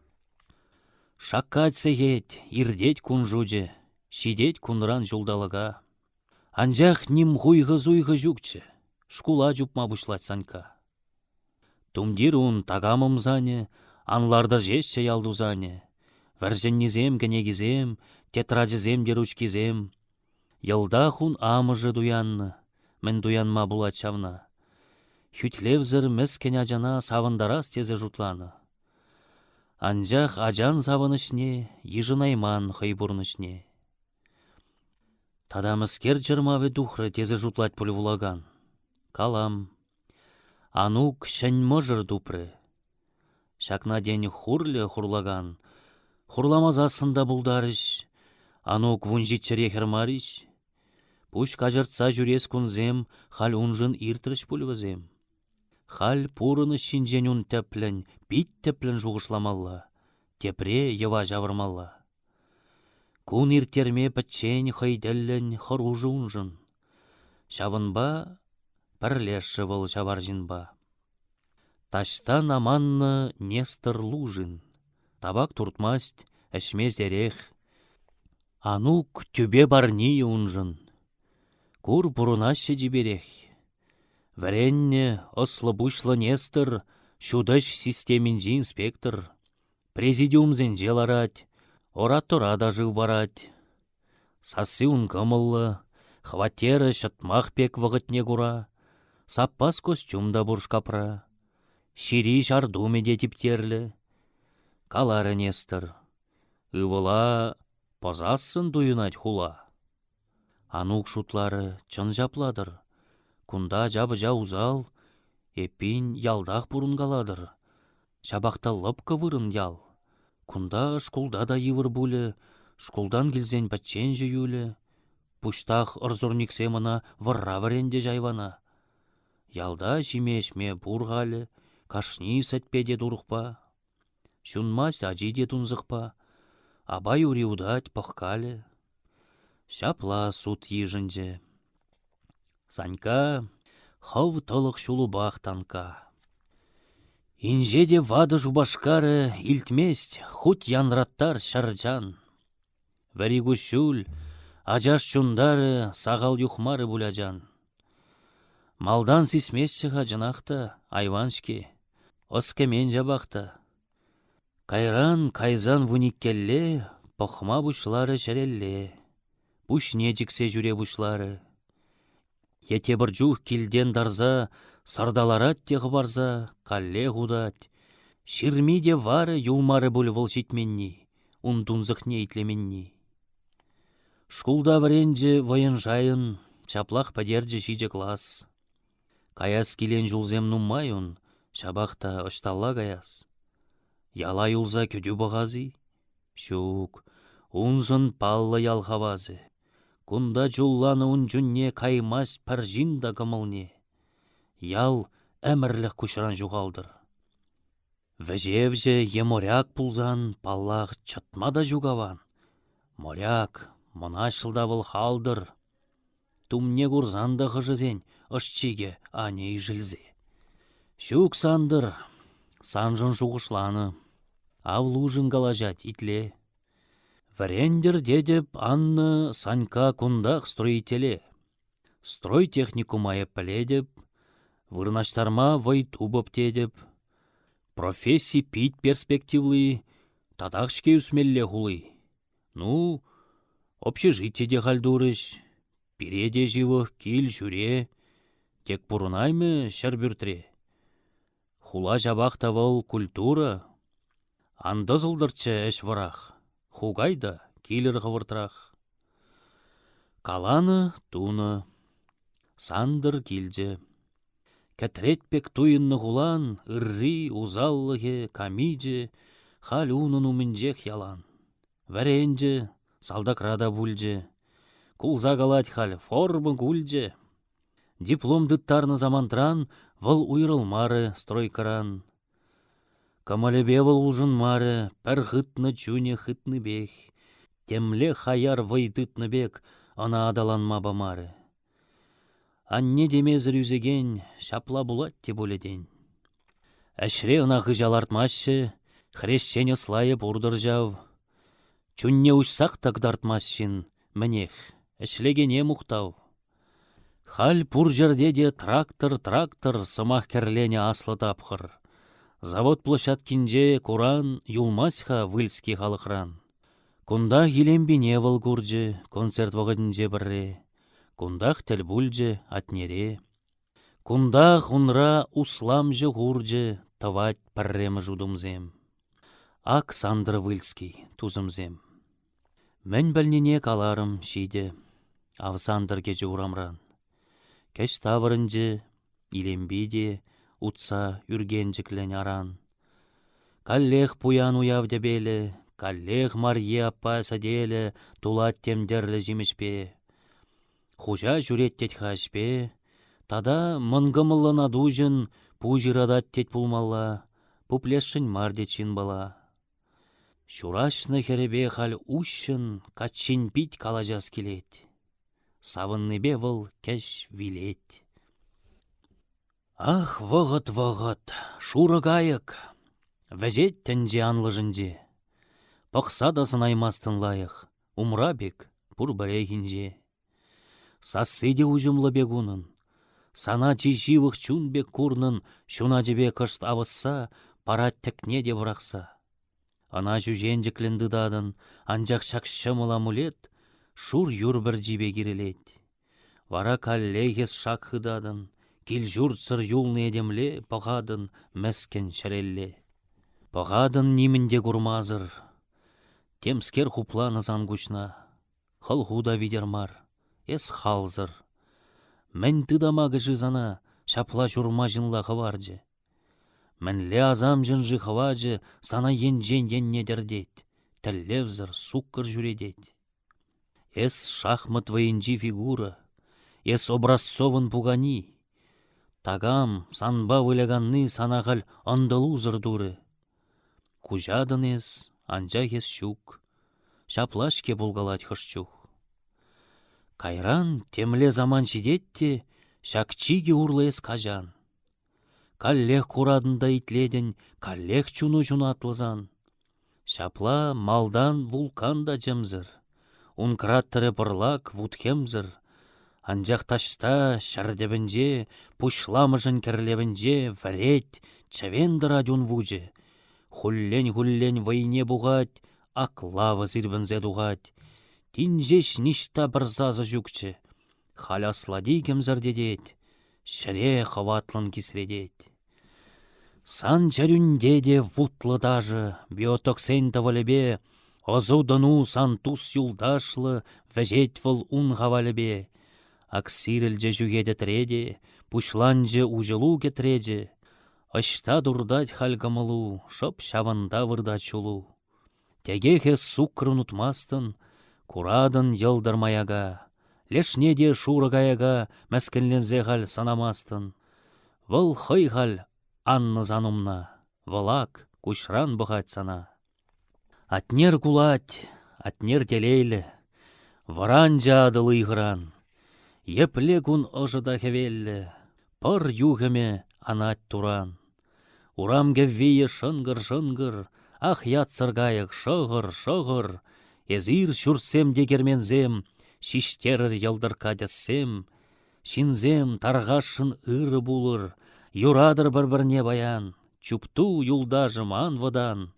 Шаккать сеет, ирдеть кунжуджы, шидеть кунран жулдалыга. Анжақ ним хуйғы-зуйғы жүкчі, шкула жүпма бұшлать санка. Тумдир ун тагамым зане, анларды жешче ялду зане. Вәрженнізем, кенегізем, тетраджызем деручкизем. Йылда хун амыжы дуянны, мен дуянма булат чавна. Хүтлевзір мәскен ажана савындарас тезе жұтланы. Анжақ ажан савынышне, ежынайман хайбурнышне. Тадамыскер жырмавы духры тезе жұтлать пулі вулаган. Калам. Анук шән мұжыр дупры. Шакна ден хурлі хурлаган. Хурламазасында бұлдарыш. Анук вунжитчере хермарыш. Пуш кажыртса жүрес күнзем, хал унжын иртіріш пулвызем. Хал пурыны шинжен ун тәплін, бит тәплін жуғышламалла. Тепре ева жавырмалла. Кун иртерме пәтчен хайделлен хоружы унжын. Шавынба пірлеші бұл жавар жинба. Таштан аманны Нестор Лужин. Табак туртмасть, әшмез дерех. Анук түбе барни унжын. Кур бұрынашы жіберех. Вәренне ослы-бушлы Нестор, шудаш системинжі инспектор. Президиум зенжеларать, оратора дажы барать. Сасы унгымылы, хватері шытмақ пек вғытне кура. Саппас костюмда бурш капра. Шири жардуме де типтерлі. Калары Нестор. Ывыла позасын дуйынать хула. Анук шутлары чын жапладыр. Кунда жабы жаузал, эпин ялдақ бұрынгаладыр. Шабақта лыпкы вырын ял. Кунда шкулда да йывыр бұлі, шкулдан келзен бәтчен жүйілі. Пуштақ ұрзорниксе мына вырра варенде жайвана. Ялда жимешме бұрғалы, кашни сәтпеде дұрықпа. Шунмас ажиде тунзықпа, абай уриудать пыққалы. Шапла суд ежінже. Санька хав толық шулубақ танка. Инжеде вады жубашкары илтмест хут янраттар шаржан. Вәригу шул, ажаш чундары сағал юхмары буляжан. Малдан сисмесчіға жынақта айваншке, оскемен жабақта. Кайран кайзан вуниккелле, похма бушлары шәрелле. Буш не жіксе жүре бушлары. Ете бір жух килден дарза, сардаларат теғы барза, калле ғудат. Ширмиде вары юлмары бұл волшитменни. унтунзықне итлеменни. Шкулда варенже военжайын, чаплах падерже шиже класс. Каяс килен жулзем нуммайын, шабақта ышталла каяс. Яла юлза көдю бағазы? Шук, унжын паллы ялхавазы. Кунда жулланы унжунне каймас паржинда кымылне. Ял әмірлік күшран жуғалдыр. Вәжевже еморяк пулзан паллах чатмада жугаван. Моряк, мына шылдавыл халдыр. Тумне курзанда хыжызен, ышчеге ане жилзе. Шук сандыр, санжын жуғышланы. Авлужын галажат итле. Варендер дедеп Анны Санька кундах строителе. Строй техникумая піледеп, вырнаштарма вайтубып тедеп. Профессий пить перспективлы, тадақшке үсмелле хулы. Ну, общежитие хальдурыш, пиреде живых кил жүре, тек пурунайме шарбюртре. Хула жабақта вол культура, анда зылдырчы әш варах, хугайда килер ғывыртырақ. Каланы туны, сандыр килже. Кәтретпек туйынны хулан, ырри, узаллығы, камиже, халюнын умінжек ялан. Вәренже, салдакрада бульже, кулза галать хал формы гульже. Диплом дыттарны замантран, выл уйрылмары стройкаран. Камалебе выл ужын мары, пәр хытны чуне хытны бех. Темле хаяр вайдытны бек, ана адаланма бамары. Анне демезір үзеген, шапла булат те боледен. Әшре ына ғыжалартмашы, хрещене слайы бұрдыр жав. Чунне ұшсақ тагдартмашын, мінех, әшлегене мұқтау. Хал пұр жерде де трактор сымақ кәрлене аслы тапқыр. Завод площадкинже Куран юлмасха выльский халықран. Кунда елембине выл гурджы, концерт вағыдынже бірре. Кундах тәлбульже атнере. Кундах унра усламжы гурджы, тавать парремы жудумзем. Ак Сандр Выльский тузымзем. Мен бәлнене каларым шиде, ав Сандр кече урамран. Кәш тавырынжы, илембиде, утса үргенжіклен аран. Каллех пуян уяв дебелі, каллех Марье аппа саделі, тулат темдерлі жимішпе. Хужа жүреттет хашпе, тада мынгымылы надужын, пужирадат тет пулмалла, пуплешшін мардечин бала. Шурашны херебе хал ушын, качын пить калажас келет. Савынныбе выл кәш вилет. Ах, вғыт, шуры гайык, вәзет тәнже анлыжынже. Пықса да сынаймастын лайық, умра бек, пұр бәрегінже. Сасыде ұжымлы бегунын, сана жиживық чун бек курнын, шуна жебе кышт авысса, пара тәкне де бұрақса. Ана жүжен жекленді дадын, анжақ шақшымыла мұлет, шур юр бір жибе керелет. Вара каллегес шақ хыдадын, кел жұртсыр юлны едемле, пағадын мәскен шәрелле. Пағадын немінде күрмазыр, темскер хупланы зангучна, хылхуда видермар. Эс халзыр. Мен тыдамагы жызана, шапла журма жынла хываржы. Мен ле азам жынжы хыважы, сана енжен еннедердет. Тәллевзір, суккыр жүредет. Эс шахмат военжи фигура, эс образцовын пугани. Тагам, санба выляганны санағал андалузыр дуры. Кужадын эс, анжа эс щук. Шаплашке булгалать хышчух. Кайран темле заман шидетте, шакчиге урлес кажан. Каллех курадында итледен, каллех чуну атлызан. Шапла малдан вулканда жемзір. Ун краттыры бұрлак вудхемзір. Анжақ ташта шардебінже, пушламыжын кірлебінже, варет, чавенді радион вуже. Хуллен вайне буғат, аклава зирбінзе дуғат. Тинжеш ништа бірзазы жүкчі. Халяслади кемзірдедет, шіре хаватлын кисредет. Сан чарюнде де вутлы дажы, биотоксен тавалебе, Озудану сантус юлдашлы, вәжет выл ун хавалебе. Аксирілже жүгеді треде, пушланже ужылу кетреде. Ашта дурдать хальгамылу, шоп шаванда вырда чулу. Тегехе сукр унутмастын, курадын йылдырмаяга. Лешнеде шурагаяга мәскінлензе хал санамастын. Вăл хăй хал анны занумна, вăлак кучран бұғат сана. Атнер кулать, атнер телейлі, варан жадылы игран. Епле кун ожыда хевеллі, пыр югіме анат туран. Урам геввие шынгыр-шынгыр, ах ятсыргайық шығыр-шығыр. Езір шүрсем дегермензем, шиштерір елдырка десем. Шинзем тарғашын ыры булыр, юрадыр бір-бірне баян. Чупту юлдажым анвадан.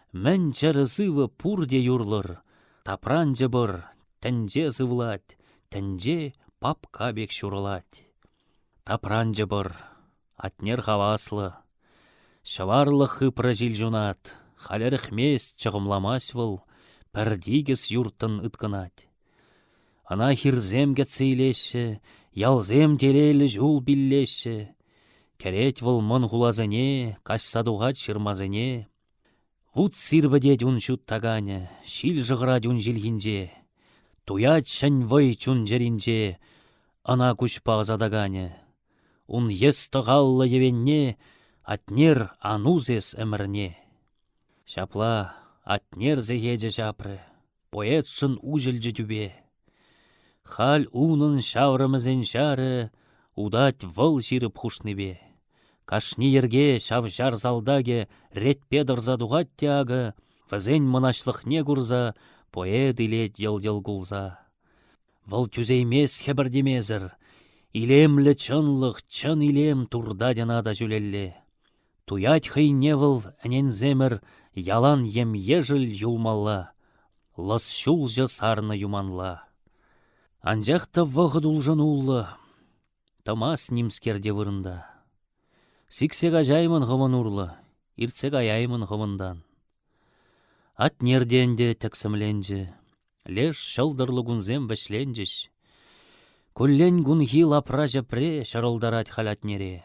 Мән чәрісывы пурде юрлыр, тапранжы бір, тәнже зывлать, тәнже папка бек шурылать. Тапранжы бір, атнер хаваслы, шаварлы хыпры жил жунат, халеріх мес чығымламас выл, пәрдигіс юртын ыткынать. Ана хирзем кетсейлеші, ялзем телейлі жул биллеші, керет выл мын хулазыне, каш садуғат шырмазыне. Вуд сирбедет ун шут таганя, шил жығрать ун жилгинже, туят шань вай чун жеринже, ана кучпа задаганя. Ун ес тăғаллы евенне, атнер анузес әмірне. Шапла, атнер зегеже шапры, поэтшын ужелже түбе. Хал унын шаврымызен шары, удать вăл жирып хушныбе. Кашни ерге шавжар залдаге рет педр задуғат тяғы, візен мұнашлықне курза, поэт илет ел-ел кулза. Вăл түзеймес хебірдемезір, илемлі чынлық чын илем турда денада жүлелле. Туять хыйне вăл әненземір ялан ем ежіл юлмалла, лыс шулжы сарны юманла. Анжақта вғыд улжын уллы, тымас немскерде вырында. Сиксег ажаймын ғывын урлы, иртсег аяймын ғывындан. Ат нерденде тәксімленжі, леш шылдырлы гунзем вәшленжіш. Күллен гунхи лапра жапре шарылдарать халат нере.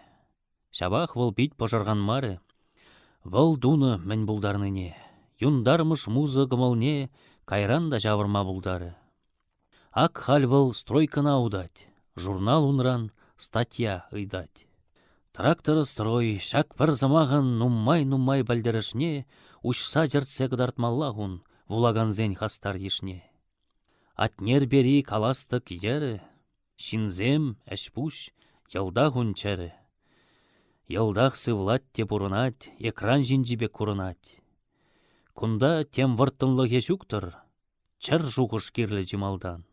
Шабах вăл бит пожырған мары, вăл дуны мән булдарныне. Юндармыш музы гымылне, кайран да жавырма булдары. Ак хал вăл стройкына удать, журнал унран статья ыйдать. Тракторы строй, шак пір замағын нуммай бәлдірішне, ұшса жыртсе қыдартмаллағын, вулаганзен хастар ешне. Атнер бері каластық ері, шинзем әшпуш, елдағын чәрі. Елдақ сывлат те бұрынат, экран жинжібе күрінат. Кунда тем вырттынлы ешуктыр, чыр жуғыш керлі жималдан.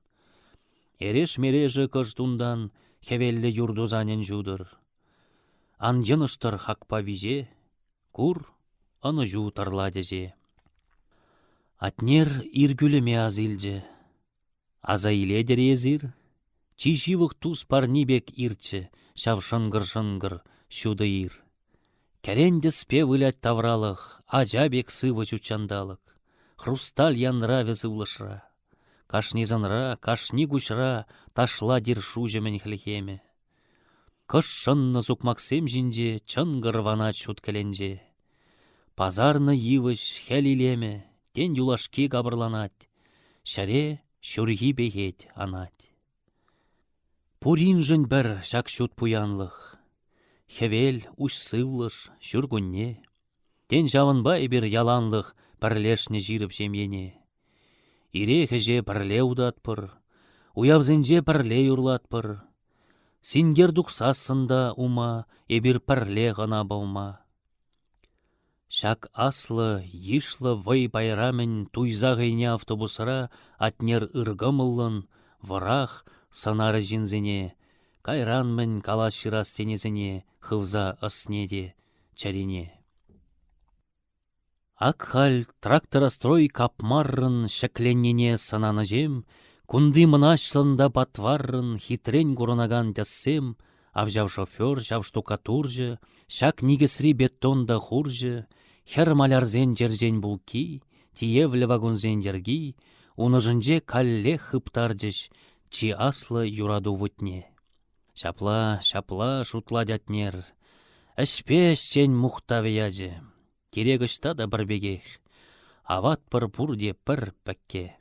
Ереш мережі кыждундан, хевеллі юрдузанен жудыр. Ан йыныштыр хакпа визе, кур аны жу тарладезе. Атнер иргүліме азилже, аза иледер езір, чишивық туз парнибек ирчі, шавшынгыр-шынгыр, шуды ир. Кәренде спе вылять тавралық, ажабек сывы чучандалық, хрусталь янра везывлышра. Кашни занра, кашни гушра, ташла дир шужемен хлехеме. Кыш шынны зукмаксем жинже, чынгыр вана чуткеленже. Пазарны йывыш хәлилеме, тен юлашки кабырланать, шаре шүрги бегет анать. Пуринжын бір шак шут пуянлық, хевел уш сывлыш шүргунне, тен жавынбай бір яланлық бірлешне жиріп жемене. Ире хеже бірле удатпыр, уявзенже бірле юрлатпыр. Сингер дұқсасында ума, эбір пірле ғана баума. Шак аслы, ишлы вай байрамен туйза ғайне автобусыра атнер ыргымылын, варах санары жинзене, кайранмен калаширас тенезене, хывза ыснеде, чарине. Акхал тракторострой капмаррын шәкленнене сананы жем, кунды мынашлында батваррын хитрен курынаган тәссем, авжав шофер, жав штукатуржы, шак нигесри бетонда хуржы, хер малярзен жержен булки, тиевлі вагонзендерги, уныжынже калле хыптардыш, чи аслы юраду вутне. Шапла, шапла шутла дятнер. Әшпе сен мұқтавияжы. Керегішта да бір бегех. Ават пыр пурде пір пәкке.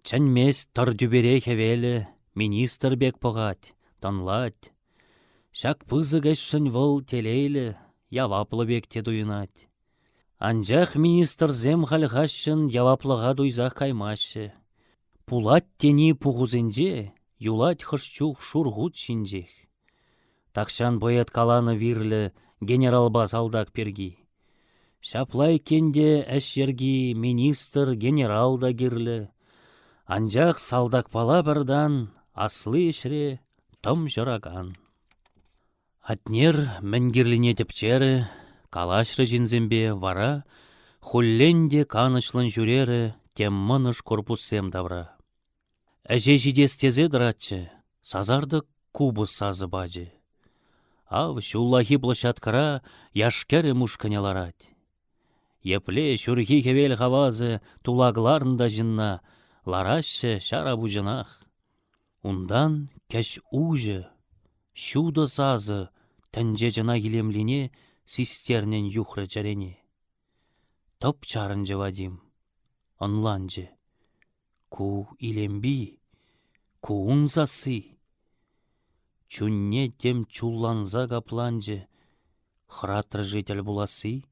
Чәнмес тыр дүбере хевелі, министр бек пығат, танлать. Шак пызы гәшшін выл телейлі, яваплы бекте дуйынат. Анжақ министр зем халғашшын яваплыға дуйзақ каймашы. Пулат тени пуғузенже, юлать хышчух шурғут шинжех. Тақшан боят каланы вирлі генерал басалдак перги. Шаплай кенде әшерги министр генерал да кирлі. Анжақ салдак пала бірдан аслы ешре тым жыраган. Атнер мәнгерліне тепчері, калашры жинзембе вара, хулленде канышлын жүрері теммыныш корпусем давра. Әже жидес тезе дыратчы, сазарды кубы сазы бажы. Ав шуллахи площадкара яшкері мушканяларать. Епле шүрхи хевел хавазы тулагларында жынна, ларашы шара бужынах. Ундан кәш ужы, шуды сазы, тәнже жына келемліне систернен юхры жарене. Топ чарынжы Вадим, онланжы. Ку илемби, ку унзасы. Чунне тем чулланза капланжы, хратры житель буласы.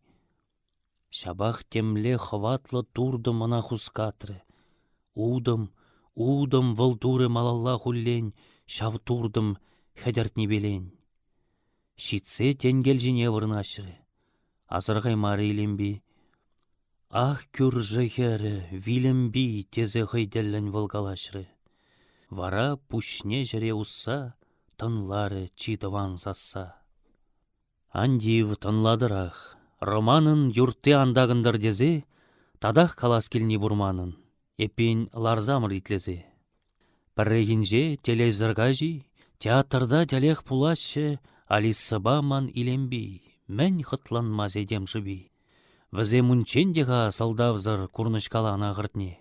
Шабах темле хватлы турды мына хускатры. Удым вылдуры малалла хуллен, шав турдым хәдертні белен. Шитсе тенгел жіне вырнашыры. Азырғай мары илемби. Ах күр жығыры, вилемби тезе ғайделлін вылгалашыры. Вара пушне жіре усса, тынлары чидыван сасса. Андив тынладырақ. Романын юртты андағындар дезе, тадақ калас келіне бұрманын. Эпин ларзамыр итлезе. Піррегінже телезірға жи, театрда телех пулашы, алисыбаман илемби, мән хытланмаз едем жыби. Візе мұнчендеға салдавзыр курнышкалана ғыртне.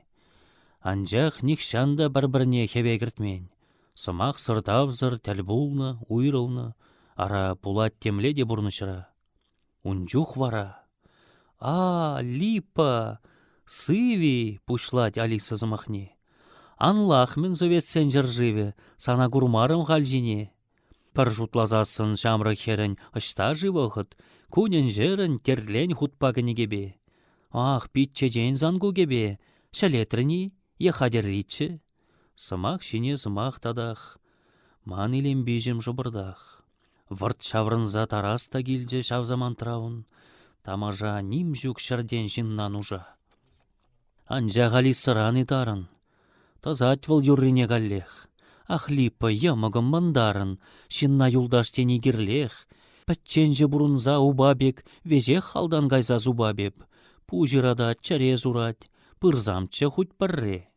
Анжақ никшанда бір-біріне хевегіртмен. Сымақ сыртавзыр тәлбулны, уйрылны, ара пулат темле де бұрнышыра. Унчух вара. Липа! Сыви! Пушлать Алиса замахне. Анлах мен зоветсен жыржыве, сана гурмарым ғалжине. Пір жутлазасын жамры херін ұшта живығыт, кунен жерін терлен хутпагыны кебе. Ах, питче жен зангу кебе, шалетріні, ехадерритче. Сымақ шине сымақ тадақ, ман илем бежем жыбырдақ. Вырт шаврынза тараста келже шавзаман трауын, тамажа ним жүк шырден жиннан ужа. Анжа ғали сыран идарын, тазат выл юррине галлех. Ахлипа ямығым мандарын, шинна юлдаш тені кирлех. Пәтченже бұрынза убабек, везех халдан гайза зубабеп. Пужирадат, чарез урать, пырзамчы хуть пірре.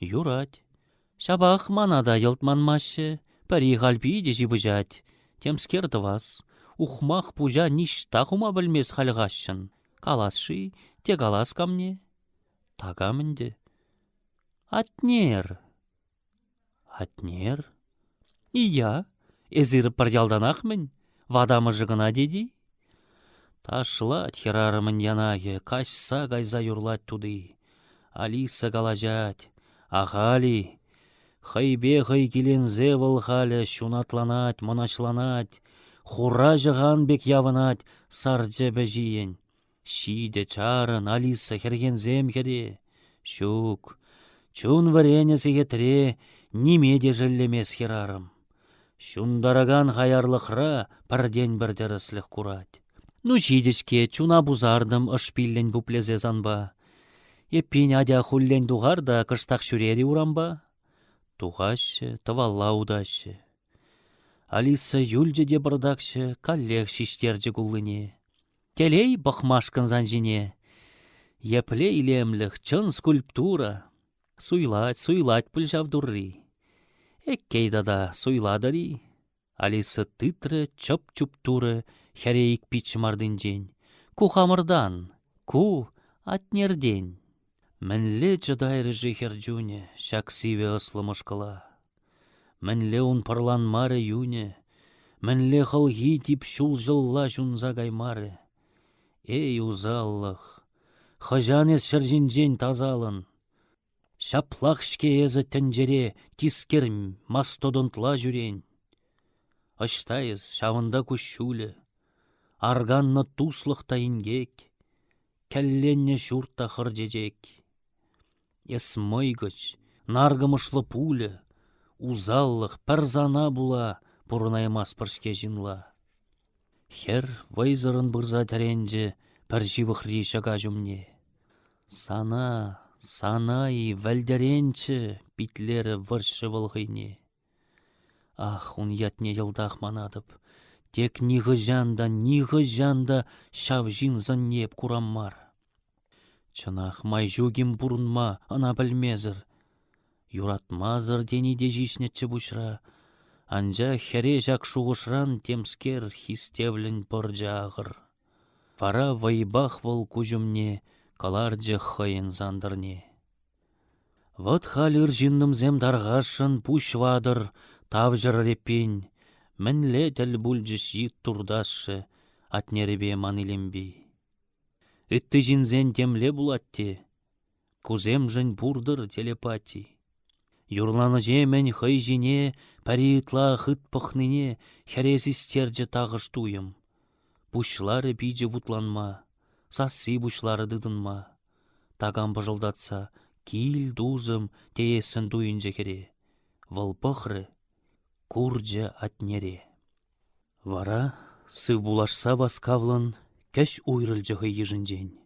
Юрать. Шабах манада елтманмашы, пари ғалпиде жибыжать. Темскерді вас, ухмах пужа ништа хума білмес халғашын. Каласши, те калас камне. Тагамынде. Атнер. Атнер? Ия, эзірі пір ялданақмын, вадамы жығына деді. Ташлать херарымын янағы, кашса гайза юрлать туды. Алиса галажать, ағали. Хайбе хай келензе вылғалі, шунатланать, мұнашланать, хура жыған бек явынать, сарджы бәжиен. Шиде чарын, Алиса хергензем хере. Шук, чун варене сегетре, немеде жіллемес херарым. Шундараган хайарлықра парден бірдеріслік курать. Ну шидешке чуна бузардым ұшпиллен буплезе занба. Еппин адя хуллен дуғарда кыштақ шүрері урамба. Туғашы, тавалла удашы. Алиса юльже де бардакшы, коллег шиштерджі гулыне. Келей бақмашкын занжине. Епле илемліх чын скульптура. Суйлать пүлжавдурри. Эккейда да суйладари. Алиса тытры чоп-чуптуры хәрейік пич мардын жен. Ку хамырдан, ку Атнерден. Мінле чыдайры жехерджуне, шак сиве ыслымышкыла. Мінле ун парланмары юне, мінле хылги тип шул жылла жунза гаймары. Эй узаллық, хыжанес шыржинжен тазалын. Шаплақ шке езі тінжере тискер мастодонтла жүрен. Аштайыз шавында күшшулі, арганны туслықта ингек, кәлленне шуртта хыржежек. Ес мойгыч, наргымышлы пулі, узаллық пәрзана була бұрынаймас піршке жинла. Хер вайзырын бұрза тәренже пәржі бұхри шаға жүмне. Санай вәлдеренчі битлері выршы вылғыне. Ах, он ятне йылдақ манадып, тек ниғы жанда шав жин заннеп кураммар. Чынақ май жүгім бұрынма ана білмезір. Юратмазыр дениде жишнетчі бұшра, анжа хере жак шуғышран темскер хистевлін бұржағыр. Фара вайбах выл күжімне, каларджы хыйын зандырне. Вот халыр жиннымзем дарғашын пуш вадыр, тавжыр репен, мінле тәл бүлжіш ет турдашы, атнеребе манилембе. Үтті жинзен темле булатте, кузем жын бурдыр телепати. Юрланы жемен хый жине, пәритла хыт пықныне, хәресістерджі тағыш туйым. Бұшлары бейджі вутланма, сасы бұшлары дыдынма. Таган бұжылдатса, кил дузым тейесін дуйынжы кере. Выл пықры, курджы атнере. Вара, сы булашса баскавлын, кәш уйрылжығы ежінжен.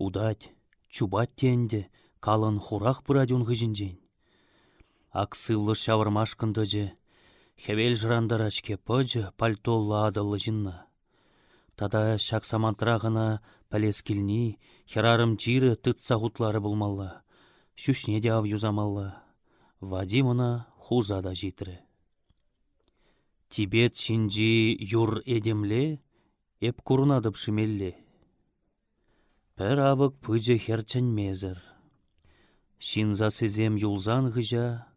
Удать, чубат тенде, калын хурах бұрадюн ғыжінжен. Аксывлы шавырмашкындыжы, хевел жырандарачке пыжы пальтолла адылы жинна. Тада шак самантрағына пәлескілні, херарым чиры тытса хутлары бұлмалла. Шүшне де ав юзамалла. Вадимына хузада житрі. Тибет шинжи юр эдемле, эп курнадып шимелле. Пәр абык пыжы херчен мезір. Шинза сезем юлзан ғыжа,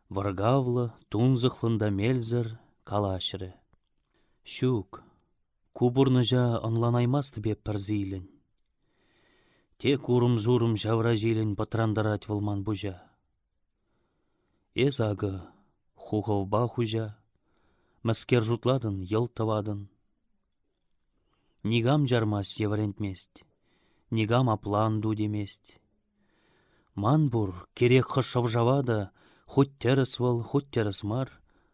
варгавлы, тунзықлында мелзір, калашыры. Шук, кубурныжа ынланаймасты беп пірзейлін. Тек урым-зурым жавра желін батрандарать вылман бұжа. Эзагы, хуғылба хужа, мәскер жұтладын, ел тавадын. Нигам жармас еврентмест, нигам апланду демест. Манбур керек хышып жавада, хоть теріс выл, хоть теріс мар,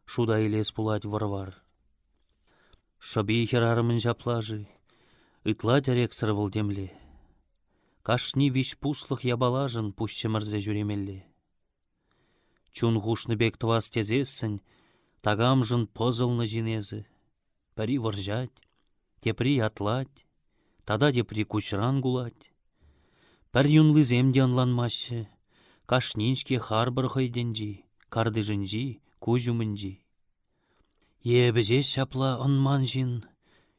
шуда елес пулать варвар. Шаби херарымын жаплажы, ытла терек сырвыл демле. Кашни виш пуслых ябалажын пущемірзе жүремелле. Чун ғушны бек твас тезессін, тагам жын позылны жинезі. Пәри варжать, тепри атлать, тада тепри кучран гулать. Пәр юнлы земде анланмашы, кашниншке харбыр хайденжи, кардыжынжи, кужумынжи. Ебізе шапла ынман жин,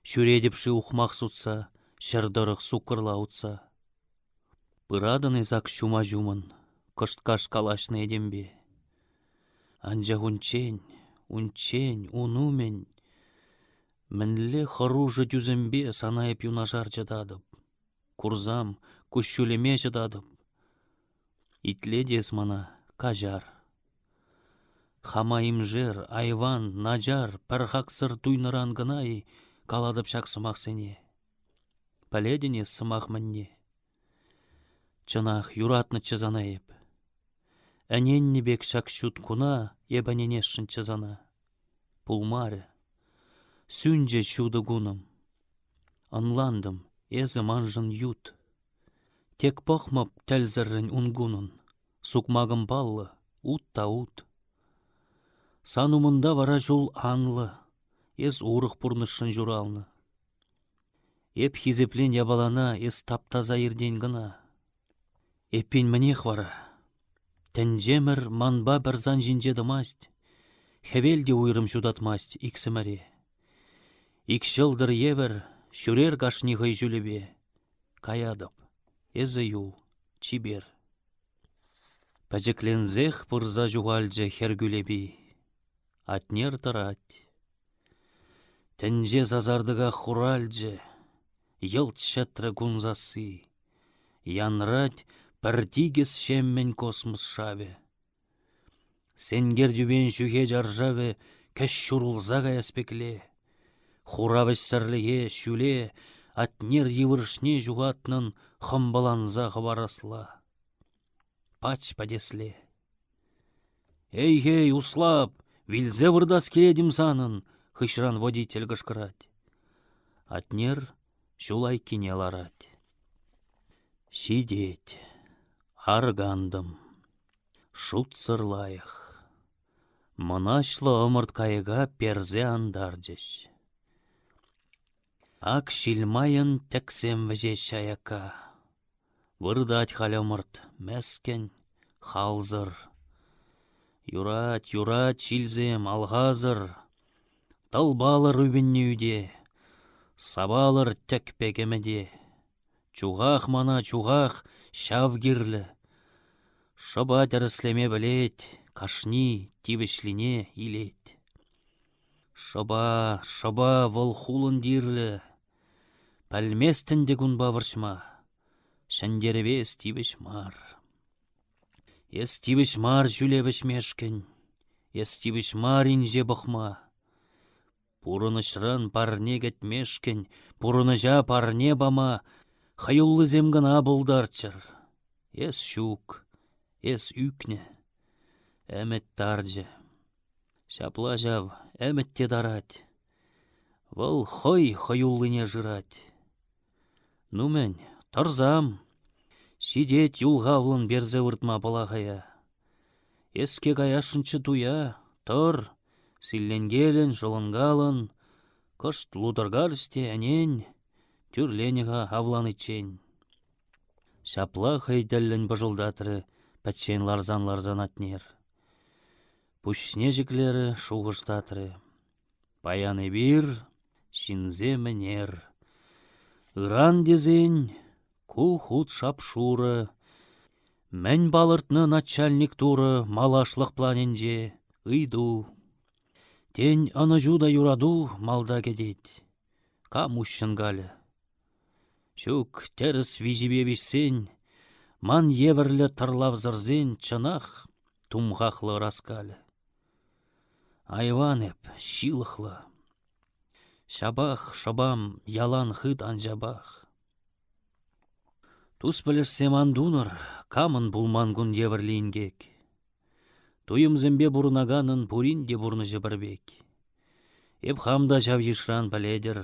шүредіпші ухмақ сутса, шырдырық сукырла утса. Пырадын ezак шума жумын, кышткаш калашны едембе. Анжа унчень, унумен, мінле хыружы тюзембе санайып юнашар жададып. Курзам, күшшулеме жададып. Итле дес мана, кажар. Хама имжер, айван, наджар, пәрхақсыр туйныран гынай, каладып шак сымақ сене. Пәледіне сымақ мінне. Чынақ юратны чызанайып. Әненні бек шак шут куна, ебаненешшін чызана. Пулмары. Сүнже шуды гуным. Анландым, езі манжын ют. Тек пахмап тәлзіррін унгунын. Сукмагым баллы, ут та ут. Санумында вара жол анлы, ез урық бұрнышын журалны. Эп хизеплен ябалана, ез таптаза ерден гына. Эппен мінех вара. Тәнжемір манба бірзан жинжеді маст. Хевелде уйрым жудатмаст иксімаре. Икшылдыр евер, шүрер гашнихай жүлебе. Каядып, Эзі юл, чибер. Пәжеклензех пырза жуғалжы хергулеби. Атнер тарать. Тәнже зазардыға хуральжы. Йылт шатры гунзасы. Янрать піртигес шеммен космос шаве. Сенгер дюбен жүге жаржаве кәш шурулзага яспекле. Хуравыш сәрліге шүле атнер евыршне жуғатнын хымбаланза хабарасла. Пач падесле. Эй, услап, вилзе вырдас келедім санын, хышран водитель гышкырать. Атнер шулай кине ларать. Сидеть, аргандым, шут сырлайық. Мұнашлы ымырт кайыға перзе андаржыш. Ак шилмайын тәксем візе шаяка. Вырдать хал ымырт, мәскен, халзыр. Юрат, шилзем, алғазыр. Талбалыр үбінне үде. Сабалыр тәкпегемеде. Чуғақ мана чуғақ, шавгирлі. Шыба тәріслеме білет, кашни, тивешлине илет. Шыба, вол хулын дирлі. Пәлместінде күн бавыршма, шәндеревес тивешмар. Ес тивешмар жүлевішмешкен, ес тивешмар инже бұқма. Пурынышран парне кетмешкен, пурыныжа парне бама, хайуллы земгана болдарчыр. Ес шук, ес үкне, әмет таржы. Шапла жав, әмітте дарать. Вол хайуллыне жырать. Ну мен, тарзам. Сидеть юлғавлын берзе выртма балағая. Еске каяшынчы туя, тор, силленгелін, жылынгалын, кышт лудыргарсте әнен, түрленіға авланы чен. Шапла хайдәлін бұжылдатыры, пәтчен ларзан атнер. Пүшне жіклері шуғыштатыры. Паяны бір, шинзе мінер. Иран дезен, ку худ шапшуры. Мән балыртны начальник туры малашлық планенже ыйду. Тен аны жуда юраду малда кедет. Кам ушшынгалі. Шук теріс визибе бішсен, ман еверлі тырлав зырзен чынақ тумғақлы раскалі. Айван эп, шилықлы. Шабах, шабам, ялан хыт анжабах. Тус білірсем андуныр, камын булман күн еверлейінгек. Туйым зімбе бұрынаганын пурин де бұрны жібірбек. Эп хамда жав ешран біледір.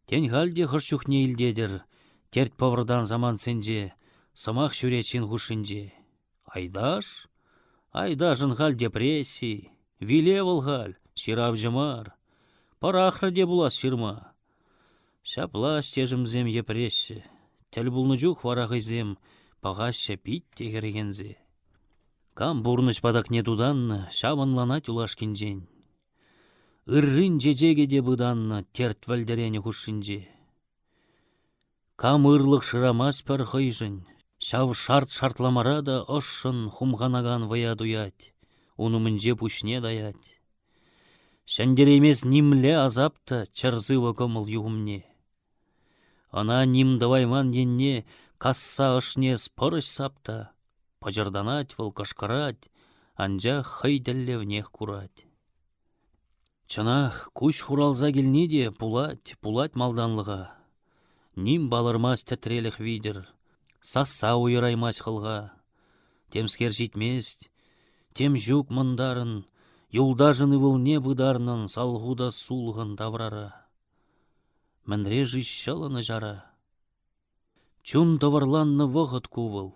Тен халде хыршухне илдедір, терт павырдан заман сенже, сымақ шүречин хушинже. Айдаш? Айдашын хал депрессий, вилевыл хал, ширап жымар. Парахры де булас ширма. Шаплаш тежімзем епресші. Тәл бұлны жүк варағызем, пағашша пит тегергензе. Кам бұрныш падак не туданны, шаванланат улашкинжен. Үррін жежеге де бұданны, терт вәлдерені хушинже. Кам ырлық шырамас пір хыйжын, шав шартламара да ошшын хумғанаган вая дуять, унымынже пушне даять. Шәндеремес нимле азапта чарзыва көміл юғымне. Ана ним давайман енне касса ышне спырыш сапта, пажырданать выл кашкарать, анжа хайдәллевнех курать. Чынах куш хуралза келне де пулать малданлыға. Ним балырмас тәтрелік видер, сасса уйраймас қылға. Темскер житмест, тем жүк мындарын, юлдажыны вылне бұдарнын салғуда сулғын таврара. Мәнре жишшалыны жара. Чун таварланны вғыт кувыл.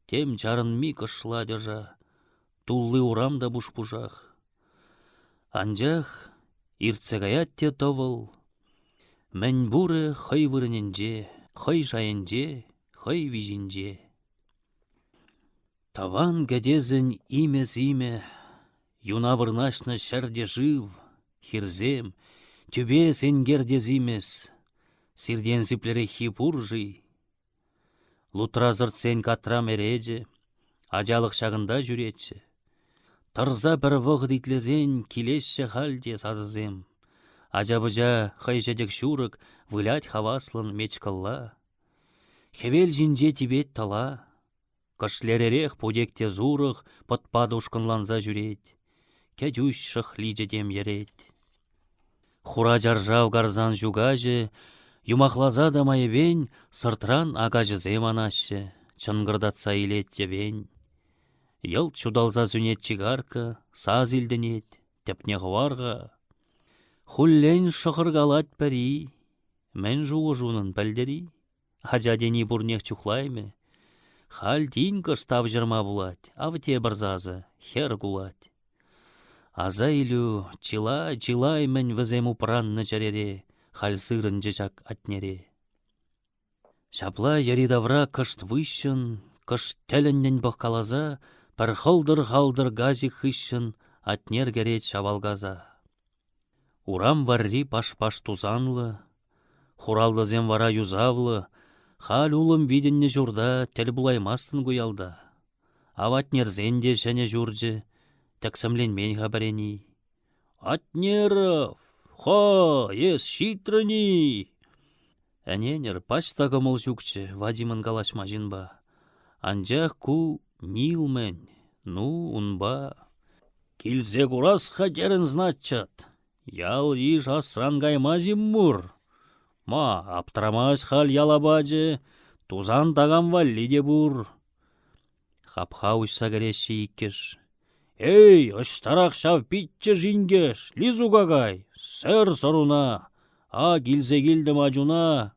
Тем жарын ми кышла держа, туллы урамда бұш-бұжақ. Анжақ иртсегаят те товыл. Мән бұры хай вырыненже, хай жайынже, хай вижінже. Таван гадезін име, юна вырнашны шәрде жив, хирзем, тюбе сенгерде зимес, сирден зиплері хипуржи. Лутразыртсен катрам эреже, ажалық шағында жүретші. Тұрза бір вғыд итлезен келешші халде сазызем. Ажабыжа хайжадек шурык вылять хаваслын мечкалла. Хевел жинже тибет тала. Кышлеререх пудекте зурых подпад ушкынланза жүреть. Кәдюш шық лижедем ерет. Хура жаржав гарзан жугажы, юмахлаза да майыбен сыртран агажызем анашы, чынгырдатса илеттебен. Йыл чудалза зүнет чигарка, саз илденет, тепне ғварға. Хуллен шықыргалат пәрі, мен жуы жунын пәлдері, ажадени бурнех чухлаймы. Хал тин кыстав жырма булать, авте бірзазы, хер гулать. Аза илю, чилай мен візем упранны жарере, хал сырын жежак атнере. Шапла яридавра кышт выщын, кышт тәліннен бұққалаза, пір халдыр газик хыщын, атнер керет шавалгаза. Урам варри паш-паш тузанлы, хуралдызем вара юзавлы, хал улым виденне журда тәл булаймастын гуялда. Аватнерзен де және журжы, тәксімленмен хабарени. Атнеров, ес шитрыни! Әненер пачтағы мол жүкчі Вадимын галашма жинба. Анжақ ку нилмен, унба. Килзе курас хатерін значат. Ял иш асрангаймазим мур. Ма, аптырамас хал ялабаджы, тузан тагам валли де бур. Хапха учса кереші иккеш. Эй, ыштарақ шав питче жингеш, лизу гагай, сэр соруна, а килзе килді мажуна.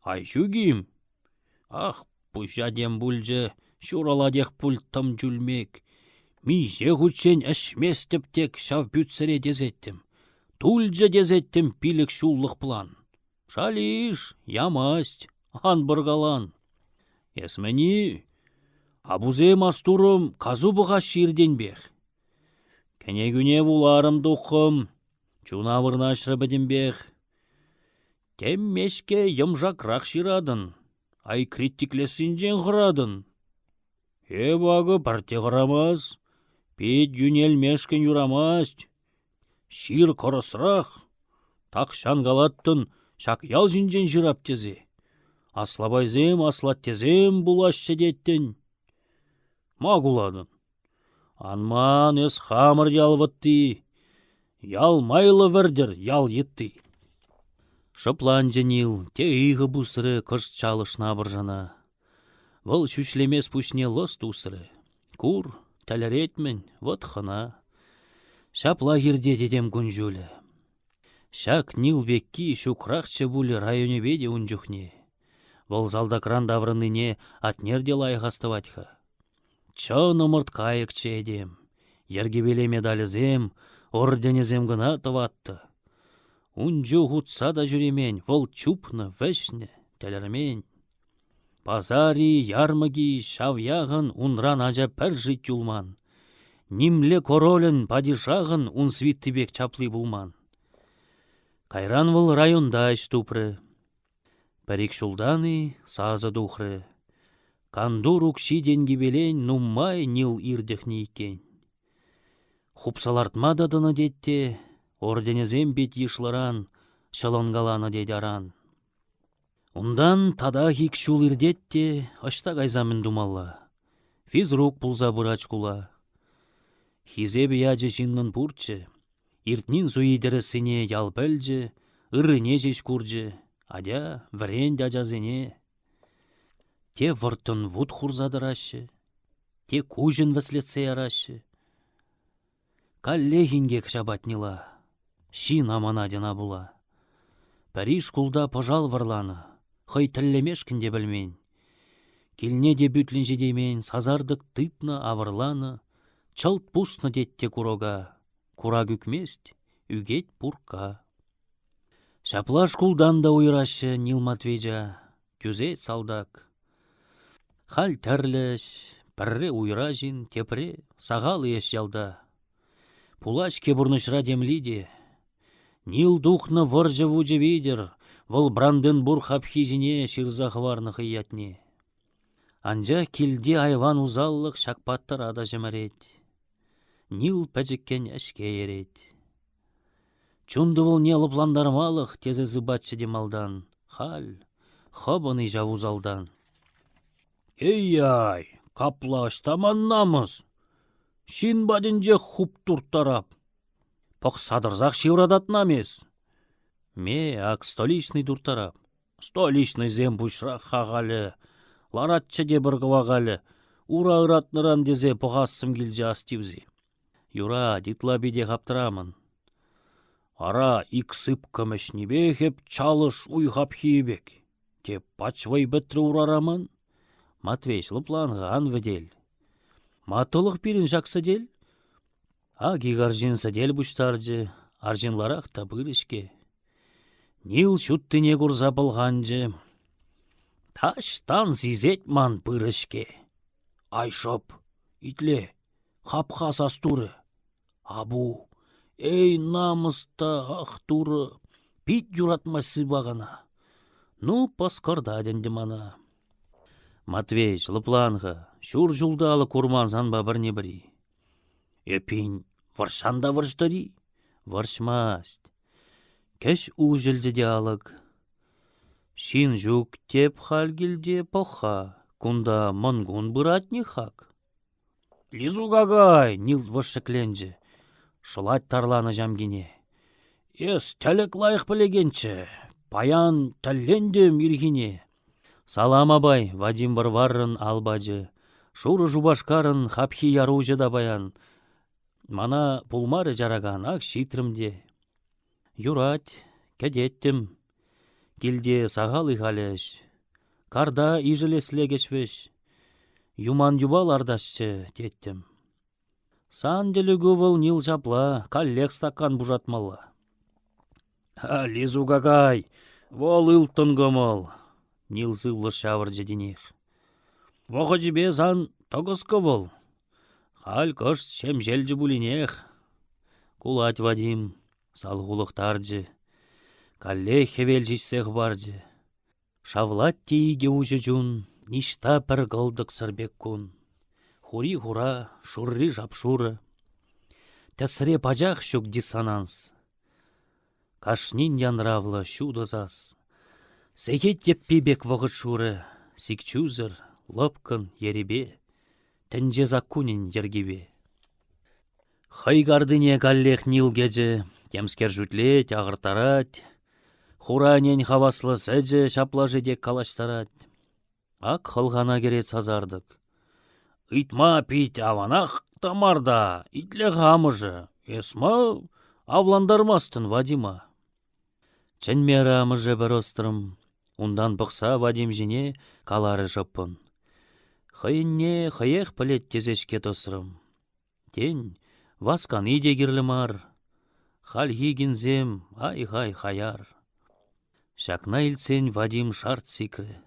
Айшу ким? Ах, пұжадем бүлжі, шураладех пульттым жүлмек. Миже хучен әшместіп тек шав бүтсіре дезеттім. Тульже дезеттім пилік шуллық план. Шалиш, ямасть, ан бұргалан. Есмені, абузе мастурым казу бұға ширден бех. Кәне күне вуларым дұқым, чуна вырнашры бідін бех. Тем мешке йымжақрақ ширадын, ай критиклесінжен ғырадын. Багы парте ғырамаз, пет юнел мешкен юрамаст. Шир корысрақ, так шангалаттын, шак ял жинжен жирап тезе. Аслабайзем, аслат тезем булаш седеттін. Магуладын. Анман эс хамыр ялватты. Ял майлы вердер, ял етті. Шыплан женил, те үйгі бұсыры кыш чалышна біржана. Выл шүшлемес пүшне лос тусыры. Кур, тәліретмен, вот хына. Шапла ерде дедем күнжулі. Шак нил бекки шукрақчы бұлі районе беде унжухне. Выл залдакран даврыныне атнерде лайғастыватха. Чон ымырт кайықчы едем. Ергебеле медалізем, орденезем гына тыватты. Унжу хутса да жүремен, выл чупны, вешне, тәлермен. Пазари, ярмыги, шавяғын унран ажа пәр жит юлман. Нимле королін падишағын ун свиттібек чаплы булман. Кайран выл районда іштупры. Пәрік шулданы сазы духры. Кандур укши денги белен нуммай нил ирдехні икен. Хупсалартма дадыны детте, орденезем бет ешларан, шалонгаланы дедаран. Ундан тада хик шул ирдетте, ашта гайзамын думалла. Физрук пулза бурач кула. Хизе бияжы жиннын пурчы, иртнин суидересіне ял пәлжі, ырыне жеш куржы, адя врен дяжазыне. Те вұртын вуд хурзадырашы, те кужын вәслетсе ярашы. Каллехинге кшабатнила, шин аманадина була. Париж кулда пожал варланы, хай тәллемешкінде білмен. Келне де бүтлін жедемен, сазардық тытны авырланы, чылт пусны детте курога, кура күкмест, үгет пурка. Шаплаш кулдан да уйрашы Нил Матвейжа, тюзет салдак. Хал тәрліш, пірре уйражин, тепре, сағал еш ялда. Пулачке бұрнышра демлиде. Нил духны выржы вуджы видер, выл Бранденбург хапхизине ширзах варнық иятне. Анжа килде айван узаллық шакпаттар ада жемерет. Нил пәжіккен әшке ерет. Чунды бұл не лыпландармалық тезе зыбатшы демалдан. Хал, хобыны жавузалдан. Эй-ай, каплаштаман намыз. Шин бадинже хуп турттарап. Пық садырзақ шеврадат намез. Ме ак столичный турттарап. Столичный зем бушрақ хағалы. Ларатчы де біргівағалы. Ура ыратныран дезе пұғассым келже астивзе. Юра, дитла биде қаптырамын. Ара иксып көмішнебе хеп чалыш уйхап хиебек. Теп пачвай бітрі урарамын. Матвейш лыпланған ведел. Матылық бірін жақсы дел. Аги аржинса дел бұштаржы. Аржинларақ та бірішке. Нил шуттыне курса болғанжы. Таштан зизет ман бірішке. Айшоп, итле, хапхас астуры. Абу, эй намыста ақтуры. Пит юратмасы бағана. Ну, паскарда денді мана. Матвейш, лыпланға, шур жулдалы курманзан ба бірне бірі. Эпин, варшанда варштари? Варшмаст. Кәш ұжылжыде алыг. Шин жүк теп халгілде поха. Кунда мангун бұратни хак. Лизу гагай, нил варшыкленжі. Шылать тарланы жамгене. Ес, тәлік лайық білегенчі. Паян тәллендем иргене. Салам абай, Вадим Барваррын албажы. Шуры жубашкарын хапхи яружы да баян. Мана пулмары жараган ак шитрімде. Юрать, кәдеттім. Келде сағал иғалеш. Карда ижілесле кешвеш. Юман юбал ардашчы деттім. Сан делігу бұл нил жапла, каллек стакан бұжатмалы. Лизу гагай, вол илтын гомол. Нил зывлы шавыр жедінех. Воғы жібе зан тоғысқы бол. Хал кошт шем желжі бұлінех. Кулать Вадим, салғулықтаржы. Калле хевел жишсех баржы. Шавлат тейге ұжы жүн, ништа пір ғылдық сырбек күн. Хури хура, шурри жапшуры. Тәсіре пажақ шук диссонанс. Кашнин янравлы шудызас. Секет теппебек вғыт шуры. Сикчузыр, лыпкын, еребе. Тәнже закунин ергебе. Хайгардыне каллех нил геже. Темскер жүтлет, ағыртарат. Хуранен хаваслы сәжі шаплажы дек калаштарат. Ак хылғана керет сазардық. Итма пить аванақ тамарда, итле ғамыжы. Есма авландармастын Вадима. Чәнмері амыжы бір остырым. Ундан бұқса Вадим жіне калары жоппын. Хайынне хаех пілет тезешке тосырым. Тен васкан иде керлімар. Хал егінзем ай-хай хаяр. Шакна илсен Вадим шарт сикрі.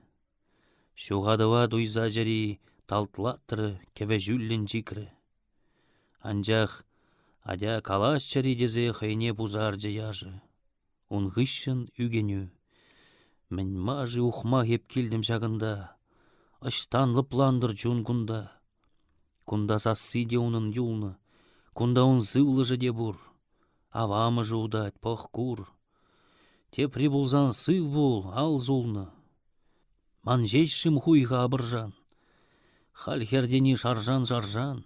Шуғадыва дуйза жері талтлаттыры кеве жүллін жикрі. Анжақ адя калаш чари дезе хайне бузар жаяжы. Он ғышын үгеню. Мен мажы ухма хеп келдім жағында. Аштан лыпландыр жун күнда. Кунда сассы де унын юлны. Кунда он зывлы жеде бур. Авамы жудать пық кур. Те прибулзан сыв бол, ал зулны. Ман жейшім хуйға абыржан. Хал хердені шаржан.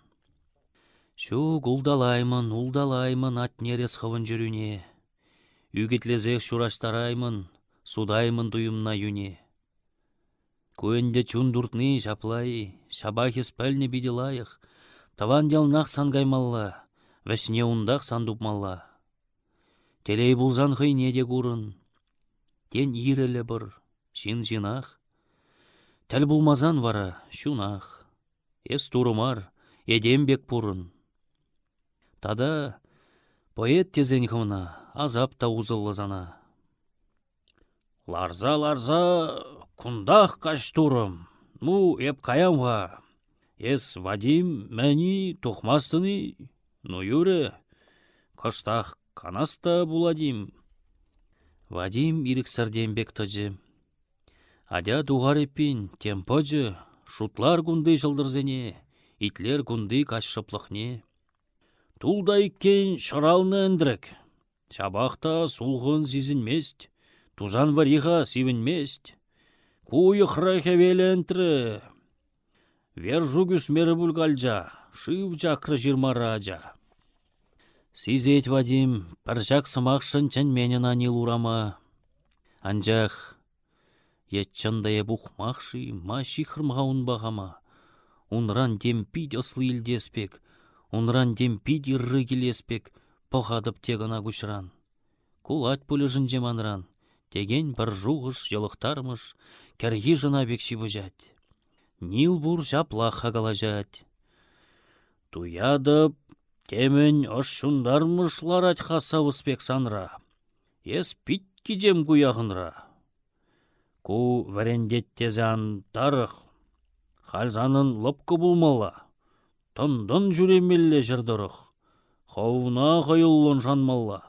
Шу гулдалаймын, улдалаймын атнерес хывын жүріне. Үгетлезек шураштараймын, судаймын дуйымна юне. Көенде чундуртны жаплай, шабахис пәлне биделайық. Таван делнақ сангаймалла, вәшне ундақ сандупмалла. Телей булзан хыйне де курын. Тен ирелі бір, шин жинақ. Тәл булмазан вара, шунақ. Эс турымар, едембек пурын. Тада поэт тезен хымна, азап та узыллызана. Ларза, кундах каштурым. Ну, эп каямға. Эс Вадим мәні тухмастыны. Ну, юре, каштах канаста буладим. Вадим иріксарден бек тыжы. Адя дуғар еппен темпыжы, шутлар кунды жылдырзене, итлер кунды кашшыплықне. Тулда иккен шыралны әндірік. Шабақта сулғын зизінмест, тузан вариға сивінмест. Куйықра хевелі әнтрі. Вержу күсмері бұлғалжа, шыв жақры жирмаража. Сизет, Вадим, піржак сымақшын чән менен анил урама. Анжақ, етчандая бұқмақшы, ма шихырмға ұнбағама. Унран демпид ослы илдеспек, унран демпид ирры келеспек, поғадып тегіна күшран. Кулат пөліжін жеманран, теген бір жуғыш, елықтармыш, кәргі жына бекші бұжат. Нил бұр жаплақа қалажат. Туядып, темен ошшундармышлар атқаса ұспек санра. Ес питки жем куяғынра. Ку вәрендеттезан тарық. Халзанын лыпқы бұлмала. Тұндын жүремелле жырдырық. Хауына қайылын жанмалла.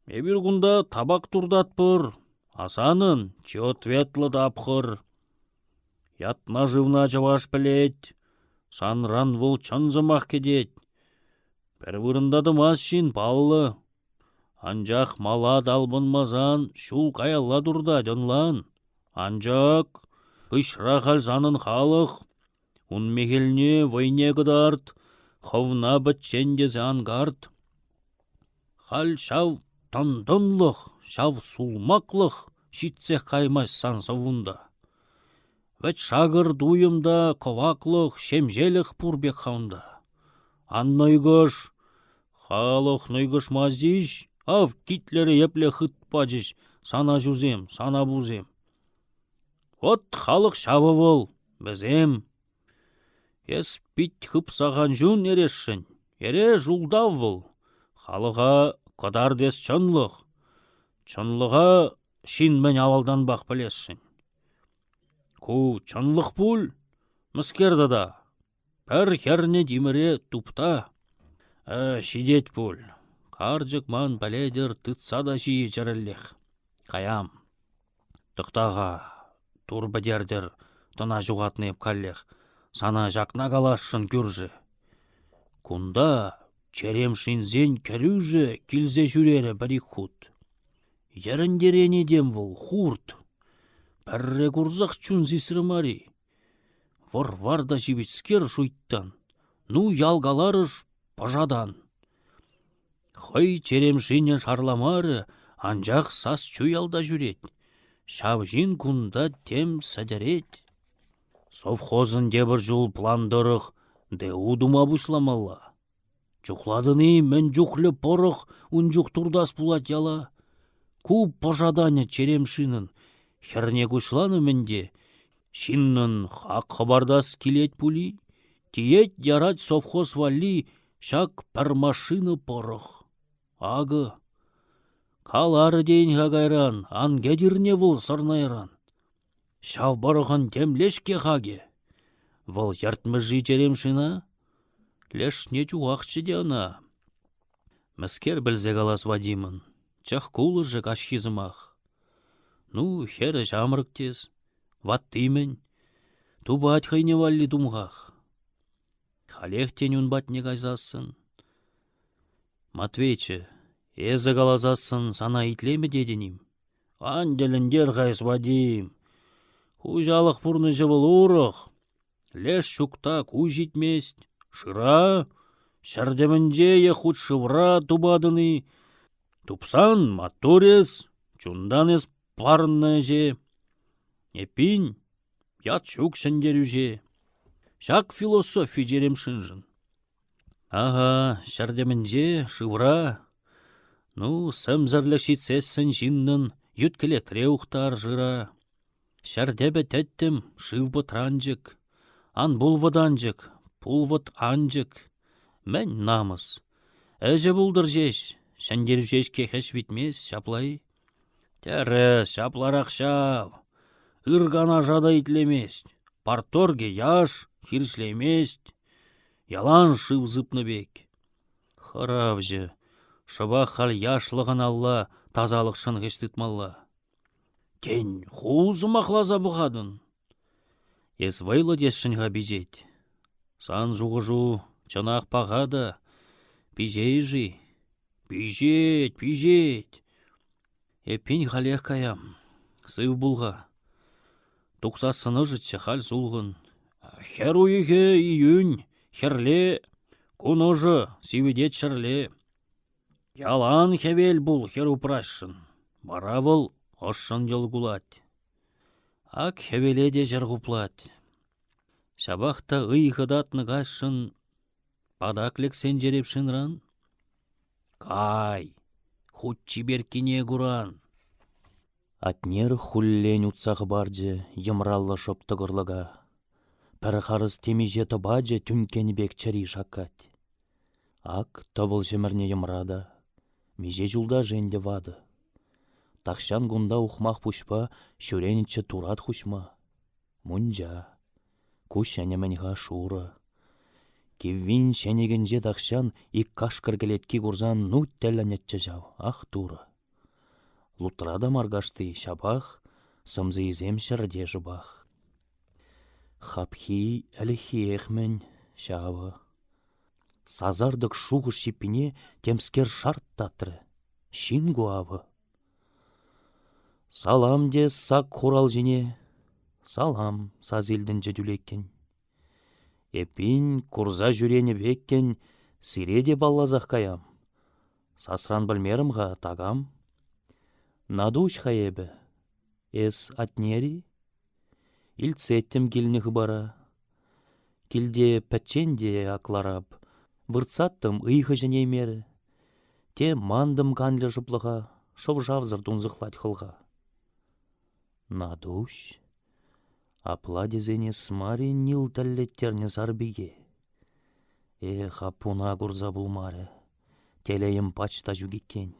Эбір күнда табак турдат бұр. Асанын чиответлы дапқыр. Ятна живна жаваш білет. Санран вұл чанзымақ кедет. Бір бұрындады масшин баллы. Анжақ мала далбынмазан шул каялла дұрда донлан. Анжақ ұшра қалзанын халық. Унмегелне войне гыдарт. Ховна бітченде заңгарт. Хал шав тандынлық, шав сулмақлық. Шитсех каймас сансавунда. Вәт шағыр дуйымда ковақлық, шемжелік пұрбек хаунда. Аннойгыш, халық нойгыш маздиш, ав китлері епле хытпадиш, сана жүзем, сана бузем. Вот халық шавы бол, бізем. Ес пит хып саған жүн ерешшін, ере жулдав бол. Халыға қыдар дес чынлық. Чынлыға шин мен авалдан бақ білесшін. Ку чынлық пул, мұскерді да. Пәр херне диміре тупта. Шидет пул. Қаржық ман бәледір тұтса да шие жәріллех. Қаям. Тұқтаға, турбадердер, тына жуғатнып каллех. Сана жақна қалашын күржі. Кунда черемшинзен кәрюжі кілзе жүрері бірік худ. Еріндерені дем вол хурт. Пәрре курзақ чүн зисірімари. Вар-варда жібіцкер жуйттан. Ну ялгаларыш пажадан. Хой черемшине шарламары анжақ сас чуялда жүрет. Шавжин кунда тем сәдерет. Совхозын дебір жол пландырық, де удума бұшламалла. Чухладыны мен жүхлі порық, ұн жүх турдас пулат яла. Ку пожадане черемшинын, херне күшланы менде, шиннын хақ хабардас келет пули, тиет ярать совхоз вали, шак пір машины порық. Ағы, калары дейін хагайран, ангедірне вұл сырнайран. Шав барыған темлешке хаге. Вұл яртмыжи черемшина, лешне чуақчы де ана. Мәскер білзе қалас Вадимын, чақ кулы жық ашхизымақ. Ну, хері жамырық тез, ваттымен, туба атхайне валли думғақ. Халехтен үнбатне қайзасын. Матвейчі, езі қалазасын сана итлеме деденім. Анделіндер қайыз Вадим. Хужалық пұрны жывыл ұрық. Леш шукта ку житмест. Шыра, шардемінде ехуд шывра тубадыны. Тупсан моторес, чунданес парынны же. Эпин, ят шук шендер үже. Шак философи жерем шынжын. Ага, шардемінде шывра. Ну, сәмзірлі шитсесін жиннын, юткілетре ұқтар жыра. Шардебе тәттім, шывбыт ранжык. Ан бұлвыданжык, пулвыт анжык. Мен намыс. Әже бұлдыр жеш, шәндер жеш кехеш бітмес, шаплай. Тәрі, шапларақ шав. Үргана жада итлемест. Парторге яш, хиршлемест. Ялан шыв зыпны бек. Харавжы, шыба хал яшлығын алла, тазалық шын ғештітмалла. Кен хузы мақлаза бұғадын. Ес вайлы десшінға бежет. Сан жуғыжу, чынақ пағада, бежейжі. Бежет, бежет. Эппен халех каям. Сыв булға. Тұқса сыны жытшы хал сулғын. Хер уйге июнь, херле, куножы, сиведет шырле. Ялан хевел бұл хер упрашшын. Баравыл ошшын елгулат. Ак хевеле де жаргуплат. Шабақта ыйхыдатны гашшын. Падаклек сен жерепшін ран. Кай, хутчи беркине гуран. Атнер хуллен утсағы барды, емралла шоптығырлыға. Пәрі қарыз темеже табаджы түнкені бек чари шаккат. Ак табыл жемірне емрада, меже жулда женде вады. Тақшан гунда ухмақ пушпа, шүренічі турат хушма. Мунжа, куш әнеменға шура. Кеввин шәнегенже тақшан ик кашкіргілеткі курзан нут тәлләнетчі жау, ах тура. Лутрада маргашты шабах, сымзы изем шырде жыбах. Хапхи әліхи эхмен шавы. Сазардық шуғы шипіне темскер шарт татры, шин гуавы. Салам де сак хурал жіне, салам сазелдің жедулеккен. Эпин курза жүрені беккен, сиреде баллазақ каям. Сасран білмерімға тагам. Надуш хаебі, эс атнери, илцеттім келінігі бара. Килде пәтченде акларап, вырцаттым ыйхы женеймері. Те мандым канлі жыплыға, шовжавзыр дунзықлать хылға. Надуш, апла дезене смари нил тәллеттерне зарбиге. Апуна гурза булмары, телейім пачта жүгеккен.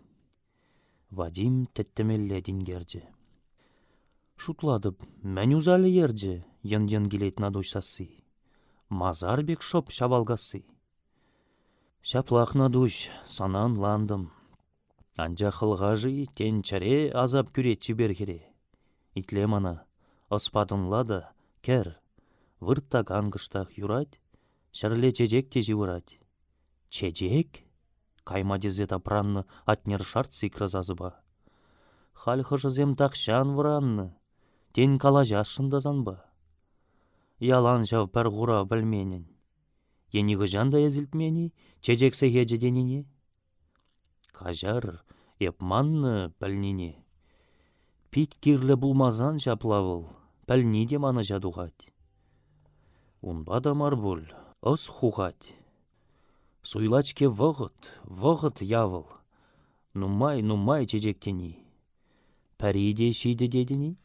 Вадим тәттімелле дингерді. Шутладып, мән узалы ерді, ен-ен келет Надуш сасы. Мазар бек шоп шавалгасы. Шаплақ Надуш, санан ландым. Анжа қылғажы тен чаре азап күретші бергере. Итлем ана, оспадынлады, кәр, выртта аңғыштақ юрать, шырле чежек тежі вырать. Чежек? Кайма дезет апранны атнер шарт сикрызазы ба. Хальхыжызем тақшан выранны, тен кала жасшындазан ба. Ялан жав пәр ғура білменін. Енигі жанда езілтмені, чежексе хеджі деніне. Кажар, епманны пәлніне. Пит кирлі булмазан жаплавыл, пәлні де маны жадуғат. Унбада марбул, ос хуғат. Суйлачке вғыт явыл. Нумай чежектені. Пәриде шейді дедіні.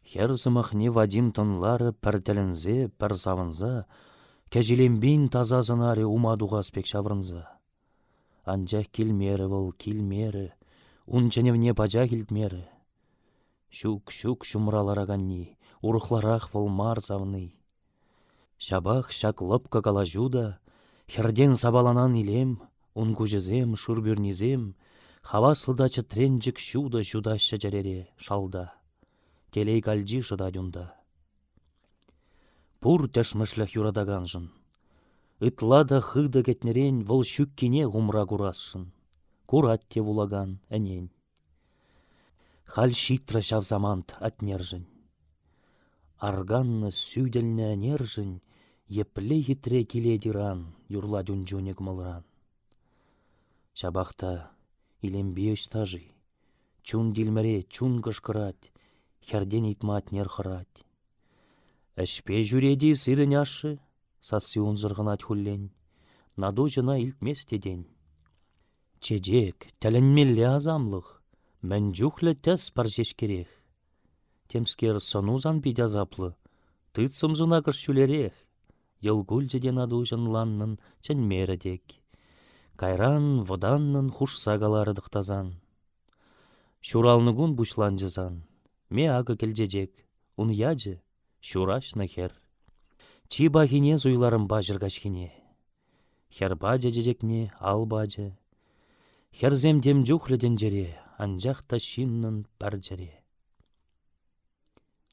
Хер зымақне Вадим тынлары пәртәлінзе, пәр савынза, кәжеленбен тазазынаре умадуға спек шаврынза. Анжақ келмері выл, келмері, унчаневне бажа келтмері. Шук шумралараганни, урықларақ выл мар завны. Шабақ шаклып кагала жуда, херден сабаланан илем, унгужезем, шурбюрнезем, хавасылдачы тренжік шуда жудаща жарере шалда. Телей кальджи шыда дюнда. Пур тәшмішліх юрадаганжын. Ытлада хыды кетнерен выл шүккене ғумра курасшын. Курат те вулаган әнен. Хал шитра шавзамант атнержін. Арганны сүйделні әнержін, епле хитре келедиран, юрла дюнжунек мылран. Шабақта илембе стажи, чун дилмере, чун кышкырат, херден итмат нер хырат. Әшпе жүреди сырын ашы, сасы унзырғынат хуллен, наду жына илтместеден. Чежек, тәлінмелі азамлық, мән жүхлі тәс паржеш керек. Темскер сонузан бид азаплы, тыцым жына кышшулерек. Елгульжеден аду жынланнын чән мередек. Кайран воданнын хушсагалары дықтазан. Шуралныгун бушланжызан. Ме ағы келжежек, ун яджы, шураш нахер. Чи бахине зуйларым бажыргашкине. Хер бажы жежекне ал бажы. Херзем дем жүхледен жере, анжақ та шиннын пар жере.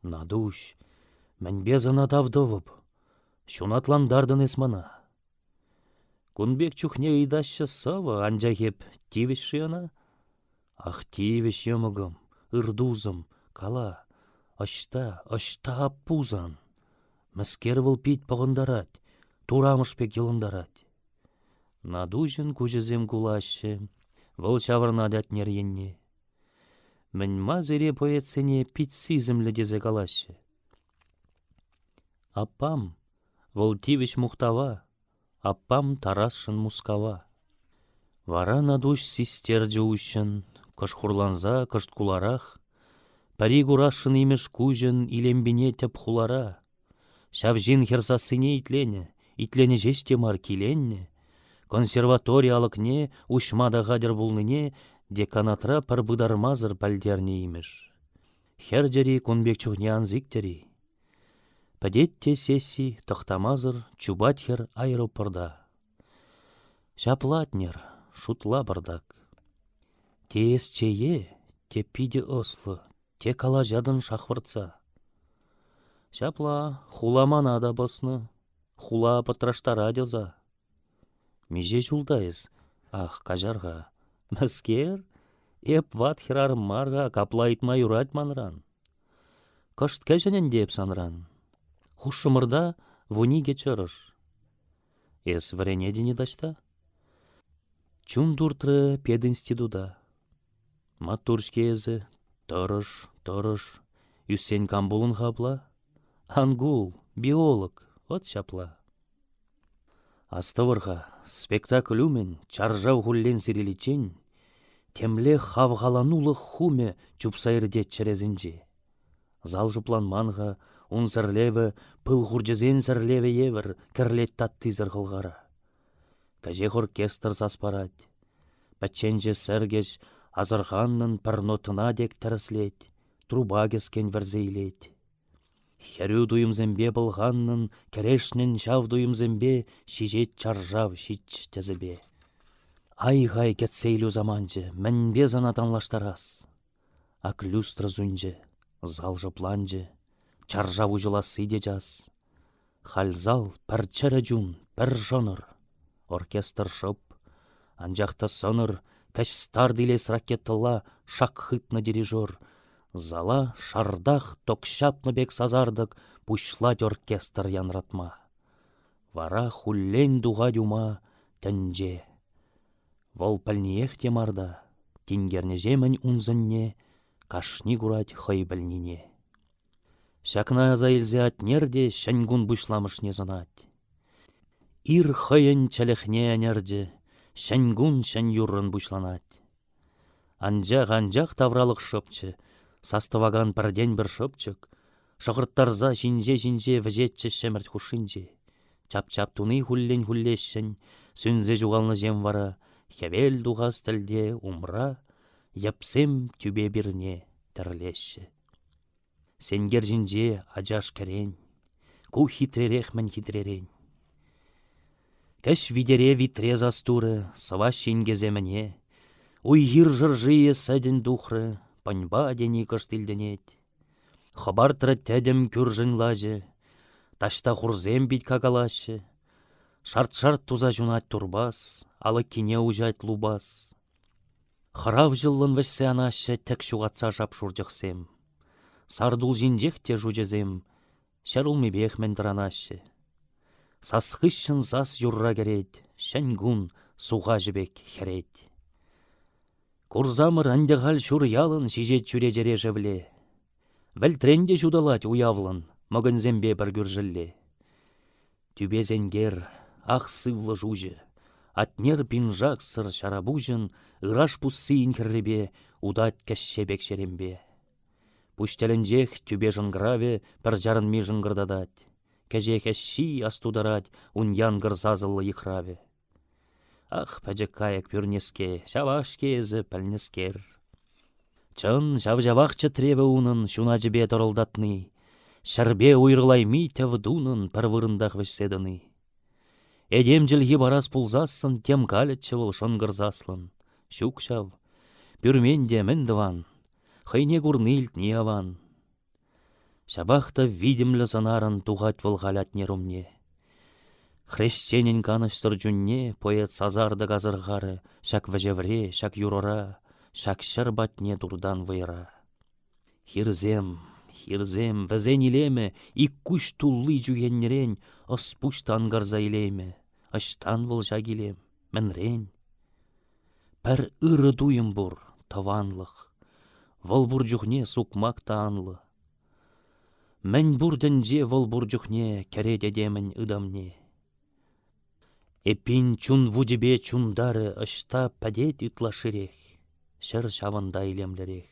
Надуш, Мән безана тавдывып, шунатландардын эсмана. Кунбек чухне идаща сава, анжа хеп тивеш шиана. Ах, тивеш йымыгым, ырдузым, кала, ашта аппузан. Мәскер выл пит пағындарад, турамыш пек йылындарад. Надужын күжізем кулашы, выл чавырнадят неренне. Мен мазыре поэтсене питсизмлі дезе калашы. Аппам, выл тивеш мухтава, аппам тарасшын мускава. Вара надуш систерде ущын, кыш хурланза, кышт куларах, пари гурашын имеш кужын илембине теп хулара. Шавжин херсасыне итлене жесте мар киленне, консерваториялыкне ушмада гадер булныне деканатра парбыдармазыр пальдерне имеш. Херджери кунбек чухне анзиктери. Падетте сессий тахтамазыр чубатхер аэропорда. Шаплатнер, шутла бардак. Тес чее, те пиде ослы, те калажадын шахвырца. Шапла хуламана да босны, хула патраштара деза. Меже жулдайыз, ах, кажарға. Мәскер, эп ват херар марға каплайтма юрать манран. Кышт кәжінен деп санран. Хушымырда вуни кечерыш. Эс варене дене дашта? Чун дуртры пединституда. Матуршкезі, тұрыш, Юсен камбулын хапла. Ангул, биолог, от шапла. Астывырға спектакль умен чаржау хуллен сиреличен, темле хавғаланулы хуме чупсайырдет черезінже. Зал жупланманға, ун зірлеві, пыл хурджезен зірлеві евір, кірлет татты зірғылғара. Кажех оркестр саспарад. Пәтченже сәргеш, азырғаннын пірнотына дек тәріслет, труба кескен вәрзейлет. Херю дуйымзембе былғаннын, кәрешнен жав дуйымзембе, шижет чаржав шич тезібе. Ай-гай кетсейлю заманчы, мәнбе занатанлаштарас. Ак люстра зунчы, зал жыпланчы, чаржав ұжыласы де жас. Хальзал пір чәрі жун, пір жоныр. Оркестр шып, анжақта соныр, кәш стар дилес ракеттыла шак хытны дирижер. Зала шардах токшапны бек сазардык, пушлать оркестр янратма. Вара хуллен дуға дюма тәнже. Вол пәлнеех темарда, тенгернеже мән унзынне, кашни гурать хой бәлнине. Шакна заилзе атнерде шәнгун бушламыш не занать. Ир хойын чәлехне әнерде, шәнгун шән юррын бушланать. Анжақ тавралық шопчы, састываган пірден бір шопчык, шығырттарза жинже візетчі шәмірт хушинже. Чап-чап туны хуллен-хуллешшін, сүнзе жуғалны жем вара, хевел дуғас тілде умра, япсем түбе бірне тірлешші. Сенгер жинже ажаш кәрен, ку хитререх мән хитререн. Кәш видере витре застуры, сава шингезе мәне, уйгир жыржые сәдін духры, паньба дени кыштылденет. Хабар тәдім күржін лажы, ташта хурзем бит какалашы. Шарт-шарт туза жунат турбас, алы кине ужать лубас. Хырав жыллын вәшсе анашы тәк шуғатса жап шуржықсем. Сардул жинжех те жужезем, шәрулмі бек мен дыранашы. Сасхышшын сас юрра керет, шәнгун суға жібек херет. Курзамыр андығал шур ялын шижет чүре жере жевле. Вәлтренде жудалать уявлын, мөгінзембе бір күржілле. Түбезенгер, ақ сывлы жужы, атнер пинжак сыр шарабужын, ыраш пуссыйын кірребе, удат кәшшебек шерембе. Пуштәлінжех түбе жынграве бір жарын ми жынгырдадат. Кәже кәшши астударать ун янгыр зазылы ихраве. Ах, пәжек каяк пүрнеске, шаваш кезі пәлнескер. Чын жав-жавақчы треве унын шуна жібе торылдатны. Шәрбе уйрылай ми тәвдунын пәрвырындақ вешседыны. Эдем жылги барас пулзасын, тем калетчы выл шонгырзаслын. Шук шав, пүрмен де міндіван, хайне курны илтні аван. Шабахта видимлі занарын туғат вылғалят нерумне. Хрещенен каныштыр жүнне поэт сазарды газырғары, шак вәжевре, шак юрора, шак шырбатне дурдан вайра. Хирзем, вәзен илеме, ик күш туллы жүгеннерен, оспуштан гарза илеме, аштан вылжа келем, мәнрен. Пәр ыры дуйым бұр, таванлық, вăл бурчухне сукмак таанлы. Мән бурденже вăл бурчухне кәрет edемін ыдамне. Эпин чун вудебе чундары ышта пәдет ытлашырех, шыр шавында илемлерех.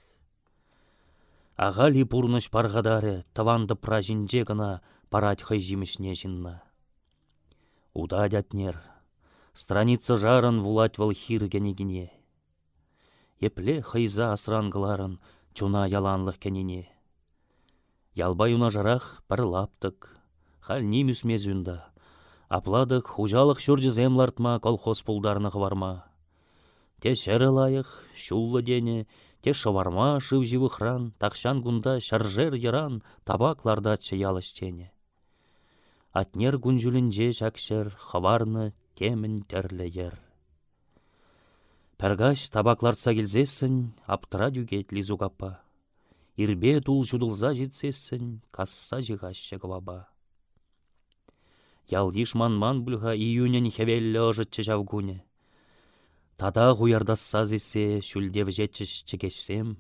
Ағали пурныш парғадары таванды пражинже гына парать хай жимішне жинна. Уда дятнер, страница жарын вулать вăл хир генегине. Епле хайза асрангыларын чуна яланлық кенене. Ялбай уна жарах пір лаптык, хал немюс мезюнда. Апладык хужалық шүрді землартма колхоз пулдарны хварма. Те шәрі лайық, шуллы дене, те шаварма шыв живы хран, тақшан гунда шаржер яран табакларда чаялыштене. Атнер гунжулінже шакшер, хаварны темін тәрлі ер. Пәргаш табакларца келзесін, аптыра дүгет лизугапа. Ирбе тул жудылза жетсесін, касса жығашы гваба. Ялдиш ман бүлға июнен хевелі ұжытчы жавгуне. Тада ғуярдасса зесе шүлдев жетчіш чекешсем.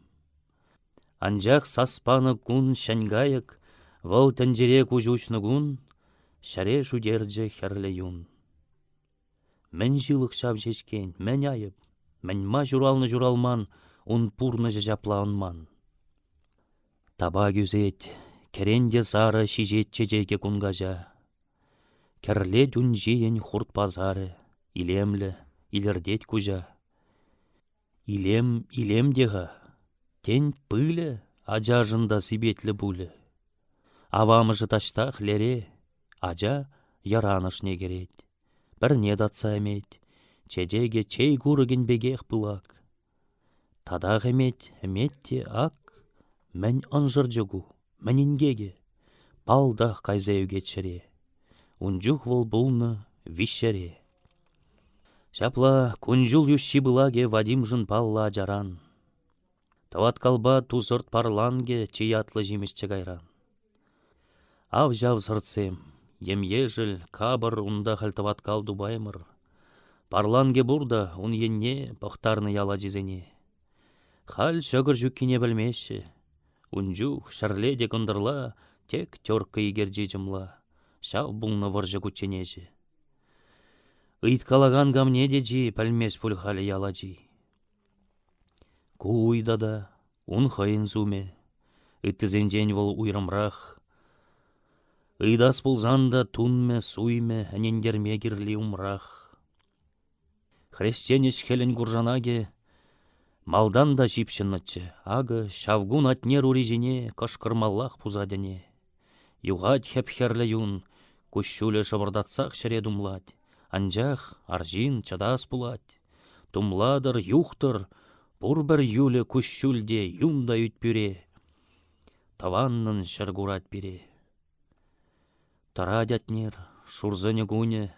Анжақ саспаны күн шәнгайық, вăл тәнжере күжучны күн, шәре шудерджі хәрлі юн. Мән жылық шав жешкен, мән айып, мән ма журалны журалман, он пурны жаплаунман. Таба күзет, керенде сары шижет чежеге күнгажа. Керле дүнжейін хурт пазары, илемлі, илердет күжа. Илем деға, тен пылі, ажажында сибетлі бұлі. Авамыжы таштақ лере, ажа яраныш негерет. Бір не датса әмет, чежеге чей күрігін бегех бұлак. Тадақ әметте ак, мән анжыр жүгу, мәнингеге, балдақ кайзайуге чіре. Унжух вол бұлны вишшере. Шапла күнжул юшши бұлаге Вадим жын палла жаран. Тават калба тузырт парланге чиятлы жимішчі гайран. Ав жав сыртсем, ем ежіл, кабыр унда хальтават калду баймыр. Парланге бурда ун енне пықтарны яла жизене. Хал шөгір жүккене білмеші. Унжух шарледе кындырла, тек тёрка егер жижымла. Шав бұлны варжы күтченежі. Ыйткалаган гамне дежі пәлмес пүлхалі яладжи. Куйда да, ун хайын зуме, ыттызенжен вол уйрымрақ. Ыйдас пулзанда тунме, суйме, әнендерме кирлі умрақ. Хрещенеш хелен гуржанаге, малдан да жипшыннычы, ағы шавгун атнер урижіне кашкырмаллах пузадене. Юғать хәпхерлі юн, күшшулі шабырдатсақ шыре думлад. Анжақ аржин чадас пулад. Тумладыр, юхтыр, бұр бір юлі күшшулде юнда үтпюре. Таваннын шыргурат бире. Тарадятнер, шурзыны гуне,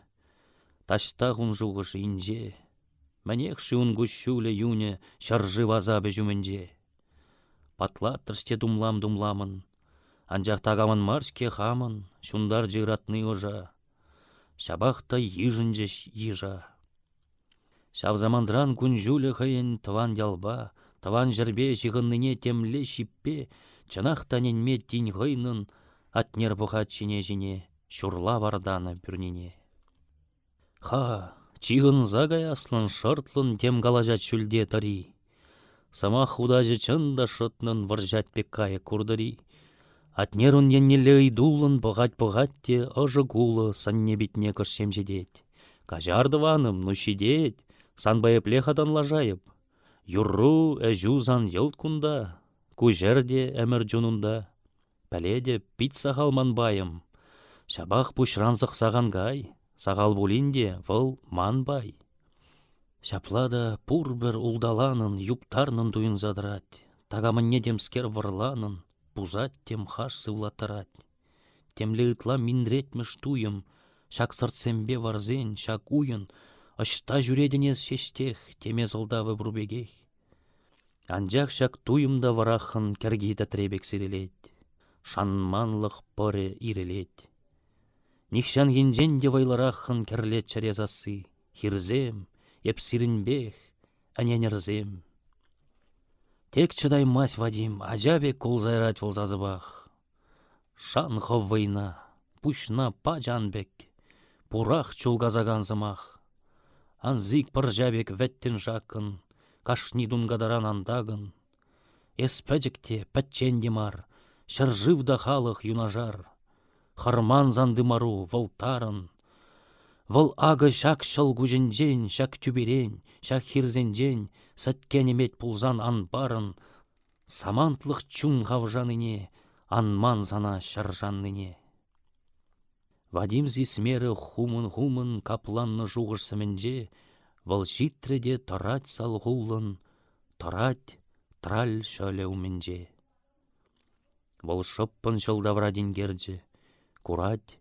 таштағын жуғыш инже. Мәнекші ұн күшшулі юне шаржы вазабы жүмінже. Патлаттырсте думламын. Анжақ тағамын маршке хамын, шундар жығратны ожа. Шабақта ежінжеш ежа. Шавзамандран күнжулі хайын таван ялба, таван жырбе жығынныне темле шиппе, чанақтаненме тин ғайнын атнер бұхат жіне, шурла варданы бүрнене. Ха, чиғын загай аслын шыртлын тем галажат шүлде тари. Сама худажы чында шытнын варжат пеккайы курдари. Атнерун еннелі ыйдулын бұғат-бұғатте ұжы гулы санне бітне кіршем жедет. Кажардываным, нұшидет, санбайыпле хадан лажайып. Юрру әжузан йылт кунда, күжерде әмір жунында. Пәледе пит сағалман байым. Шабақ пұшранзық саған гай, сағал бұлінде выл ман бай. Шаплада пур бір улдаланын, юптарнын дуын задырат. Тагамын недемскер варланын, пузат тем хаш сывлаттарать. Темле ытла миндретмеш туйым, шак сыртсембе варзен, шак уйын, ышта жүредінес шештех, теме зылдавы брубегех. Анжақ шак туйымда варахын кәргейді требек сирелет. Шанманлық пыры ирелет. Нихшан генжен де вайларахын кәрлет чарезасы. Хирзем, еп сирінбех, әненерзем. Тек чыдаймас Вадим, ажабек кулзайрать волзазыбах. Шанхов война, пушна па жанбек, пурах чулгазаганзымах. Анзик пыржабек вәттен жакын, кашни дунгадаран андагын. Эспәжікте пәтчендемар, шыржывда халық юнажар. Харман зандымару волтарын. Вол ағы шак шыл гүжінжен, шак түберен, шак хирзенжен, сәткенемет пулзан анбарын. Самантлық чун ғавжаныне, анман зана шаржанныне. Вадим зисмері хумын капланны жуғырсымінже, вол житреде тарать салғулын, тарать траль шөлеумінже. Вол шыппын жылдаврадин герже, курать,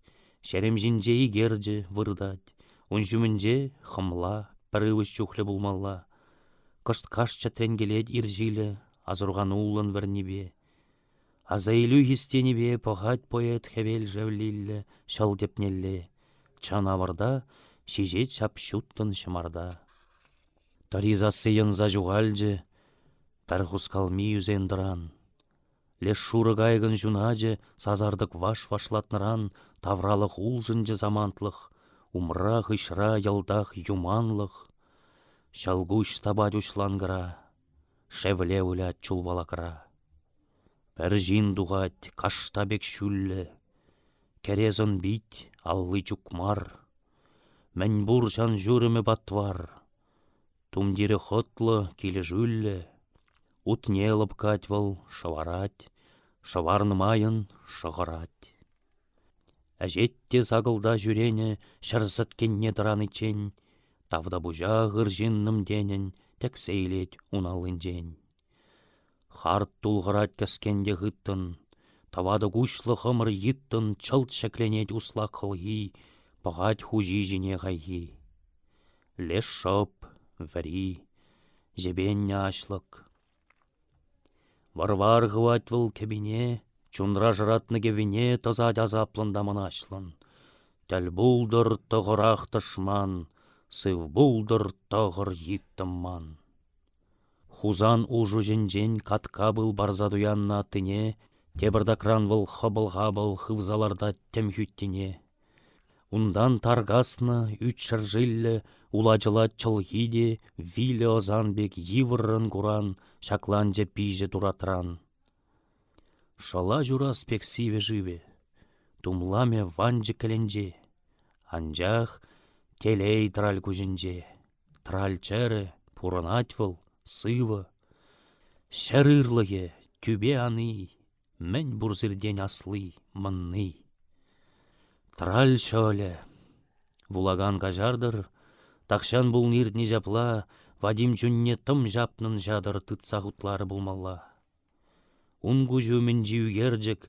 шәрем-жинже игерже вырдать, унжумінже хымла, пірывіш чухлі булмалла. Кышт-каш чатрен-келет иржилі, азырған улын вернебе. Азайлю хистенебе пығат поэт хевел жәвлиллі, шал депнелле. Чанаварда шижет шапшуттын шымарда. Таризасы янза жуғалжы, тархускалми юзендыран. Леш шуры гайгын жунажы, сазардық ваш-вашлатныран, тавралық улжынжы замантлық, умра хышра ялдах юманлық. Шалгуш табать ушлангыра, шевле улят чулвалакра. Пір жин дуғать каштабек шүллі, керезін бит аллы чукмар. Мән бұр жан жүрімі батвар, тумдері хотлы келі жүллі. Утнелып катвал шаварать, шаварнымайын шығырать. Әжетте сағылда жүрене, шарсыткенне дыраны чен, тавда бұжа ғыржинным денен, тәк сейлет уналын жен. Харт тулғырать кәскенде ғыттын, тавады күшлі қымыр йыттын, чылт шәкленет услақ қылғи, бұғат хужи жіне ғайғи. Леш шоп, вәри, жебенне ашлық. Варвар ғыватвыл кебине, чунра жыратны кевине тазад азаплындамын ашлын. Тәл бұлдыр тұғырақ тышман, сыв бұлдыр тұғыр йыттымман. Хузан улжу жінжен катка был барзадуянна атыне, тебірдакран был хабыл-хабыл хывзаларда темхюттіне. Ундан таргасны, үч шыржилі, улачыла чылхиде, вилі озанбек йывыррын куран, шакланже пиже туратран. Шала жура спексиве живе, тумламе ванжы кіленже, анжах телей траль күжінже, траль чәрі, пуранатвыл, сывы. Шәрырлығы, түбе аны, мән бурзырден аслы, мынны. Траль шөлі, вулаган кажардыр, тақшан бұл нирдні жапла, Вадим жүнне тым жапнын жадыр тытса ғутлары болмалла. Унгу жүмін жиугерджік,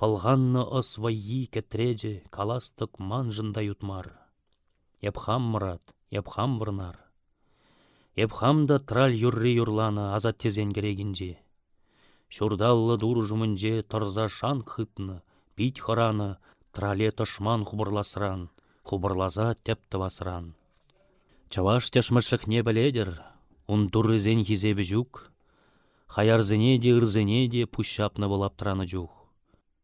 палғанны ысвайи кәтреджі, каластық манжында ютмар. Епхам мұрат, епхам вырнар. Епхамда траль юрри юрланы азат тезен керегінже. Шурдаллы дур жүмінже тұрза шан қытны, бит хораны, трале тышман хубырласыран, хубырлаза тепті басыран. Чаваш тяшмышлық не біледір, он туррызен хизебі жүк, хаярзене де ырзене де пущапны болаптыраны жүк.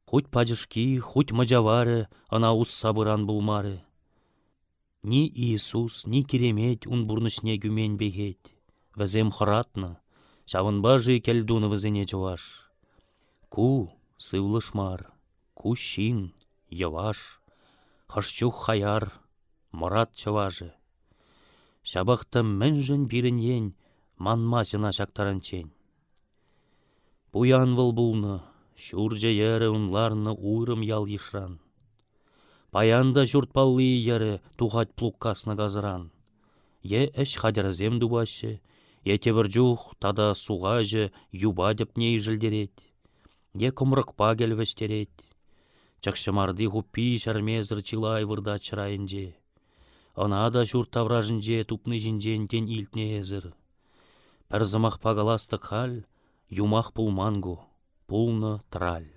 Хоть падышки, хоть мажавары, ана ус сабыран булмары. Ни Иисус, ни керемет он бурнышне гюмен бегет. Візем хоратны, шавынбажы келдуны візене чаваш. Ку сывлышмар, ку шин, яваш, хашчух хаяр, мұрат чаважы. Шабақта мәнжін бірінен манмасына шақтаранчен. Буян выл бұлны, шүр жайары ұнларны уырым ял ешран. Паянда жұртпаллы ері туғат плуккасны газыран. Е әш хадярзем дубашы, е тебір жүх тада суғажы юба деп ней жылдерет. Де кумрыкпа келвестерет. Чакшымарды хуппи шармезір чилай вырда чырайынже. Она да журт тавражынже тупны жинжен тен илтне езір. Пір зымақ пагаластық хал, юмақ пулмангу, пулны траль.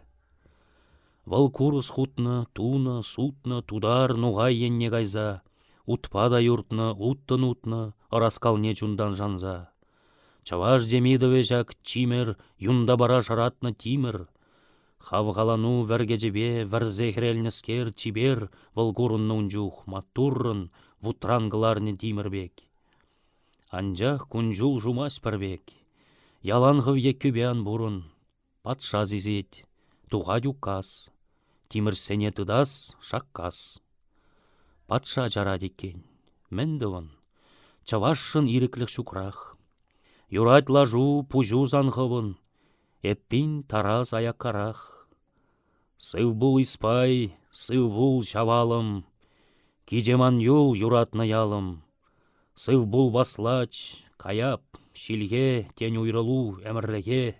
Вăл курыс хутны, туны, сутны, тудар, нуғай енне кайза, утпада юртны, уттын утны, ыраскалне чундан жанза. Чаваш демидове жак чимер, юнда бара шаратны тимер. Хавғалану вәргежебе, вәрзехрелнескер чибер, вăл курынны унчух, матуррын, вутрангыларны тимербек. Анчах кунжул жумас пірбек. Яланғыв еккюбян бурын, патша зизет, туға юкас. Тимірсене тыдас, шаккас. Патша жара декен, мендівін, чавашшын иреклік шукрах. Юрать лажу, пужу занғывын, эппин тарас аяққарах. Сыв бұл испай, сыв бұл шавалым, кижеман юл юратны ялым. Сыв бұл васлач, каяп, шилге, тен уйрылу әмірлеге.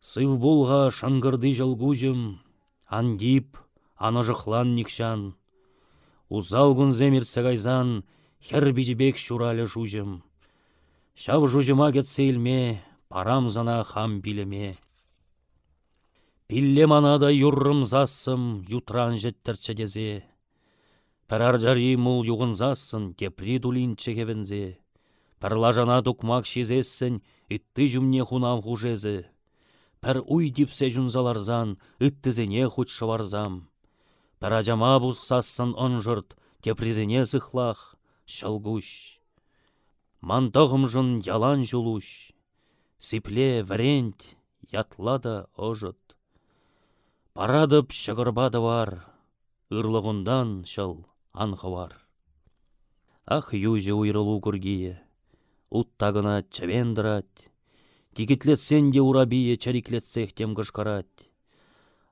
Сыв бұлға шыңгырды жылгужым, андип, анажықлан никшан. Узалгун земір сәгайзан, хер бижбек шуралі жужым. Шав жужыма кетсе илме, парам зана хам билеме. Пилле манада юррым зассым, ютран жеттерче дезе. Пәрар жари мул юғынзасын, кепри дулинче кевензе. Пәр лажана дұкмак шизессін, итті жүмне хунам хужезе. Пәр уй дипсе жүнзаларзан, иттізене хуч шыварзам. Пәр ажама бұссасын онжырт, кепризене зықлах, шылгуш. Мантығым жын ялан жулуш. Сипле врент, ятлада ожыт. Парадып шығырбады бар, ырлығындан шыл анғывар. Ах юже уйрылу күргие, уттагына чавендырать. Тикетлетсен де урабие чариклетсех тем кышкарать.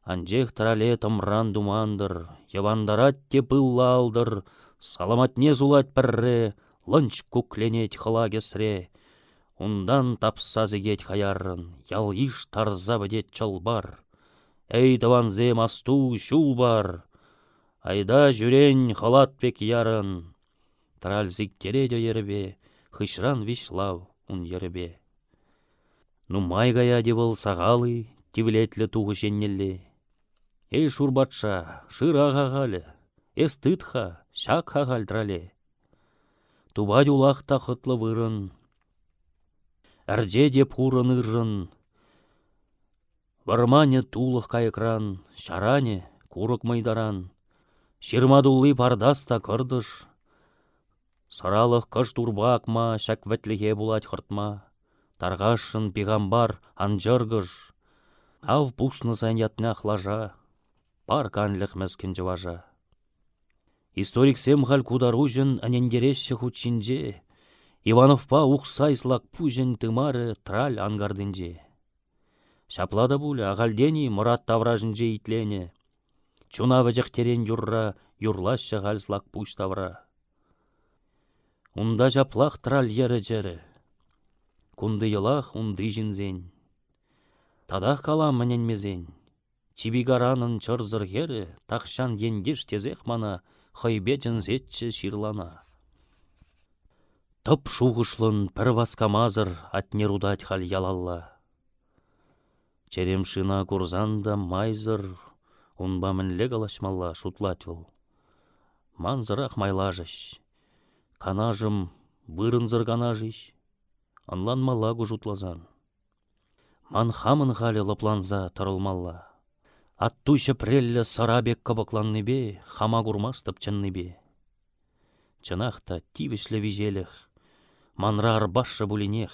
Анжех трале тымран думандыр, явандарать те пыллалдыр, саламатне зулать пірре, лынч кукленет хыла кесре. Ундан тапса зегет хаярын, ял иш тарза бідет чалбар. Эй таванзе масту шул бар, айда жүрен халат пек ярын. Траль зиктере де ербе, хышран вишлав ун ербе. Ну майгая девыл сағалы, тивлетлі туғы женнелі. Эй шурбатша, шыра ғағалы, эс тытха, шак ғағал трале. Туба дюлах тақытлы вырын, әрде деп хурын ырын. Вармане тулық кайыкран, шаране курык майдаран. Ширмадулы пардаста кырдыш. Саралық кыш турбакма, шак вәтліге булать хыртма. Тарғашын пигамбар анжыргыш. Ав пусны сан ятнах лажа. Пар канлық мәскін жыважа. Историк сем хал кударужын анендереші хучинже. Ивановпа ухсайслак пужен тымары траль ангардынже. Шаплада буля ағалдені мұрат тавражынже итлене. Чуна вәжіқ терен юрра, юрлашы ғалслак пуш тавра. Унда жаплақ траль ері жәрі. Кунды йылах унды жінзен. Тадақ калам мәненмезен. Чибигаранын чырзыр хері, тақшан ендеш тезек мана, хайбе жінзетчі ширлана. Тып шуғышлын пір васкамазыр атнер удать хал ялалла. Черемшина курзанда майзыр, унба мінле галашмалла шутлатвыл. Манзырақ майлажыш, канажым бырынзыр канажыш, анланмала гужутлазан. Ман хамын халі лыпланза тарылмалла. Аттушы преллі сарабек кабакланны бе, хама курмастып чынны бе. Чынақта тивішлі вижеліх, манра арбашы булинех,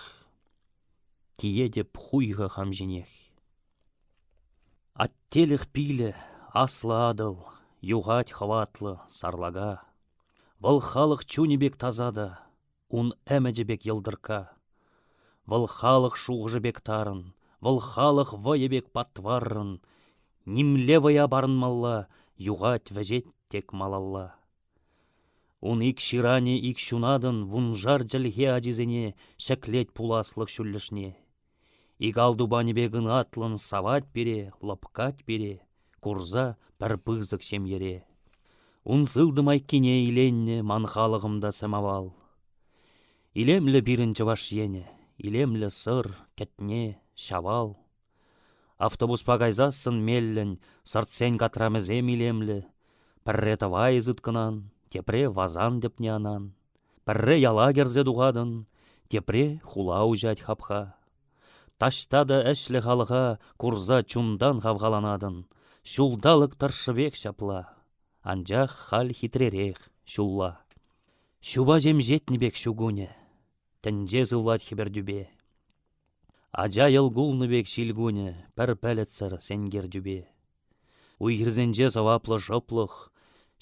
тие деп хуйға хамжинех. Аттеліх пилі, аслы адыл, юғать хватлы сарлага. Вăл халық чунебек тазада, ун әмәжебек йылдырка. Вăл халық шуғжыбек тарын, вăл халық вăйебек паттваррын. Нимле вăя барынмалла, юғать вәжет тек малалла. Ун ик ширане ик шунадын вун жар жілге ажизене шәклет пуласлық шүллішне. Игалду банебегін атлын сават бере, лапкат бере, курза пір пызык шемере. Унсылдым айккене иленне манхалығымда самавал. Илемлі бірінші ваш ене, илемлі сыр, кәтне, шавал. Автобус пагайзасын меллін, сыртсен катрамызем илемлі. Пірре тавай зыткынан, тепре вазан депне анан. Пірре яла керзе дуғадын, тепре хула ужать хапха. Таштада әшлі халыға курза чундан хавғаланадын. Шулдалық таршывек шапла, анжақ хал хитререх шулла. Шуба жем жетнебек шугуне, тәнже зывлать хебердюбе. Ажа елгулныбек шилгуне, пір пәлетсір сенгердюбе. Уйгірзенже заваплы жоплық,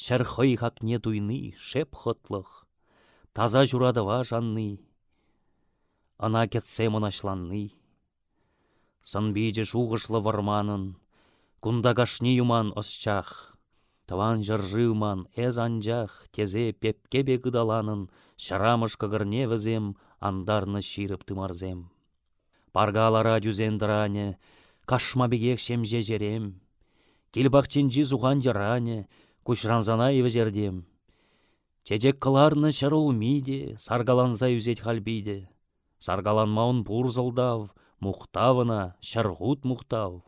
шәрхой хакне туйны, шеп хотлық. Таза журадыва жанны, ана кетсе мұнашланны. Сынбейже шуғышлы варманын, кундагашни юман осчах. Таван жыржывман әз анжах, тезе пепкебе гыдаланын, шарамыш кығырне візем, андарны ширып тымарзем. Паргалара дюзендіране, кашма бегек шемже жерем. Келбақченжі зуған жеране, күшранзана евзердем. Чечек кыларны шарул миде, саргаланза үзет халбиде. Саргаланмауын бурзылдав, мухтавына, шарғут мухтав.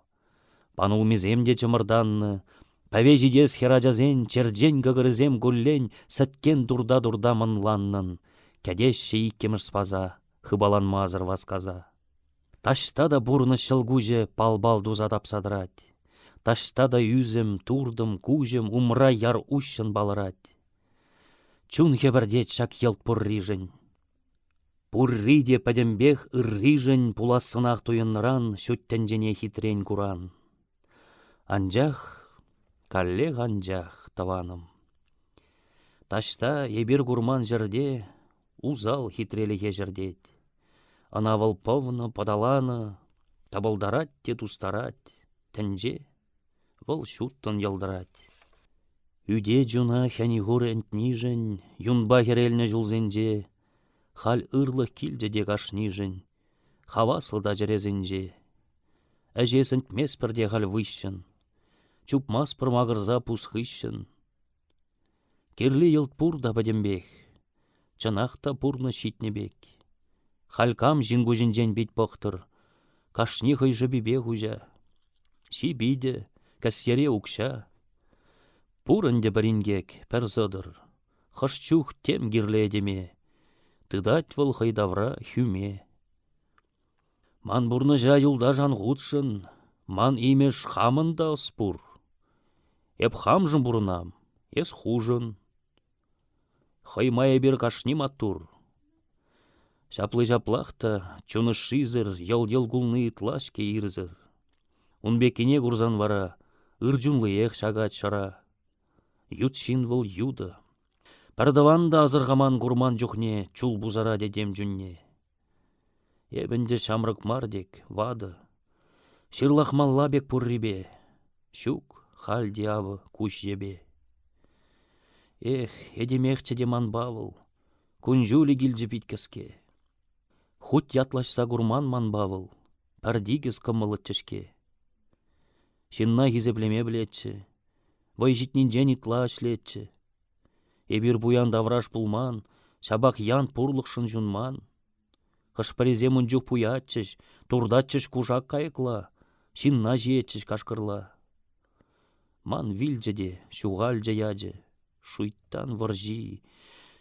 Панул миземде чымырданны, пәвежидес хераджазен, черджен гығырызем гуллен, сәткен дурда-дурда мынланнын. Кәдеш шейіккеміш спаза, хыбаланмазыр васказа. Ташта да бурны шылгуже палбал дуза тапсадырать. Ташта да үзім, турдым, кужым, умра яр ущын балырать. Чун хебірдет шак елт пуррижен. Пурриде пәдембех ыррижен пуласынақ туйынныран шөттенжене хитрен куран. Анжах, каллег анжах таваным. Ташта ебір гурман жерде, узал хитреліге жердет. Ана волповны, падаланы, табылдарать те тустарать, тәнже, вол шуттын елдырать. Үде жуна хәнигур әнтнижен, юнба хереліне жулзенже, хал ырлық килже де кашнижен, хавасылда жерезенже. Әжесін тмес бірде хал выщын, чупмас пырмағырза пусхыщын. Керлі елт пурда бәдембек, чынақта пурны шитнебек. Халькам жингужинжен бит пықтыр, кашни хыйжы бибе хужа. Ши биде, кәсере укша. Пурынде бірінгек, пәр зыдыр, хышчух тем гирле едеме. Тыдать выл хайдавра хюме. Ман бурны жа юлда жан ғудшын, ман имеш хамында спур. Эп хамжын бурынам, ес хужын. Хаймая бер кашни матур. Шаплы-жаплақта, чуны шизыр, ел-ел гулны итлашке ирзір. Унбекене гурзан вара, ыржунлы ех шагат шара. Ют шин выл юды. Пардаванда азырғаман гурман жүхне, чул бузара дедем жүнне. Ебінде шамрық мардек, вады. Ширлахмалла бек пуррибе. Шук, хал диабы, куш ебе. Эх, едемехче деман бавыл. Күнжулі гилджі биткеске. Хут ятлашса гурман ман бавыл. Пардигіз кымылы тішке. Шинна хизеплеме білетчі. Вай житнинжен итла ашлетчі. Эбір буян давраш пулман, шабақ ян пурлықшын жунман. Хышпарезем унжук пуятчыш, турдатчыш кужак кайықла, шинна жиетчыш кашкырла. Ман вилджеде, шуғалджа яджы, шуйттан варжи,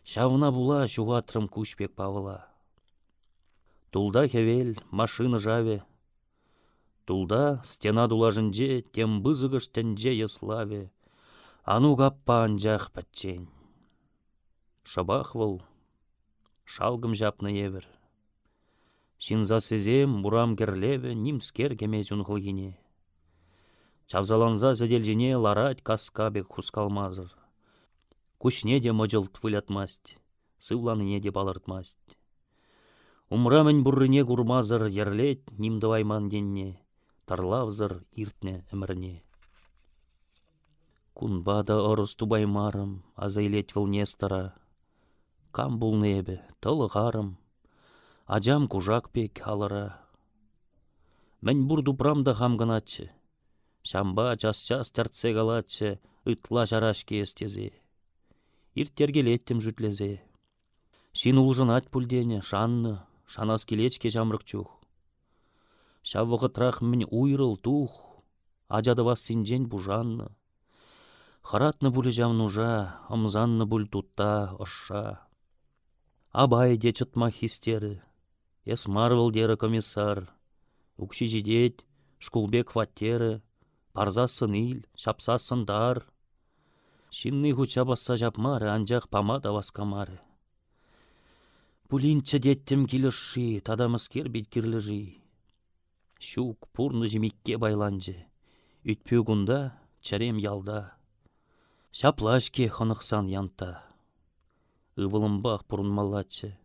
шавна була шуғатрым кушпек павыла. Тулда хевел, машина жаве. Тулда стена дулажынже, тем бызығыш тенже еславе. Ану гаппа анжақ пәтчен. Шабах выл, шалгым жапны евір. Шинза сезем, бурам керлеве, нимскер кемез унғылгене. Чавзаланза зәделжене ларать каскабек хускалмазыр. Кушне де мыжылт вылятмасть, сывланыне де балыртмасть. Умрамын буррыне гурмазыр ерлет нимдывайман денне, тарлавзыр иртне әмірне. Кунбада орыс тубаймарым, азайлет выл нестара. Кам бұл небе, тылығарым, ажам кужак пек алыра. Мен бурду прамда хамганатчы. Шамба час-час тәртсе галатчы, ытла жараш кестезе. Ирттергелеттім жүтлезе. Шин улжынат пульдене, шанны, шанас келечке жамрық чух. Шаввығытрах мен уйрыл тух, ажады вас синжен бужанны. Харатны бұлі жам нужа, ымзанны бұл тутта, ұшша. Абай де чытма хистері, Марвел дері комиссар, Укши жидет, шкулбек ваттері, парзасын ил, шапсасын дар. Шинны хуча басса жапмары, анжақ памада васкамары. Пулинча деттім келіші, тадамыскер биткерлі жи. Шук пурны жемекке байланжы, үтпеу гунда, чарем ялда. Шаплашке хынықсан янта. Ывылымбақ пұрынмалатчы.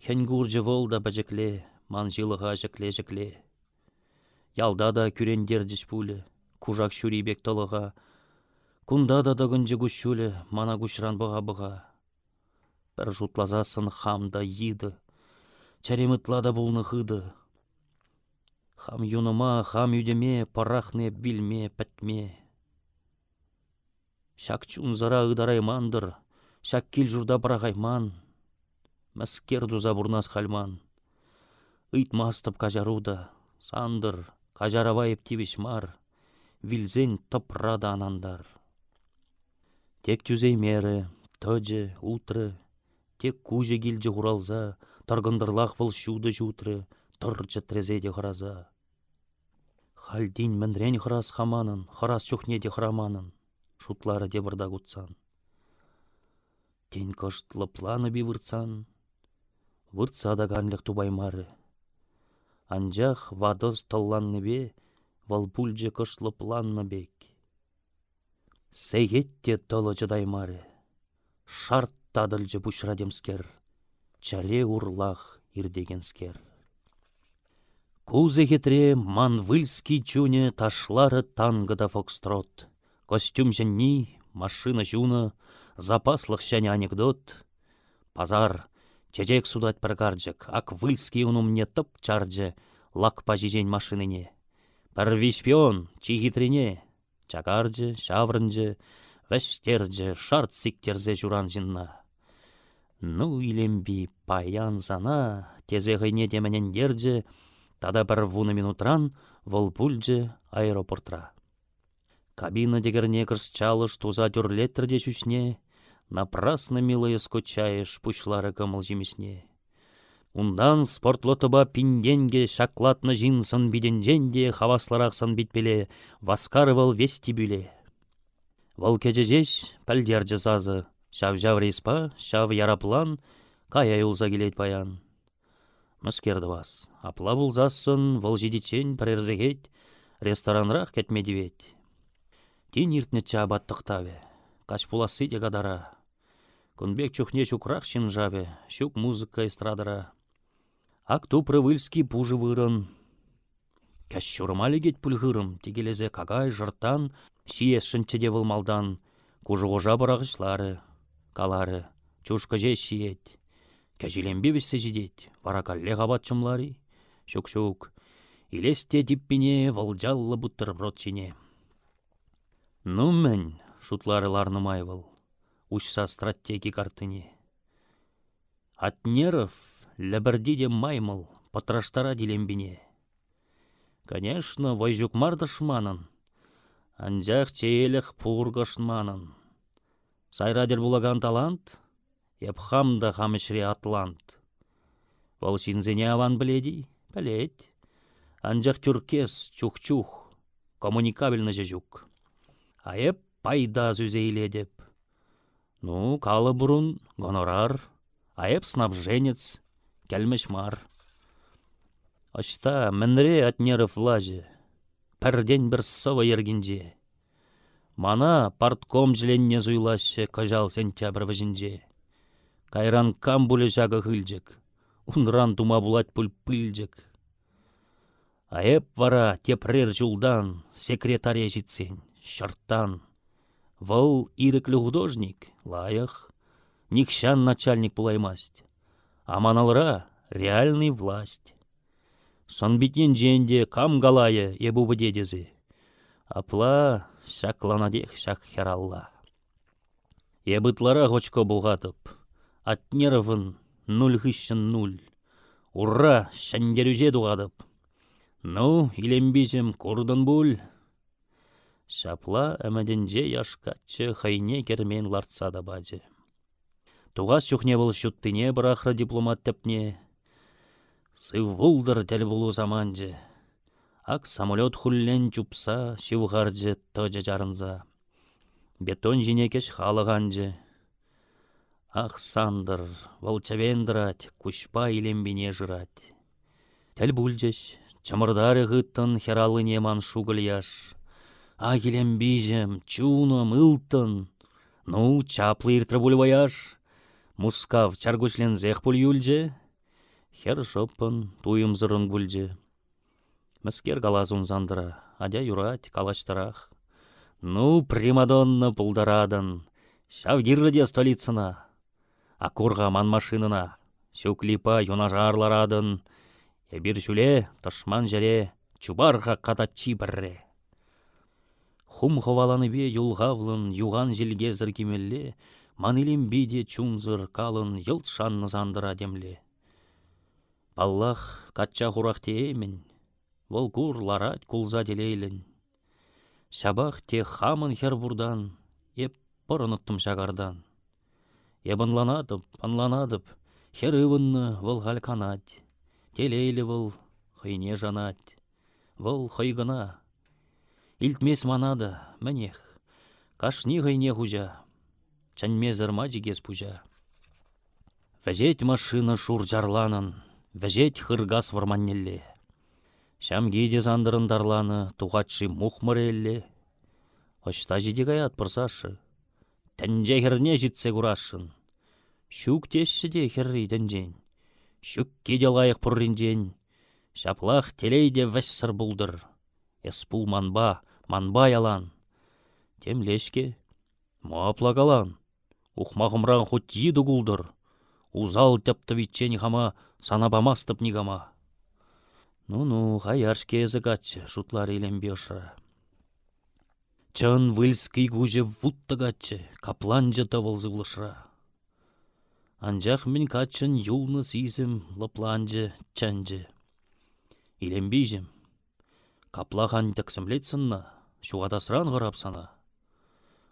Хенгуржы волда бәжікле, ман жылыға жікле-жікле. Ялда да күрендердіш пулі, кужак шүрейбек толыға. Кунда да дағынжы күшулі, мана күшран бұға-бұға. Бір жұтлазасын хамда yiды, чаремытлада бұлны хыды. Хам юныма, хам юдеме, парахне билме, пәтме. Шак чунзара ыдараймандыр, шак кил журда барағайман. Мәскер дуза бурнас хальман. Ыйтмастып кажаруда, сандыр, кажаравайып тивишмар, вилзен топрада анандар. Тек түзей меры, төджі, утры, тек кужы гилжі ғуралза, таргындырлақ выл шуды жутры, тұрчы трезеде ғыраза. Хальдин мінрен ғырас хаманын, ғырас чухнеде ғыраманын, шутлары де бірда ғутсан. Тен кыштлы планы би выртсан, выртса да ганлық тубаймары. Анжақ вадыз толланны бе, вал пульже кышлы планны бек. Сейгетте толы жыдаймары, шарт тадылжы бушрадемскер, чаре урлах ирдегенскер. Кузе хитре манвыльский чуне ташлары тангыда фокстрот. Костюм женни, машина жуна, запаслых шәне анекдот. Пазар, чечек судать прогарджак, ак выльский унумне тып чарджы, лак пажижень машиныне. Пірві шпион, чи хитрене, чагарджы, шаврынджы, вәштерджі, шарт сиктерзе журан жинна. Ну илемби паян зана, тезе ғайне деменен дерджі, тада бір вуны минутран вол пульджі аэропортра. Кабина дегерне кырсчалыш туза тюрлеттерде чучне, напрасно милые скучаешь пучлары кымыл жемесне. Ундан спортлотыба пинденге шаклатны жинсын биденженде хавасларақсын битпеле, васкарывал вестибюле. Вол кежежеш пәлдер жазазы, шав жавреспа, шав яраплан, кая юлза келет паян. Мүскерді бас, апла бұлзасын, вол жидичен пірерзегет, ресторанрақ кетмедивет. Тен иртнетчі абаттықтаве, кач пуласы де гадара. Күнбек чухне шукрақ шинжаве, шук музыка эстрадара. Акту прывыльский пужы вырын. Кәш шурмалі кет пүлгірім, тегелезе кагай жыртан, шиес шынчеде вылмалдан, кужығожа барағышлары, калары, чушка же шиет. Кәжіленбе весе жидет, варакалле ғабат чымлары, шук-шук, илесте диппине валжаллы бутерброд чине. Ну мен, шутлары ларнымайвыл, учса стратеги картыне. От нерв ләбірдеде маймыл, патраштара дилембине. Конечно, вайжук мардышманын, анжақ чейлік пургашманын. Сайрадер булаган талант, епхамда хамышре атлант. Вал шинзене аван біледі, білет. Анжақ тюркес чух-чух, коммуникабельны жежук. Айып пайда зүзейледеп. Ну, калы бұрын, гонорар, айып снабженец, кәлмеш мар. Ашта мінре атнеров влаже, пәрден бір сова ергенже. Мана партком жиленне зуйлашы кажал сентябрь вожинже. Кайран кам бұлі жағы хылжек, унран тума булать пүл пыльжек. Айып вара тепрер жулдан секретаря житсен, шарттан. Вол иреклі художник, лайық, никшан начальник пулаймасть. Аманалра реальный власть. Сон битен женде кам галайы ебубы дедезі. Апла шакланадех шак хералла. Ебытлара ғочко бұлғатып. Атнеровын 0,0. Ура, шәндерюзе дуғадып. Ну, иленбезем курдын бұл. Шапла әмәденже яшкатчы хайне кермен лартсада баджы. Туғас шухне бұл шуттыне бірақры дипломат тәпне. Сыв бұлдыр дәл бұлу заманжы. Ак самолет хуллен чупса, шивғаржы тăжы жарынза. Бетон жинекеш халығанжы. Ах, сандыр, волчавендырать, кушпа иленбене жырать. Тәл бұлжыш, чымырдары ғыттын хералы неман шугыл яш. А иленбежем, чуным, ылтын. Ну, чаплы иртры бұлваяш. Мускав чаргушлензех пұл юлжы. Хер шоппын, туйым зырын бүлжы. Мәскер галазун зандыра, адя юрать, калаштарах. Ну, примадонна пулдарадын, шавгирде столицына. Акурға ман машинына, шуклипа юнажарларадын. Ебір жүле, тышман жәре, чубарға қататчи бірре. Хум ховаланы бе юлғавлын, юған желге зіргемелле, манилим биде чунзыр калын, йылт шанны зандыра демле. Аллах катча хурақ теемін, волгур ларать кулза делейлін. Шабах те хамын хер бурдан, еп пырыныттым шагардан. Ебынланадып, анланадып, хер ывынны выл хальканать. Телейлі выл хыйне жанать. Выл хыйгына. Илтмес манады, мінех. Кашни хыйне хужа. Чанмезір мадигес пужа. Вәзет машина шур жарланын. Вәзет хыргас варманнелле. Шамгейде зандырын дарланы, туғатшы мухмырелле. Ошта жедегай атпырсашы. Тәнже херне житсе курашын. Шук тешші де херри дәнжен. Шук кеде лайық пұрринжен. Шаплах телейде вәш сыр бұлдыр. Эспул манба ялан. Темлешке, муаплагалан. Ухмағымран хоть еді гулдыр. Узал тәпті витчен хама санабамастып нигама. Ну, хаяршке езігатчы, шутлар еленбе ұшыра. Чын выльский гуже вуттыгатчы, капланжы тавылзы бұлышыра. Анжақ мен катчын юлны сизім, лыпланжы, чанжы. Еленбейжім. Каплахан тәксімлетсінна, шуғадасыран ғырапсана.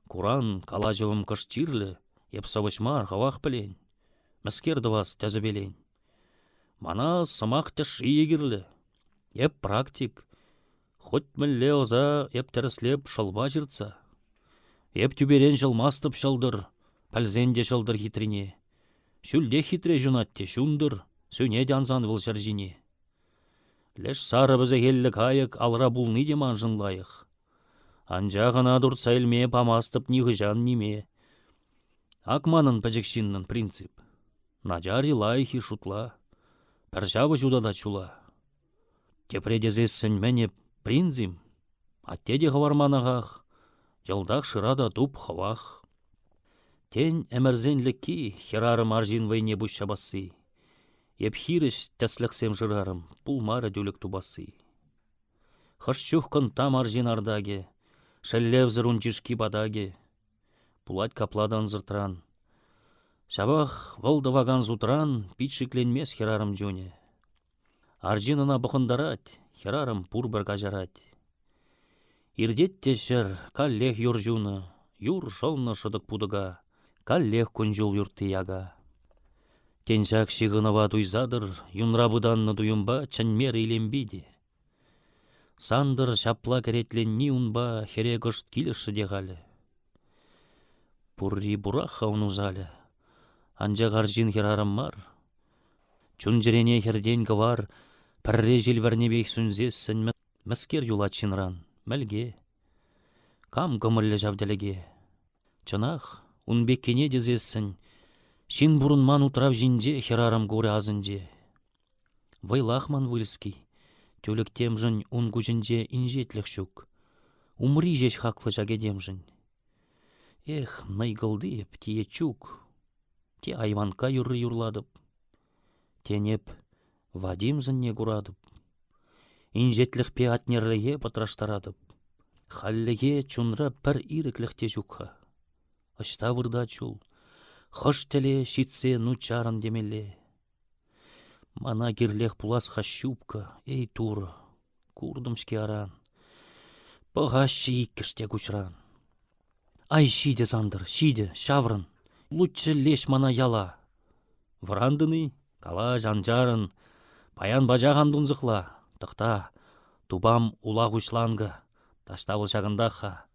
Куран калажывым кыштирлі, епсавышмар хавақ білен. Мәскерді вас тәзібелен. Мана сымақ тәші егірлі. Еп практик. Хоть мүлле оза еп тәріслеп шылба жыртса. Еп түберен жылмастып шылдыр, пәлзенде шылдыр хитрине. Шүлде хитре жунатте шундыр, сөне данзан выл жәржине. Леш сары бізі келлік айық алра бұлны деман жынлайық. Анжағына дұртса елме памастып нихыжан неме. Акманын пәжікшіннің принцип. Наджари лайхи шутла. Пәржавы жудада чула. Тепредезессін мәне принцим. Аттеде ғаварманағақ. Жылдақ шырада туп хавақ. Тен әмірзенлікки херарым аржин вайне бұшша басы. Еп хиріш тәсліқсем жырарым, пулмары дөлік тубасы. Хышчухкын там аржин ардаге, шәллев зырун жишки бадаге. Пулать капладан зыртран. Шабах валдываган зутран, питшикленмес херарым жөне. Аржинына бұқындарать, херарым пурбір кажарать. Ирдет тешер, каллех юржуны, юр шылны шыдық пудыга, каллех күнжул юрты яга. Теншак шиғынова дуйзадыр, юнрабыданны дуюмба чанмер иленбейді. Сандыр шапла керетленни унба хере гышт киліші дегалі. Пурри бураха унузалі. Анжақ аржин херарым мар. Чунжирене херден гавар, пірре жилверне бейх сүнзессін мәскер юлачынран, мәлге. Кам гымырлі жавделеге. Чынақ, унбеккене дезессін, шин бурынман утрав жинже херарым горе азынже. Вайлахман выльский, тюлік темжін унгу жинже инжетлік шук. Умри жеш хаклы жагедемжін. Эх, найгылды еп, тие чук. Те айванка юры юрладып. Тенеп, вадимзінне курадып. Инжетліхпе атнерліге патраштарадып. Халліге чунра пір ирекліхте жүкха. Ашта вырда чул. Хош теле шитсе нучарын демеле. Мана кирлех пулас хащупка, эй тура. Курдымшке аран. Пығашы иккіште күшран. Ай шиде зандыр, шиде, шаврын. Лучше леш мана яла. Врандыны, кала жанжарын. Паян бажаған дұнзықла. Тұқта, тубам ула ғушланға. Таштавыл шағындаха.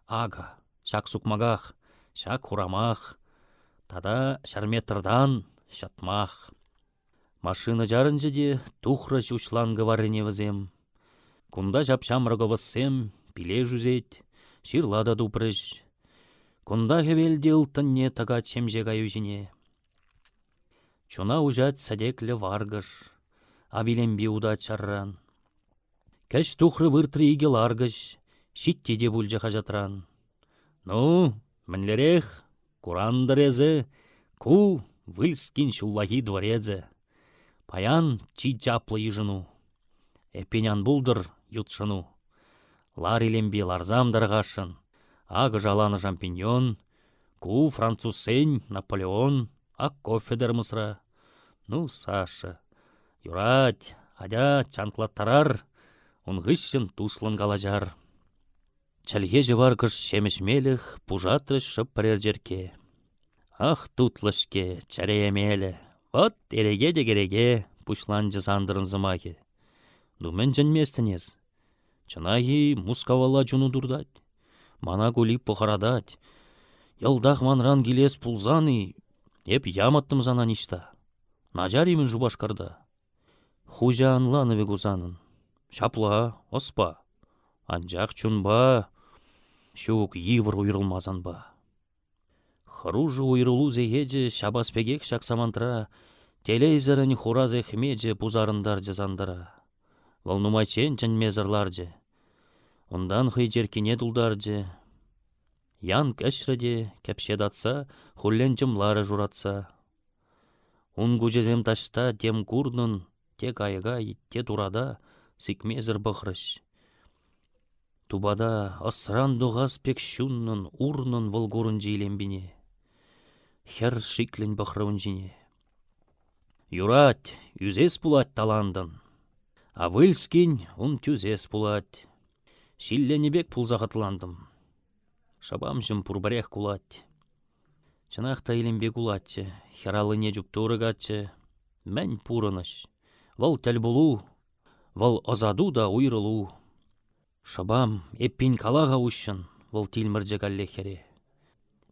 Ага, шак сукмагах, шак хурамах. Тада шарметрдан шатмах. Машина жарынжы де тухры шушланғы варыне візем. Кунда жапшамрығы віссем, пиле жүзет, ширлада дупрыш. Кунда хевелде ұлтынне тага чемже гаюжіне. Чуна ужат садеклі варгыш, авиленбе уда чарран. Кәш тухры выртры иге ларгыш, шиттеде бүлжі хажатран. Ну, мінлерех, курандырезе, ку вылскин шуллахи дворезе. Паян чи чаплы ежыну. Эпенян булдыр ютшыну. Лар илембе ларзамдарғашын. Ағы жаланы жампиньон. Ку французсен Наполеон. Ак кофедер мысра. Ну, Саша. Юрать, адя чанклаттарар. Унгышшын туслын галажар. Чәлге жываргыш шемешмеліх пужатрыш шып пірер жерке. Ах, тутлышке, чареемелі. Вот ереге де кереге пушланжы сандырын зымаге. Думен жэнместінез. Чынайы мускавала жуну дурдать. Мана гулип похарадать. Ялдах манран келес пулзаны. Еп яматтым зана ништа. Нажаримін жубашкарда. Хужа анланы вегузанын. Шапла, оспа. Анжақ чунба. Шук йывыр уйрылмазан ба. Хружы уйрылу зегеже шабаспегек шаксамантра. Телейзерін хуразы хмеже пузарындар жазандыра. Волнумайчен мезарларжы. Ондан хый жеркене дулдаржы. Ян кәшреде кәпшедатса, хуллен жымлары журатса. Унгу жезем ташта тем курнын, те кайга, те турада, сикмезір бұқрыш. Тубада асран дуғас пек шуннын, урнын волгурын жейлембіне. Хер шиклен бұқрывын жіне. Юрать, юзес пулать таландын. А вылскин он тюзес пулать. Шилленебек пулзағатландым. Шабам жым пурбарех кулать. Чынақта илембек улатчы, хералы не жүпті ұрығатчы. Мән пурыныш. Вал тәл болу, вал азаду да уйрылу. Шабам эппин калаға ұшын, вал тилмірже галлехере.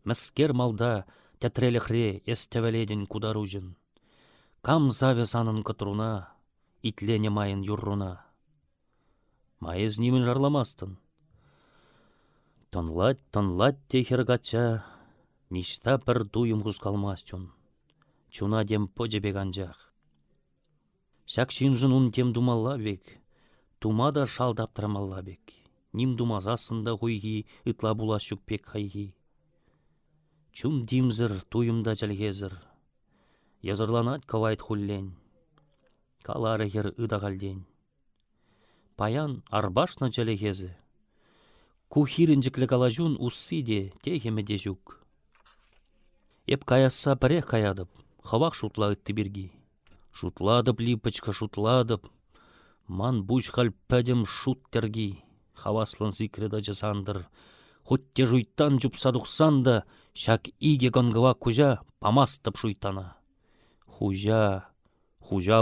Мәскер малда тәтреліхре естевеледен кударужын. Кам завесанын кытруна, итлене майын юрруна. Майыз немін жарламастын. Тонлать техергача, ништа бір дуйым ғұскалмастын. Чуна дем подебек анжақ. Шак шинжын ун тем думалла бек, тумада шалдаптырамалла бек. Ним думазасында хуйги, ытла була шүкпек хайги. Чун димзір, туйымда жәлгезір. Язырланат кавайт хуллен. Калары хер ыдағалден. Паян арбашна жәлгезі. Кухирінжіклі калажун уссиде техемеде жүк. Еп каясса пірех каядып, хавақ шутла үтті бірги. Шутладып липочка шутладып. Ман бучхал пәдім шуттерги. Хаваслын зикреда жасандыр. Хотте жуйттан жүпсадықсанда, шак иге гонгыва кужа памастып шуйтана. Хужа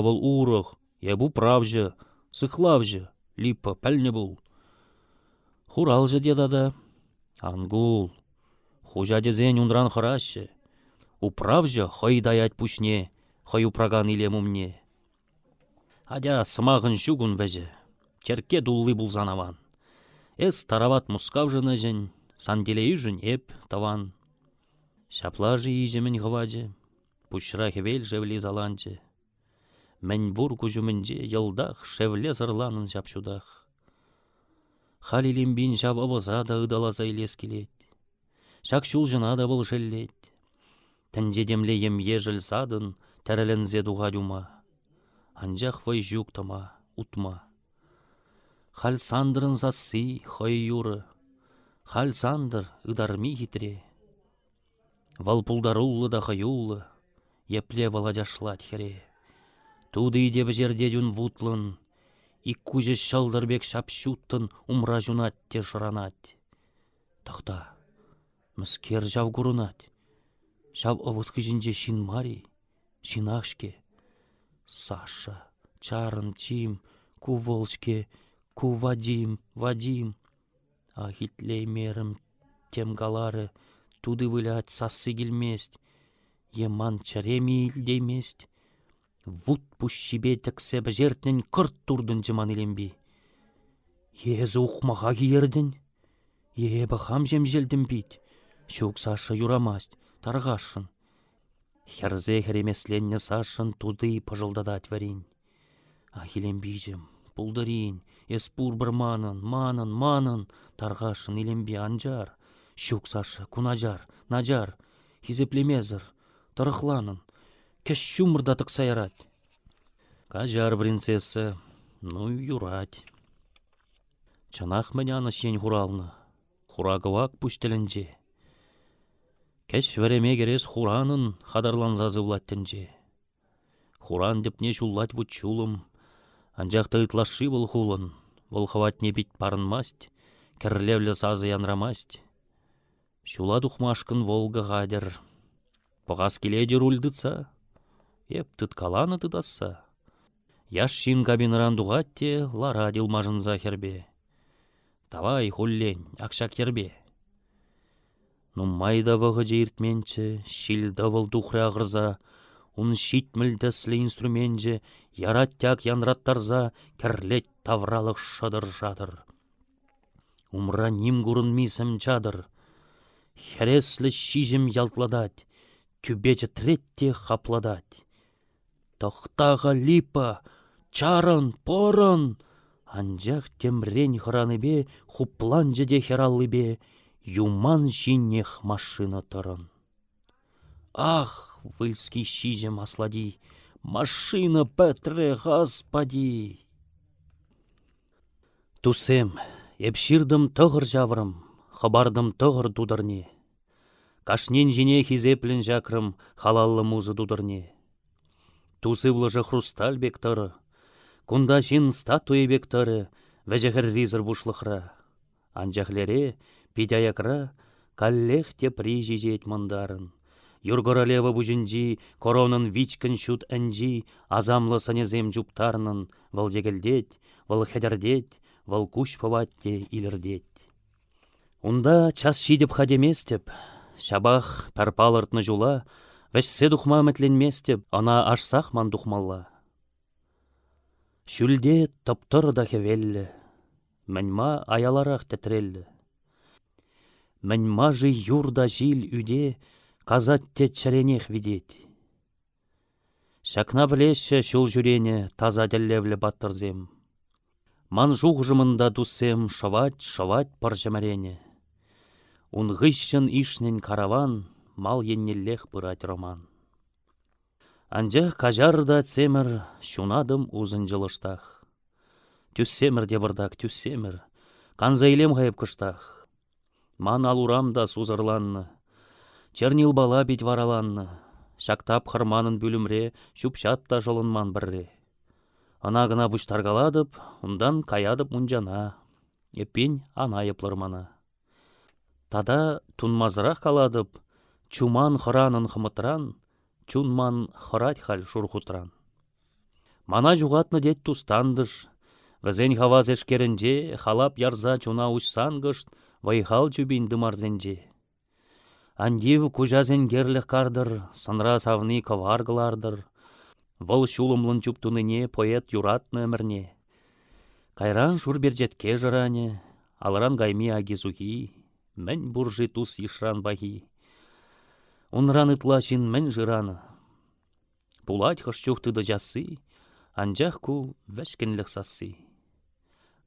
был урық, ебу правжы, сықлавжы, липа пәлне бұл. Хуралжы дедада. Ангул. Хужа дезен ундран харашы. Управжы хой даять пушне, хой упраган илем умне. Адя сымағын жүгін вәжі. Черке дуллы бұл занаван. Эс тарават мускавжыны жын, санделей жын еп таван. Шаплажы иземін ғываджы, пушра хевел жевлі заланчы. Мән бұр күжімінже елдақ шевле зырланын жапшудақ. Халилимбин жап абыза да ыдалаза илес келет. Шак шул жына да бұл желлет. Тәнжедемле емге жылсадын, тәрәлінзе дуға дума. Анжақ вай жүктама, утма. Халь сандырын сасси, хой юры. Халь сандыр, ыдарми хитре. Вал пулдаруллы да хаюллы, епле валадяшлать хере. Туды иде бжерде дюн вутлын, иккуже шалдырбек шапшуттын умра жунат те жыранать. Тахта, міскер жав гурунать. Шав овысқы жінже шин мари, шин ашке. Саша, чарын чим, ку волшке, ку Вадим, Вадим. А хитлей мерім тем галары, туды вылять сасы келмест. Еман чареми илдеймест. Вуд пущибе тіксе бжертнен күрт турдын жыман елембі. Езі ұқмаға киердін. Ебі хам жемжелдім бит. Шук Саша юрамаст, тарғашын. Херзе херемесленне Сашын туды пыжылдадать варин. А елембижім, пулдырин, еспур бір манын, тарғашын елембі анжар. Шук Саша, кунажар, наджар, хизеплемезір, тарықланын. Кеш шумырдатық сайрать. Кажар принцесса, ну юрать. Чанах мәняны сен хуралны. Хурагывак пүштелінже. Кеш вәреме керес хуранын хадарланзазы улаттенже. Хуран деп не шуллать вұт шулым. Анжақты ытлашы бұл хулын. Бұл хават не бит парынмасть. Кірлевлі сазы янрамасть. Шула дұхмашкын Волга ғадер. Пағас келедер ульдыца. Еп тұткаланы тұдаса. Яш шин кабиныран дуғатте лара дилмажынза хербе. Тавай хуллень, акшак хербе. Ну майда вғы жейіртменчі, шилда выл дұхры ағырза, ұн шитмілдіслі инструменже, яраттяк янраттарза, керлет тавралық шадыр-жадыр. Умра ним гурын мисім чадыр. Хереслі шижім ялтладать, түбечі третте хапладать. Тохтаға липа, чарын, порын. Анжақ темрен хыраныбе, хуплан жеде хераллыбе, юман жинех машина тұрын. Ах, выльский шизем аслади, машина пәтре, господи. Тусем, епширдым тұғыр жаврым, хабардым тұғыр дудырне. Кашнен жіне хизеплін жакрым, халаллы музы дудырне. Тусы влыжы хрусталь бектары, кунда жин статуя бектары, вәжәхір ризір бушлықра. Анжахлере, пидяякра, каллех те прижезет мандарын. Юргоралева бужинжи, коронын вичкін шут әнжи, азамлы санезем жуптарнын, вал жегілдет, вал хедердет, вал куш паватте илердет. Унда час шидеп хадеместеп, шабах пәрпалыртны жула, вәшсе дұхма мәтленместеп, ана ашсақ ман дұхмалла. Шүлде топтыр да хевеллі, мәнма аяларақ тәтреллі. Мәнма жи юрда жил үде, казат те чаренех видеть. Шакна білеші шул жүрене таза дәллевлі баттырзем. Ман жух жымында дусем шавать пар жамарене. Ун ғышшын ишнен караван, мал еннеллех бұрать роман. Анжақ кажарда цемір, шунадым узын жылыштақ. Түссемір де бұрдақ, түссемір, канзайлем ғайып кыштақ. Ман алурамда сузырланны, чернил бала бит вараланны. Шактап хырманын бүлімре, шупшатта жолынман бірре. Ана гына бұштаргаладып, ундан каядып мұнжана. Еппен ана еплырмана. Тада тунмазырақ каладып, чуман хыранын хымытран, чунман хырать хал шурхутран. Мана жуғатны дет тустандыш, візен хаваз эшкерінже, халап ярза чуна учсангышт, вайхал чубин дымарзенже. Андив кужазен герліх кардыр, сынра савны коваргылардыр. Выл шулымлын чуптуныне поэт юратны өмірне. Кайран шурберджетке жыране, алыран гайми агизухи, мән буржи тус ишран бахи. Унран ытлашин мән жыраны. Пулать хышчухтыды жасы, анжақ ку вәшкінлік сасы.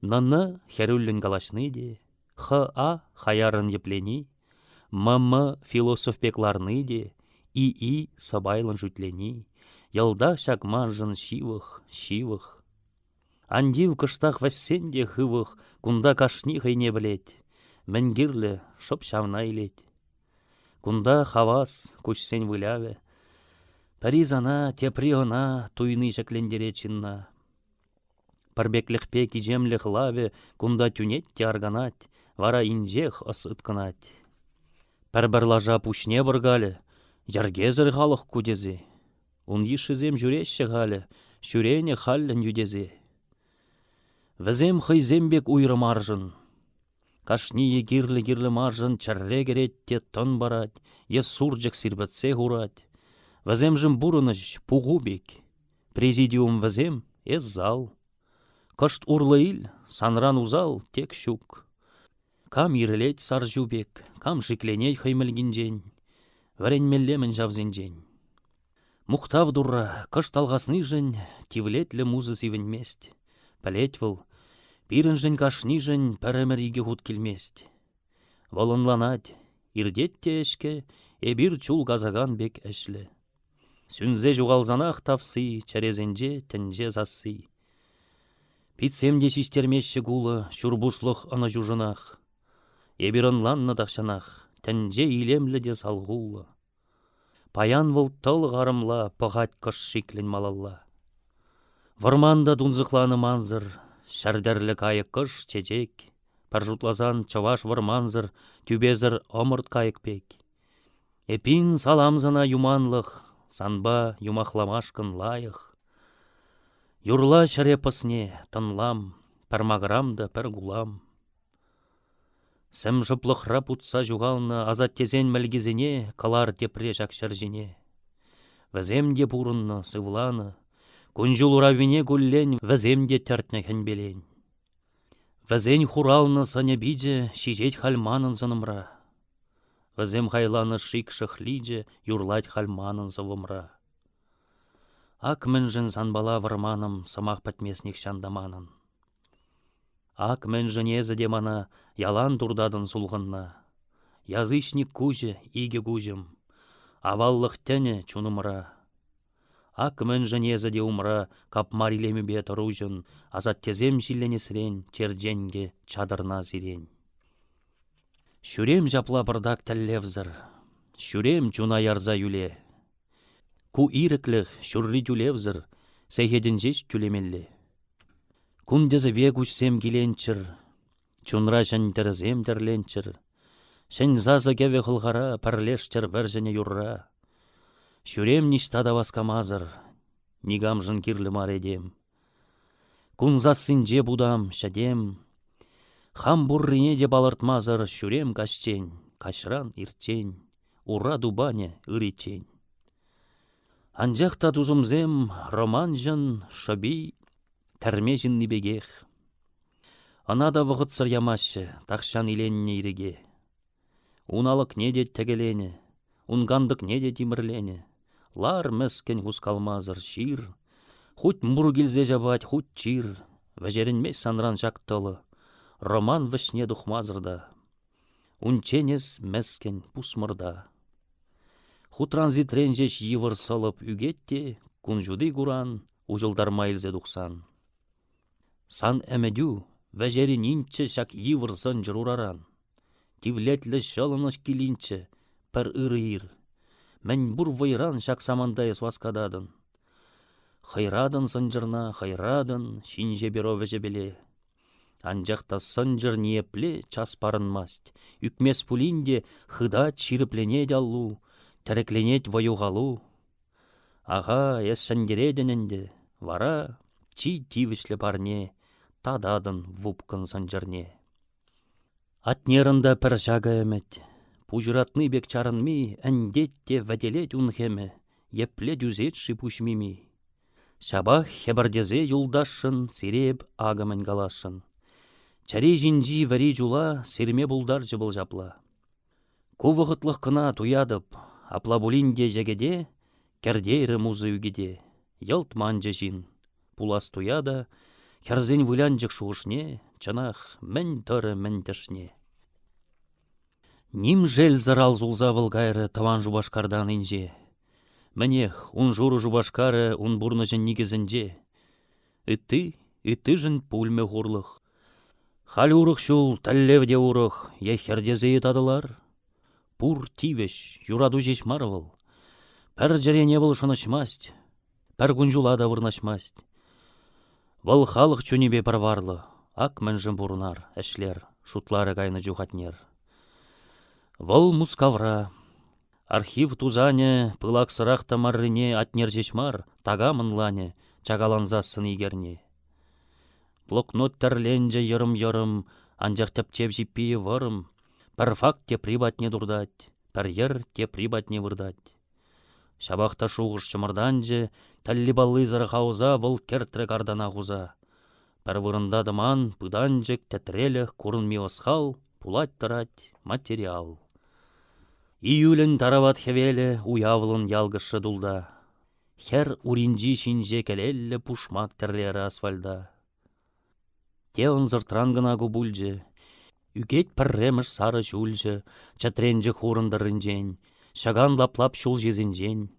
Наны херуллін галашны де, ха хаярын еплени, мама философ пекларны де, и сабайлын жүтлени, ялда шакманжын шивых. Андил кыштах вәссенде хывых, кунда кашни хайне білет. Мәнгірлі шоп шавна илет. Кунда хавас күшсен выляве. Паризана, тепри она, туйны жаклендере чинна. Парбекліхпе кижемліх лаве, кунда тюнет те арганать, вара инжех ысытканать. Пәрбірлажа пушне бұргалі, яргезір халық кудезе. Ун ешізем жүреші ғалі, шүрене халлін юдезе. Візем хайзембек уйры маржын. Кашние гирлі маржын чарре керетте тон барать, ес суржық сирбітсе хурать. Візем жым бұрыныш пуғубек. Президиум візем ес зал. Кышт урлы ил, санран узал тек шук. Кам ирелет сар жубек, кам жикленей хаймілгінжен. Вәренмеллемін жавзенжен. Мұқтав дұрра, кышт алғасны жын, тивлетлі музы сивінмест. Пәлет выл, пирін жын кашни жын пәрімір иге худ келмест. Волынланать, ирдетте әшке, эбір чул газаган бек әшлі. Сүнзе жуғалзанақ тавсы, чәрезенже тәнже засы. Питсемде шистермеші гулы, шүрбуслық ана жужынақ. Эбірінланны дақшанақ, тәнже илемлі де салғулы. Паян выл тыл ғарымла, пығат қыш шиклін малалла. Варманда дунзықланы манзыр, шәрдерлі кайық қыш чечек. Паржутлазан чаваш варманзыр, түбезір омырт кайық пек. Эпин саламзына юманлық, санба юмахламашкын лайық. Юрла шарепасне, тынлам, пәрмағырамда пәр гулам. Сәм жыплықра путса жуғалны азат тезен мәлгезіне, калар тепре жақшар жіне. Вәземде бұрынны сывланы, күнжул уравине гүллен, вәземде тәртне хәнбелен. Вәзен хуралны сане биде, шижет хальманын зынымра. Вәзем хайланы шик шықлиде, юрлать хальманын зывымра. Ак мінжін санбала варманым, самақ пәтмесник шандаманын. Ак мінжін езі демана, ялан турдадын сулғынна. Язычник куже, иге кужым, аваллық тәне чунымра. Ак мінжін езі де умра, кап марилемі бет ружын, азат тезем жиллене сірен, тердженге чадырна зирен. Шүрем жапла бұрдак тәллевзір, шүрем чуна ярза юле. Ку ирекліх шүрри тюлевзір, сәйхедін жеш тюлемелле. Кундезі век үшсем келенчір, чунра жан тәрізем тәрленчір. Шән зазы кәве қылғара, парлештер бір және юрра. Шүрем ништада васкамазыр, нигам жын кирлі маредем. Кун зассынже будам, шәдем. Хам буррине де балыртмазыр, шүрем кашчен, кашран ирчен, ура дубане ыричен. Анжақта тузымзем роман жын, шоби, тәрме жынны бегех. Анада вғыт сыр ямашы, тақшан иленне иреге. Уналық неде тәгелене, унгандық неде тимірлене. Лар мәскен хускалмазыр шир, хуть мұр келзе жабать, хуть чир. Вәжерінмес санран жақтылы, роман вішне дұхмазырда. Унченес мәскен пусмырда. Хутран зитренжеш йывыр салып үгетте, күнжуды куран, ужылдар майлзе дұқсан. Сан әмедю, вәжері нинче шак йывырсын жырураран. Тивлетлі шалыныш келинче, пір ырыйыр. Мән бұр вайран шак самандайыз васкададын. Хайрадын сынжырна, хайрадын, шинже беро вәжебеле. Анжақта сынжыр ниепле час парынмаст. Үкмес пулинде хыда чиріплене даллу, тәрекленет ваюғалу. Ага, эссәндередененде, вара, чи тивішлі парне, тададын вупкын сынжырне. Атнерында пір жага әмет. Пужыратны бек чарынми, әндетте вәделет унхеме, епле дүзетші пушмими. Шабах хебардезе юлдашын, сиреп агамын галашын. Чаре жинжи вәри жула, серме булдар жыбыл жапла. Кувығытлық кына туядып, апла булинде жегеде, кәрдейрі музы үгеде. Ялт манжы жин, пулас туяда, хәрзен вылянжық шуышне, чанах мән тұры мән тішне. Ним жел зарал зулза вылгайры таван жубашкардан инже. Мәнех, ун журы жубашкары, ун бурны жын негізінже. Үтті, үттіжін пульме ғурлық. Хал урық шул, тәллевде урық, ехердезе етадылар. Пур тивеш, юраду жеш марывыл. Пәр жәрене бұл шынышмаст, пәр күнжулада вырнашмаст. Вăл халық чөнебе парварлы, ак мӹнжӹм бурнар, әшлер, шутлары кайны жухатнер. Вăл мускавра. Архив тузане, пылак сырахта маррине атнер жешмар, тага мынлане, чагаланзасын игерне. Блокнот тәрленже йырым-йырым, анжақ тәптеп жиппие вырым, пәр факт те прибатне дурдать, пәр ер те прибатне вырдать. Шабақта шуғыш чымырданже, тәлли баллы хауза вăл кертрі кардана ғуза. Пәр вырында дыман, пыданжек, тәтрелі, курын миосхал, пулать тарать, материал. Июлін тарават хевелі, уявлын ялгышы дулда. Хер уринжи шинже келелі пушмак тірлері асфальда. Теон зыртрангына губульже, үгет пірреміш сары жүлжі, чатренжі хурындырынжен, шаган лаплап шул жезінжен.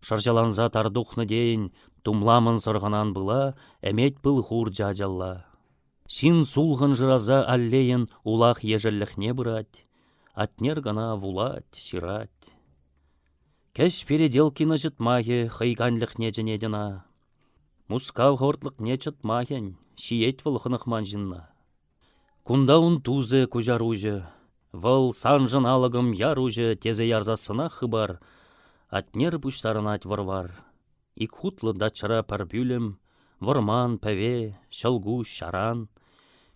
Шаржаланза тардухны дейін, тумламын сырғанан бұла, әмет бұл хур жажалла. Син сулғын жыраза аллейін улақ ежелліхне бұрать. Атнер гана вулать, сирать. Кәш переделкины жытмайы, хайганлық не женедіна. Мускав хортлық не чытмайын, шиет вылхынық манжынна. Кунда ун тузы күжаружы, выл санжын алығым яружы, тезе ярзасына хыбар, атнер бұштарынат варвар. Ик хутлы дачыра парбюлем, варман, пәве, шылгу, шаран,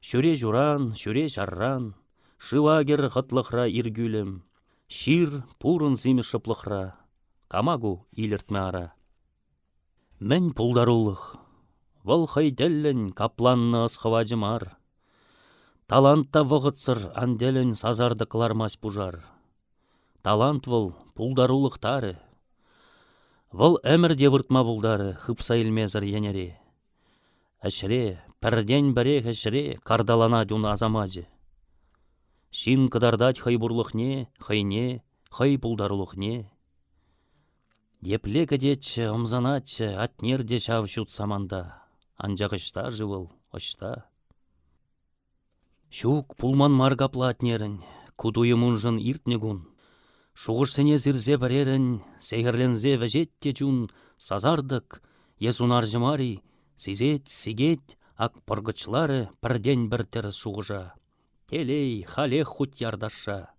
шүре журан, шүре жарран, шывагер ғытлықра иргүлім, шир пурын зимі шыплықра, камагу илертме ара. Мен пулдарулық, вăл хайделлен капланны ысхыважымар. Талантта вғытсыр анделен сазарды қылармас пужар. Талант вăл пулдарулықтары. Вăл әмірде выртма бұлдары, хыпса илмезір енере. Әшіре, пәрден бәре әшіре, кардалана дюн азамаджы. Шин кыдардать хай бурлықне, хайне, хай пулдарулықне. Епле кәдетші, ымзанатшы, атнерде шав шут саманда. Анжағышта жывыл, ошта. Шук пулман маргапла атнерін, кудуйымунжын иртнегун. Шуғышсене зірзе бәрерін, сейгірлензе вәжетте жун, сазардық, есунар жымари, сизет, сигет, ак пыргычлары пірден бір тірі шуғыжа. Телей, халех хут ярдаша.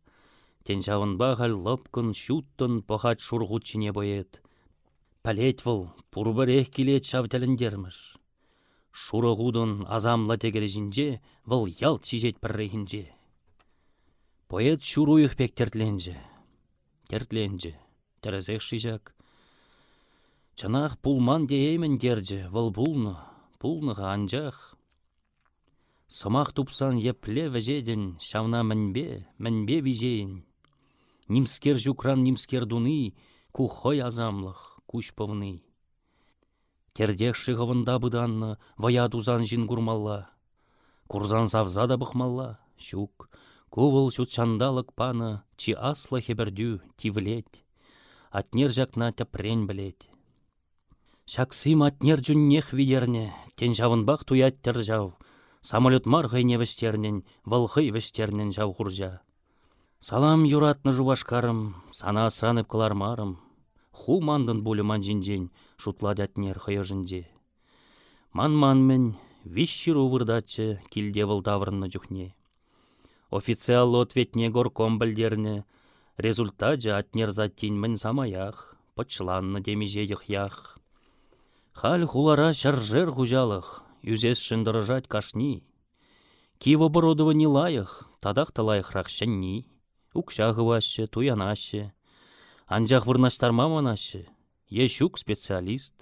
Тенжавын бағал лыпкын, шуттын, пахат шурғутчине боет. Пәлет выл, пұрбірех келет шавтеліндерміш. Шурығудын азамла тегережінже, выл ялт сижет піррехінже. Поэт шуруйық пек тертленже. Тертленже, тәрізек шижак. Чанақ пулман деймін держе, выл пулныға анжақ. Сымақ тупсан епле вәжеден, шавна мінбе вижейін. Нимскер жукран нимскер дуны, кухой азамлық, куш пывны. Тердех шығывында бұданны, вая дузан жин гурмалла. Курзан савза да бұқмалла, шук. Кувыл шутчандалық паны, чи асла хебердю, тивлет. Атнер жақна тәпрен білет. Шаксым атнер жүннех видерне, тен жавынбақ туят тержав. Самолет мар ғайне вестернен, валхый вестернен жав хуржа. Салам юратны жубашкарым, сана асранып кылармарым. Ху мандын болы манжинжен, шутладятнер хайыжынже. Ман-манмен, вишширу вырдачы, килде выл таврынны жүхне. Официал ответне горком білдерне, результат жа атнер заттинмен самаях, патчыланны демежедіх ях. Хал хулара шаржер хужалық, юзес шындырыжать кашни. Киво бородова не лаях, тадақ талайықрақ шанни. Укшағы вашы, туянашы. Анжақ вырнаштарма манашы. Ешук специалист.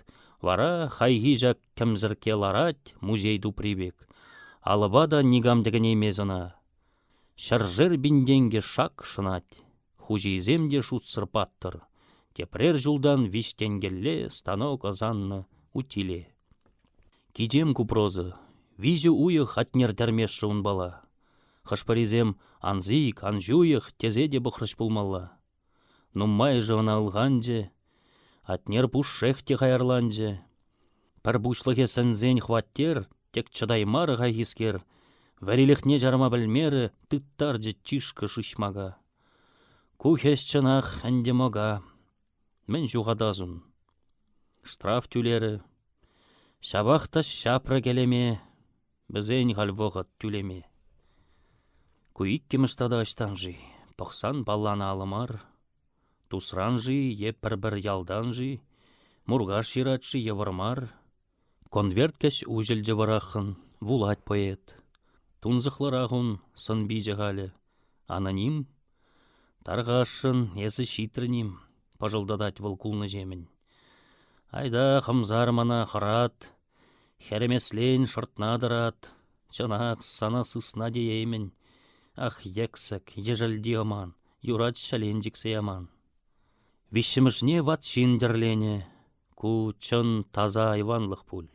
Вара хайги жак кәмзірке ларать музейду прибек. Алыбада нигамдігіне мезына. Шаржер бинденге шак шынать. Хужиземде шут сырпаттыр. Тепрер жулдан виштенгелле станок азанны утиле. Кидем купрозы. Визю уйых атнер тәрмеш жуын бала. Хашпаризем анзик, анжуйых тезеде бұқрыш пулмалла. Нуммай жывына алғанже, атнер пушшех те хайырланже. Пір бұшлығы сәнзен хваттер, тек чыдаймары ғайгискер, вәреліхне жарма білмері тыттаржы чишкы шышмага. Кухес чынақ әндемога, мен жуғадазын. Штраф түлері, шабақта шапры келеме, бізен ғалвоғыт түлеме. Куиккемістада аштанжы, пықсан баллана алымар, тусранжы, еп бір ялданжы, мургаш ширатшы евармар, конверт кәш ұжылжы варақын, вулать поэт. Тунзықлырағын сын бейжіғалі, аноним, тарғашын есі шитрінім, пажылдадать вылкулны жемін. Айда қымзар мана қырат, хәремеслен шыртнадырат, чынақ сана сысна деймін. Ах, ексік, ежілді оман, юрат шаленжіксе яман. Вишімішне ват шиндерлене, ку чын таза айванлық пул.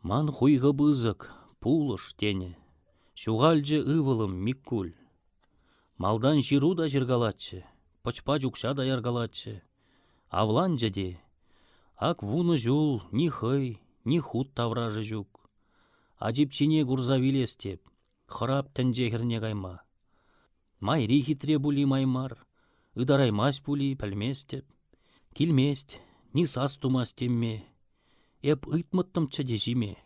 Ман хуйғы бызық, пулыш тене, шуғалжы ывылым миккул. Малдан жиру да жыргалатчы, пачпа жүкша да яргалатчы. Авлан жеде, ак вуны жул ни хый, ни худ тавражы жүк. Ажипчине гурзавилестеп, хырап тәнжегірне қайма. Майри хитре були маймар, ыдараймас були пәлместеп. Килмест, ни сас тумас темме, эп ыйтмыттым чәдежиме.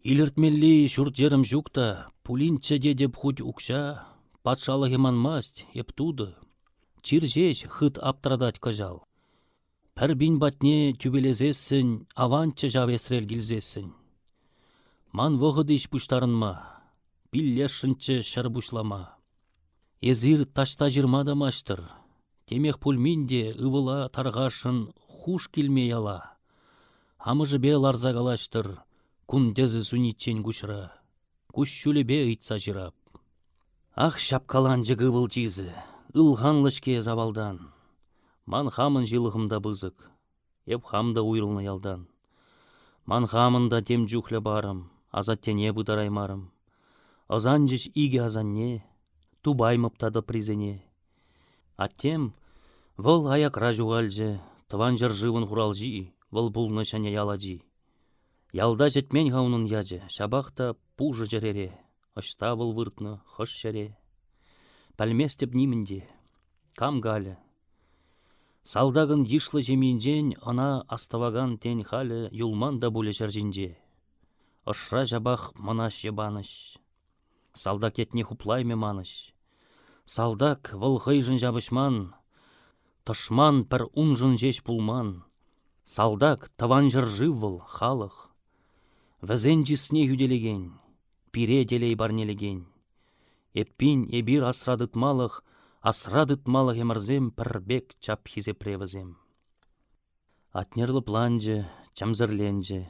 Илертмелли шуртерім жүкта, пулинче деп худ укша, патшалы хеманмаст, еп туды. Чиржеш хыт аптрадать кажал. Пәр бин батне түбелезесін, аванчы жавесрел гилзесін. Ман вғыдыш пуштарынма, пиллешінші шыр бушлама. Езір ташта жырмада маштыр, темех пульминде ывыла тарғашын хуш келмей ала. Хамыжы бе ларзагалаштыр, кундезі сунитчен күшіра, күш шүлебе ыйтса жырап. Ах, шапкаланжы гывыл жизі, ылғанлышке завалдан. Ман хамын жылығымда бызык, еп хамда уйрылны ялдан. Ман хамында тем жүхлі барым, азаттене бұдараймарым. Озанжыш иге азанне, тубаймыптады призене. Аттем, выл аякра жуғалжы, тыван жыржывын хуралжи, выл бұлны шәне яладжи. Ялда жетмен ғаунын яжы, шабақта пужы жерере, ашта выл выртны, хош шере. Пәлместеп нимінде, кам галі. Салдағын ишлы жеминжен, ана аставаган тен халі юлман да бұлі жәржінже. Ышра жабақ мынаш жебаныш. Салдак етне хуплайме маныш. Салдак выл ғайжын жабышман, тышман пір унжын жеш пулман. Салдак таван жыржы выл халық. Вәзен жисне юделеген, пире делей барнелеген. Эппин эбир асрадытмалық емірзем пірбек чап хизе превізем. Атнерлы планжы, чамзырленжі,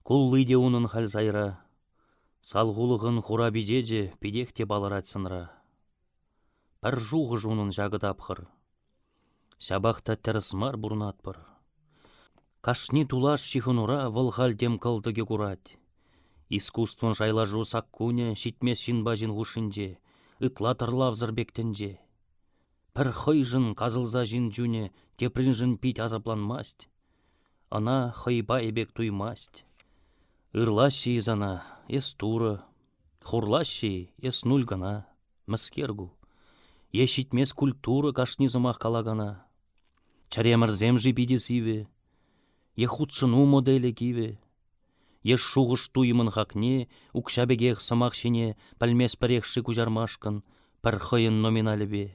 куллыйде унын хальзайра, салғулығын хура бидеже педехте баларатсынра. Пір жуғы жунын жагыдапхыр, шабақта тәрісмар бұрнатпыр. Кашни тулаш шихынура вылғал дем кылдыге курать. Искусствын жайлажу саккуне шитмес шинбажин ғушынже, ытлатырлав зырбектенже. Пір хыйжын казылза жин жүне тепринжын пить азапланмасть. Ана хыйба эбек туймасть. Ырлащи изана, эс тура, хурлащи эс нульгана, мәскергу. Ешитмес культура кашнизымах калагана. Чаремірзем жи бидесиве, ехудшыну моделі киве. Еш шуғыш туйымын хакне, укшабегех самақшыне пәлмес пәрекші күжармашкын, пір хыйын номиналі бе.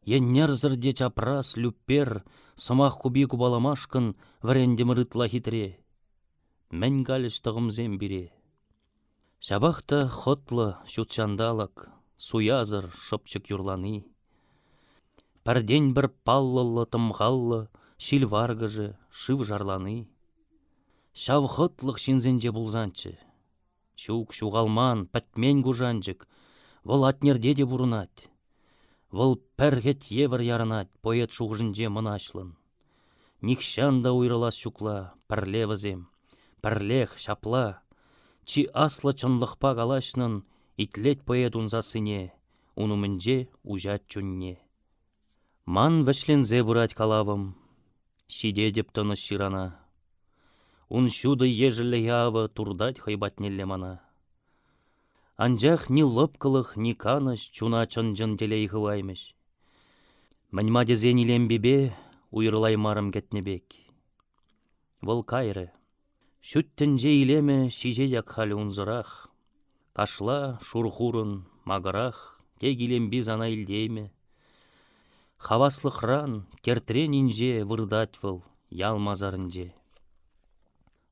Еннерзірде чапрас, люппер, самақ куби кубаламашкын, варендем рытла хитре. Мән галыштығымзем бире. Шабақта хотлы шутчандалак, суязыр шопчык юрланы. Пәрден бір паллылы тымғаллы, шилваргыжы, шыв жарланы. Шав хотлық шинзенже бұлзанчы. Шук шуғалман, пәтмен гужанчык, вол атнерде де бұрынат. Вол пәргет евір ярынат, поэт шуғжынже мұнашлын. Никшан да уйрылас шукла, пірлевізем, пірлех, шапла. Чи аслы чынлықпа галашнын, итлет поэт унзасыне, унумынже ужат чүнне. Ман вәшлензе бұрат калавым, шиде деп тыны ширана. Ун шуды ежілі явы турдать хайбатнелле мана. Анжақ ни лыпкылых, ни каныш чуна чын-жын телей хываймыш. Мәнма дезен илембебе уйырлай марым кетнебек. Вăл кайры. Шүттінже илеме шиже як халі унзырақ. Кашла, шурхурын, мағырақ, тек илембіз ана илдейме. Хаваслықран, кертрен инже вырдать вăл, ялмазарынже.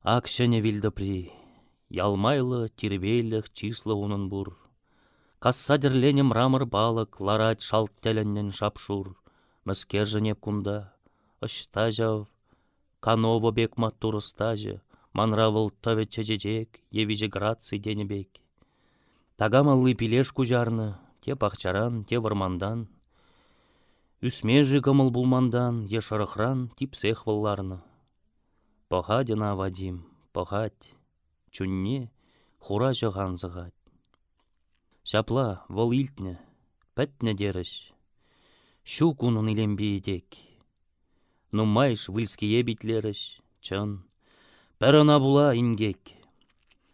Акшыне вилдіпри, ялмайлы, тирбейлік, числы унын бур. Кассадерленем рамыр балық, ларать шалт тәліннен шапшур. Мәскержіне кунда, ышта жав, каново бек маттуры стажы, манравыл тәве чәжежек, евиже граций денебек. Тагамаллы пилеш кужарны, те пахчаран, те вармандан. Үсмежі кымыл булмандан, ешарықран типсех вылларны. Пахадина Вадим, пахать, чунне, хура жыған зығат. Шапла, вол илтне, пәтне деріш. Шу кунын илембе едек. Нумайш вылские битлеріш, чын. Пәріна була ингек.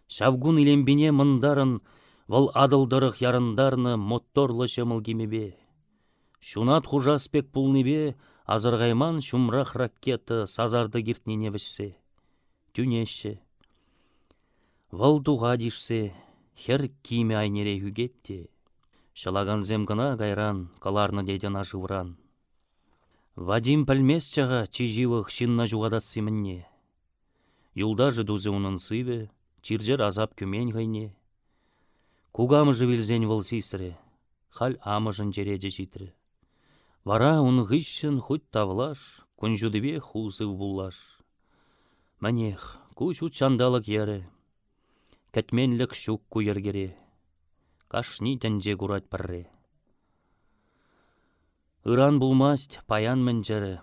Шавгун илембене мындарын, вол адылдырық ярындарны моторлы шымыл кемебе. Шунат хужаспек пулнебе, азырғайман шумрақ ракеты сазарды киртнене вішсе. Түнеші. Вол туға дишсе, хер киме айнере хүгетте. Шалаган земгына гайран, каларны дейден ажывран. Вадим пәлмесчаға чиживых шинна жуғадатсы мінне. Юлдажы дузы унын сыве, чиржер азап күмен ғайне. Кугамыжы вилзен выл сисірі, хал амыжын жереде житрі. Вара он ғышшын хоть тавлаш, күнжудыбе хусыв буллаш. Манех, куч чандалық ері, кәтменлік шук куергере. Кашни тәнже курать парре. Иран булмасть паян мінжері.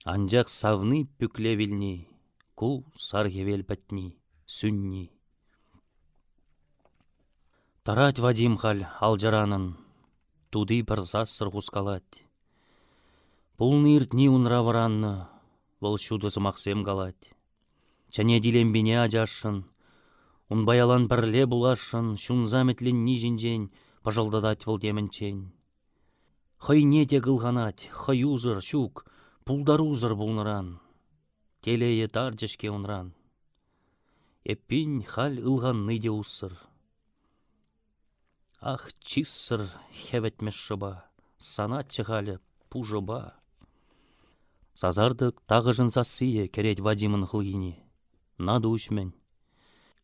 Анжақ савны пүкле вилни, ку саргевел пәтни, сүнни. Тарать Вадим хал алжаранын, туды бір зассыр хускалать. Пулны иртни унра варанны, вол шуды зымақсем галать. Чәне дилембене ажашын, ун баялан бірле булашын, шун заметлен нижінжен, пажалдадать вол демінчен. Хай не те гылғанать, хай узыр, шук, пулдар узыр булныран. Телее таржешке унран. Эппин хал ылғанны де уссыр. Ах, чиссыр хеветмеш шыба, санат чығалі пужыба. Сазардық тағыжын сасые керет Вадимын хылгине. Нады үшмен.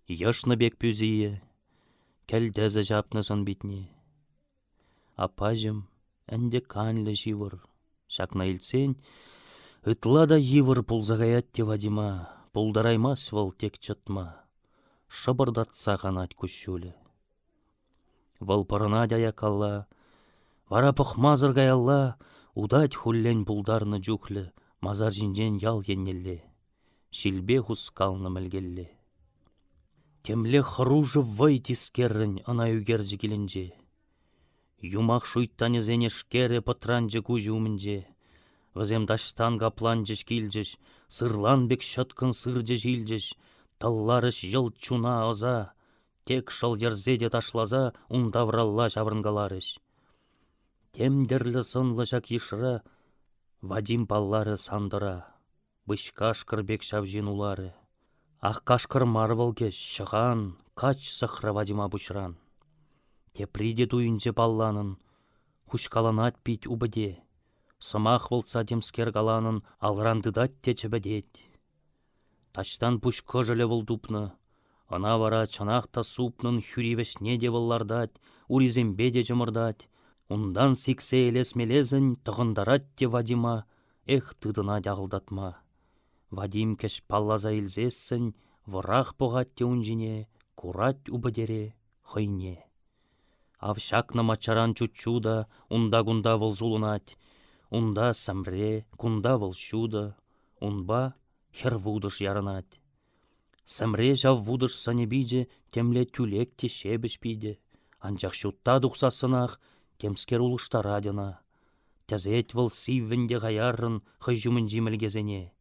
Яшны бек пүзие, кәлдәзі жапнысын битне. Апажым, әнде канлы живыр. Шакна илсен, ытлада йывыр пулзағаятте Вадима, пулдараймас выл тек чытма. Шыбырдатса ғанат күшшулі. Выл пырына даяқалла, вара пұхмазыр ғаялла, удать хуллен пулдарны жүхлі, мазар жинжен ял еннелле. Шилбе хускалны мілгелле. Темле хружы вай тискеррін ана үгержі келінже. Юмақ шуйттаны зенешкері пытранжы күжі умінже. Візем даштан гапланжыш келжіш, сырлан бек шыткын сыржы жилжіш, талларыш жыл чуна оза, тек шыл ерзеде ташлаза, ундавралла жабырынгаларыш. Темдерлі сынлы жак ешіра, Вадим паллары сандыра, бышкашкыр бек шавжин улары. Ах кашкыр марвыл кеш шыған, кач сықры Вадима бұшран. Теприде туйынче палланын, хушкаланат пить убыде. Сымақ болса демскер галанын, алрандыдат течі бәдет. Таштан пуш көжілі вылдупны, ана вара чанақта супнын хүревешне де выллардат, уризембе де жымырдат. Ундан сиксе елесмелезін тұғындарат те Вадима, эх тыдына дағылдатма. Вадим кеш паллаза илзессін, вырах бұғат те унжине, курат убыдере, хыйне. Авшакна мачаран чучуда, унда-гунда вылзулынат, унда самре, кунда вылшуда, унба хер вудыш ярынат. Самре жав вудыш санебиде, темле тюлек те шебіш биде, анчақ шутта дұқсасынақ, темскер улыштарадына. Тәзет выл сиввенде ғаярын хыжумын жимілгезене.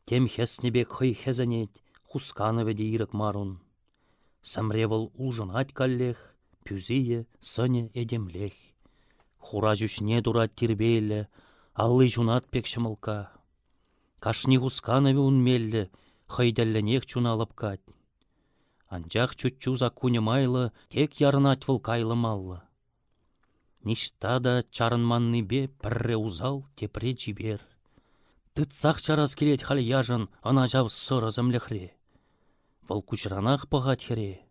Тем хеснебек хый хезанет, хусканове дейрек марун. Самревыл улжын ать каллех, пюзие сыне эдемлех. Хура жүшне дурат тирбейлі, аллы жунат пек шымылка. Кашни хусканове унмеллі, хайдалленех чуналып кать. Анчах чутчуза кунемайлы, тек ярнать выл кайлы маллы. Ништа да чарынманны бе пірре узал тепре жибер. Тытсақ чарас келет хал яжын ана жав сыры зымлехре. Выл кучранах пығат хере.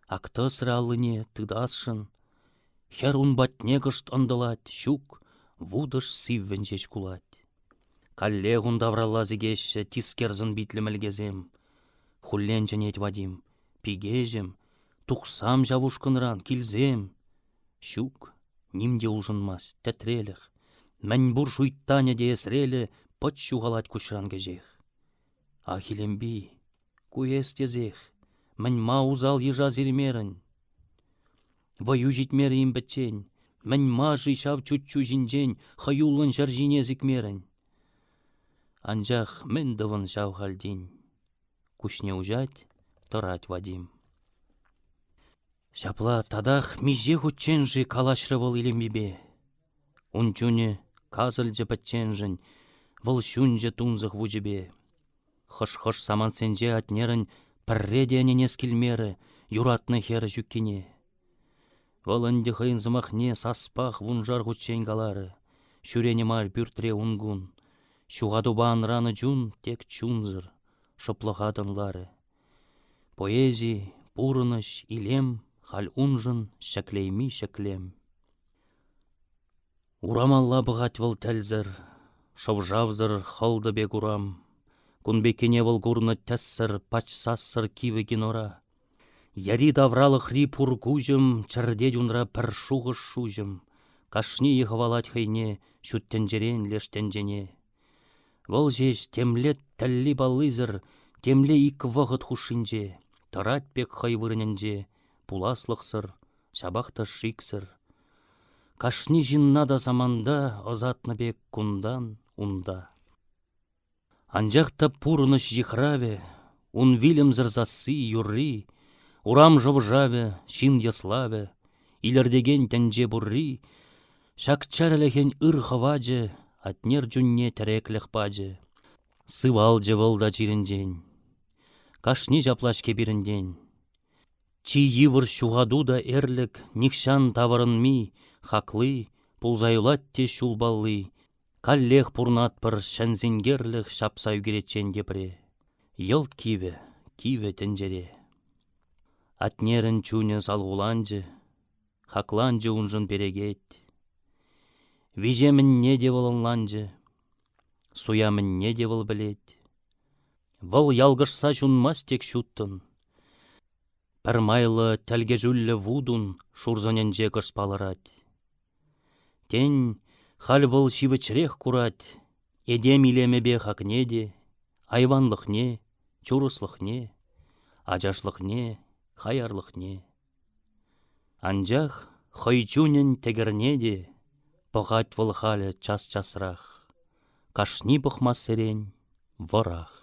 Акты сыралыне тыдасшын. Хер унбатне кышт ындылать, щук, вудыш сиввен жеш кулать. Калле гундаврала зігеші тискерзін битлемелгезем. Хуллен жөнет Вадим, пигежем, тухсам жавушкынран килзем. Щук, нимде улжынмас, тәтреліх. Мән бұр шуйттане дейесрелі, пыт шуғалать кушран кежех. Ахилемби, куес тезех, мән ма узал ежа зермерін. Ваю житмері им бітчен, мән ма жишав чутчу жинжен, хаюлын жаржине зікмерін. Анжах мен дывын жау халдин. Кушне ужать, тұрать Вадим. Шапла тадах меже хутченжі калашрывал илембебе. Унчуне казылжы патченжін, выл шунжы тунзық вужебе. Хыш-хыш самансенже атнерін пірредене нескілмері, юратны хері жүккене. Вылынды хыйын зымахне саспах вунжар хутчен галары, шүрені мар бүртре унгун. Шуғаду раны жун тек чунзыр, шыплығадынлары. Поэзи, пурыныш, илем, хал унжын, шәклейми шәклем. Урамалла бұғат выл тәлзір, шывжавзыр халды бек урам. Кунбекене выл гурны тәссір, пачсассыр кивеген ора. Яри давралы хри пургужым, чәрде дюнра пір шуғыш шужым. Кашни ехавалать хайне, шүттенжерен лештенжене. Вăл жеш темле тәлли баллызыр, темле ик вăхăт хушинче, тăрать пек хăй вырненче, пуласлăхсăр, çапахта шиксăр. Кашни жинна да заманда, ызатнă бек кундан, унда. Анчахта пурыныш жихраве, ун вилемзăр зассы, юрри, урам жăвжаве, çын яславе, илердеген тәнче бурри, çак чарăлехен ыр хăвачы, атнер жүнне тәрекліх паджы. Сывалжы вылда чирінден. Кашни жаплашке бірінден. Чи йывыр шуғаду да эрлік, никшан тавырын ми, хаклы, пулзаюлат те шулбаллы. Каллех пурнатпыр шәнзінгерлік шапсай керетчен депре. Йылт киве тенжере. Атнерін чуне салғуланжы, хакланжы унжын берегет. Вижемін не девыл онланжы, суямын не девыл білет. Вăл ялгышса жунмас тек шуттын. Пір майлы тәлге жүллі вудун шурзаненже кышпалырат. Тен хал вăл шивычрех курат, эдем илемебе хакнеде, айванлықне, чурыслықне, ажашлықне, хаярлықне. Анжах хăйчунен тегернеде, пăхать вăл хале час-часрах, кашни пăхмас серен вăрах.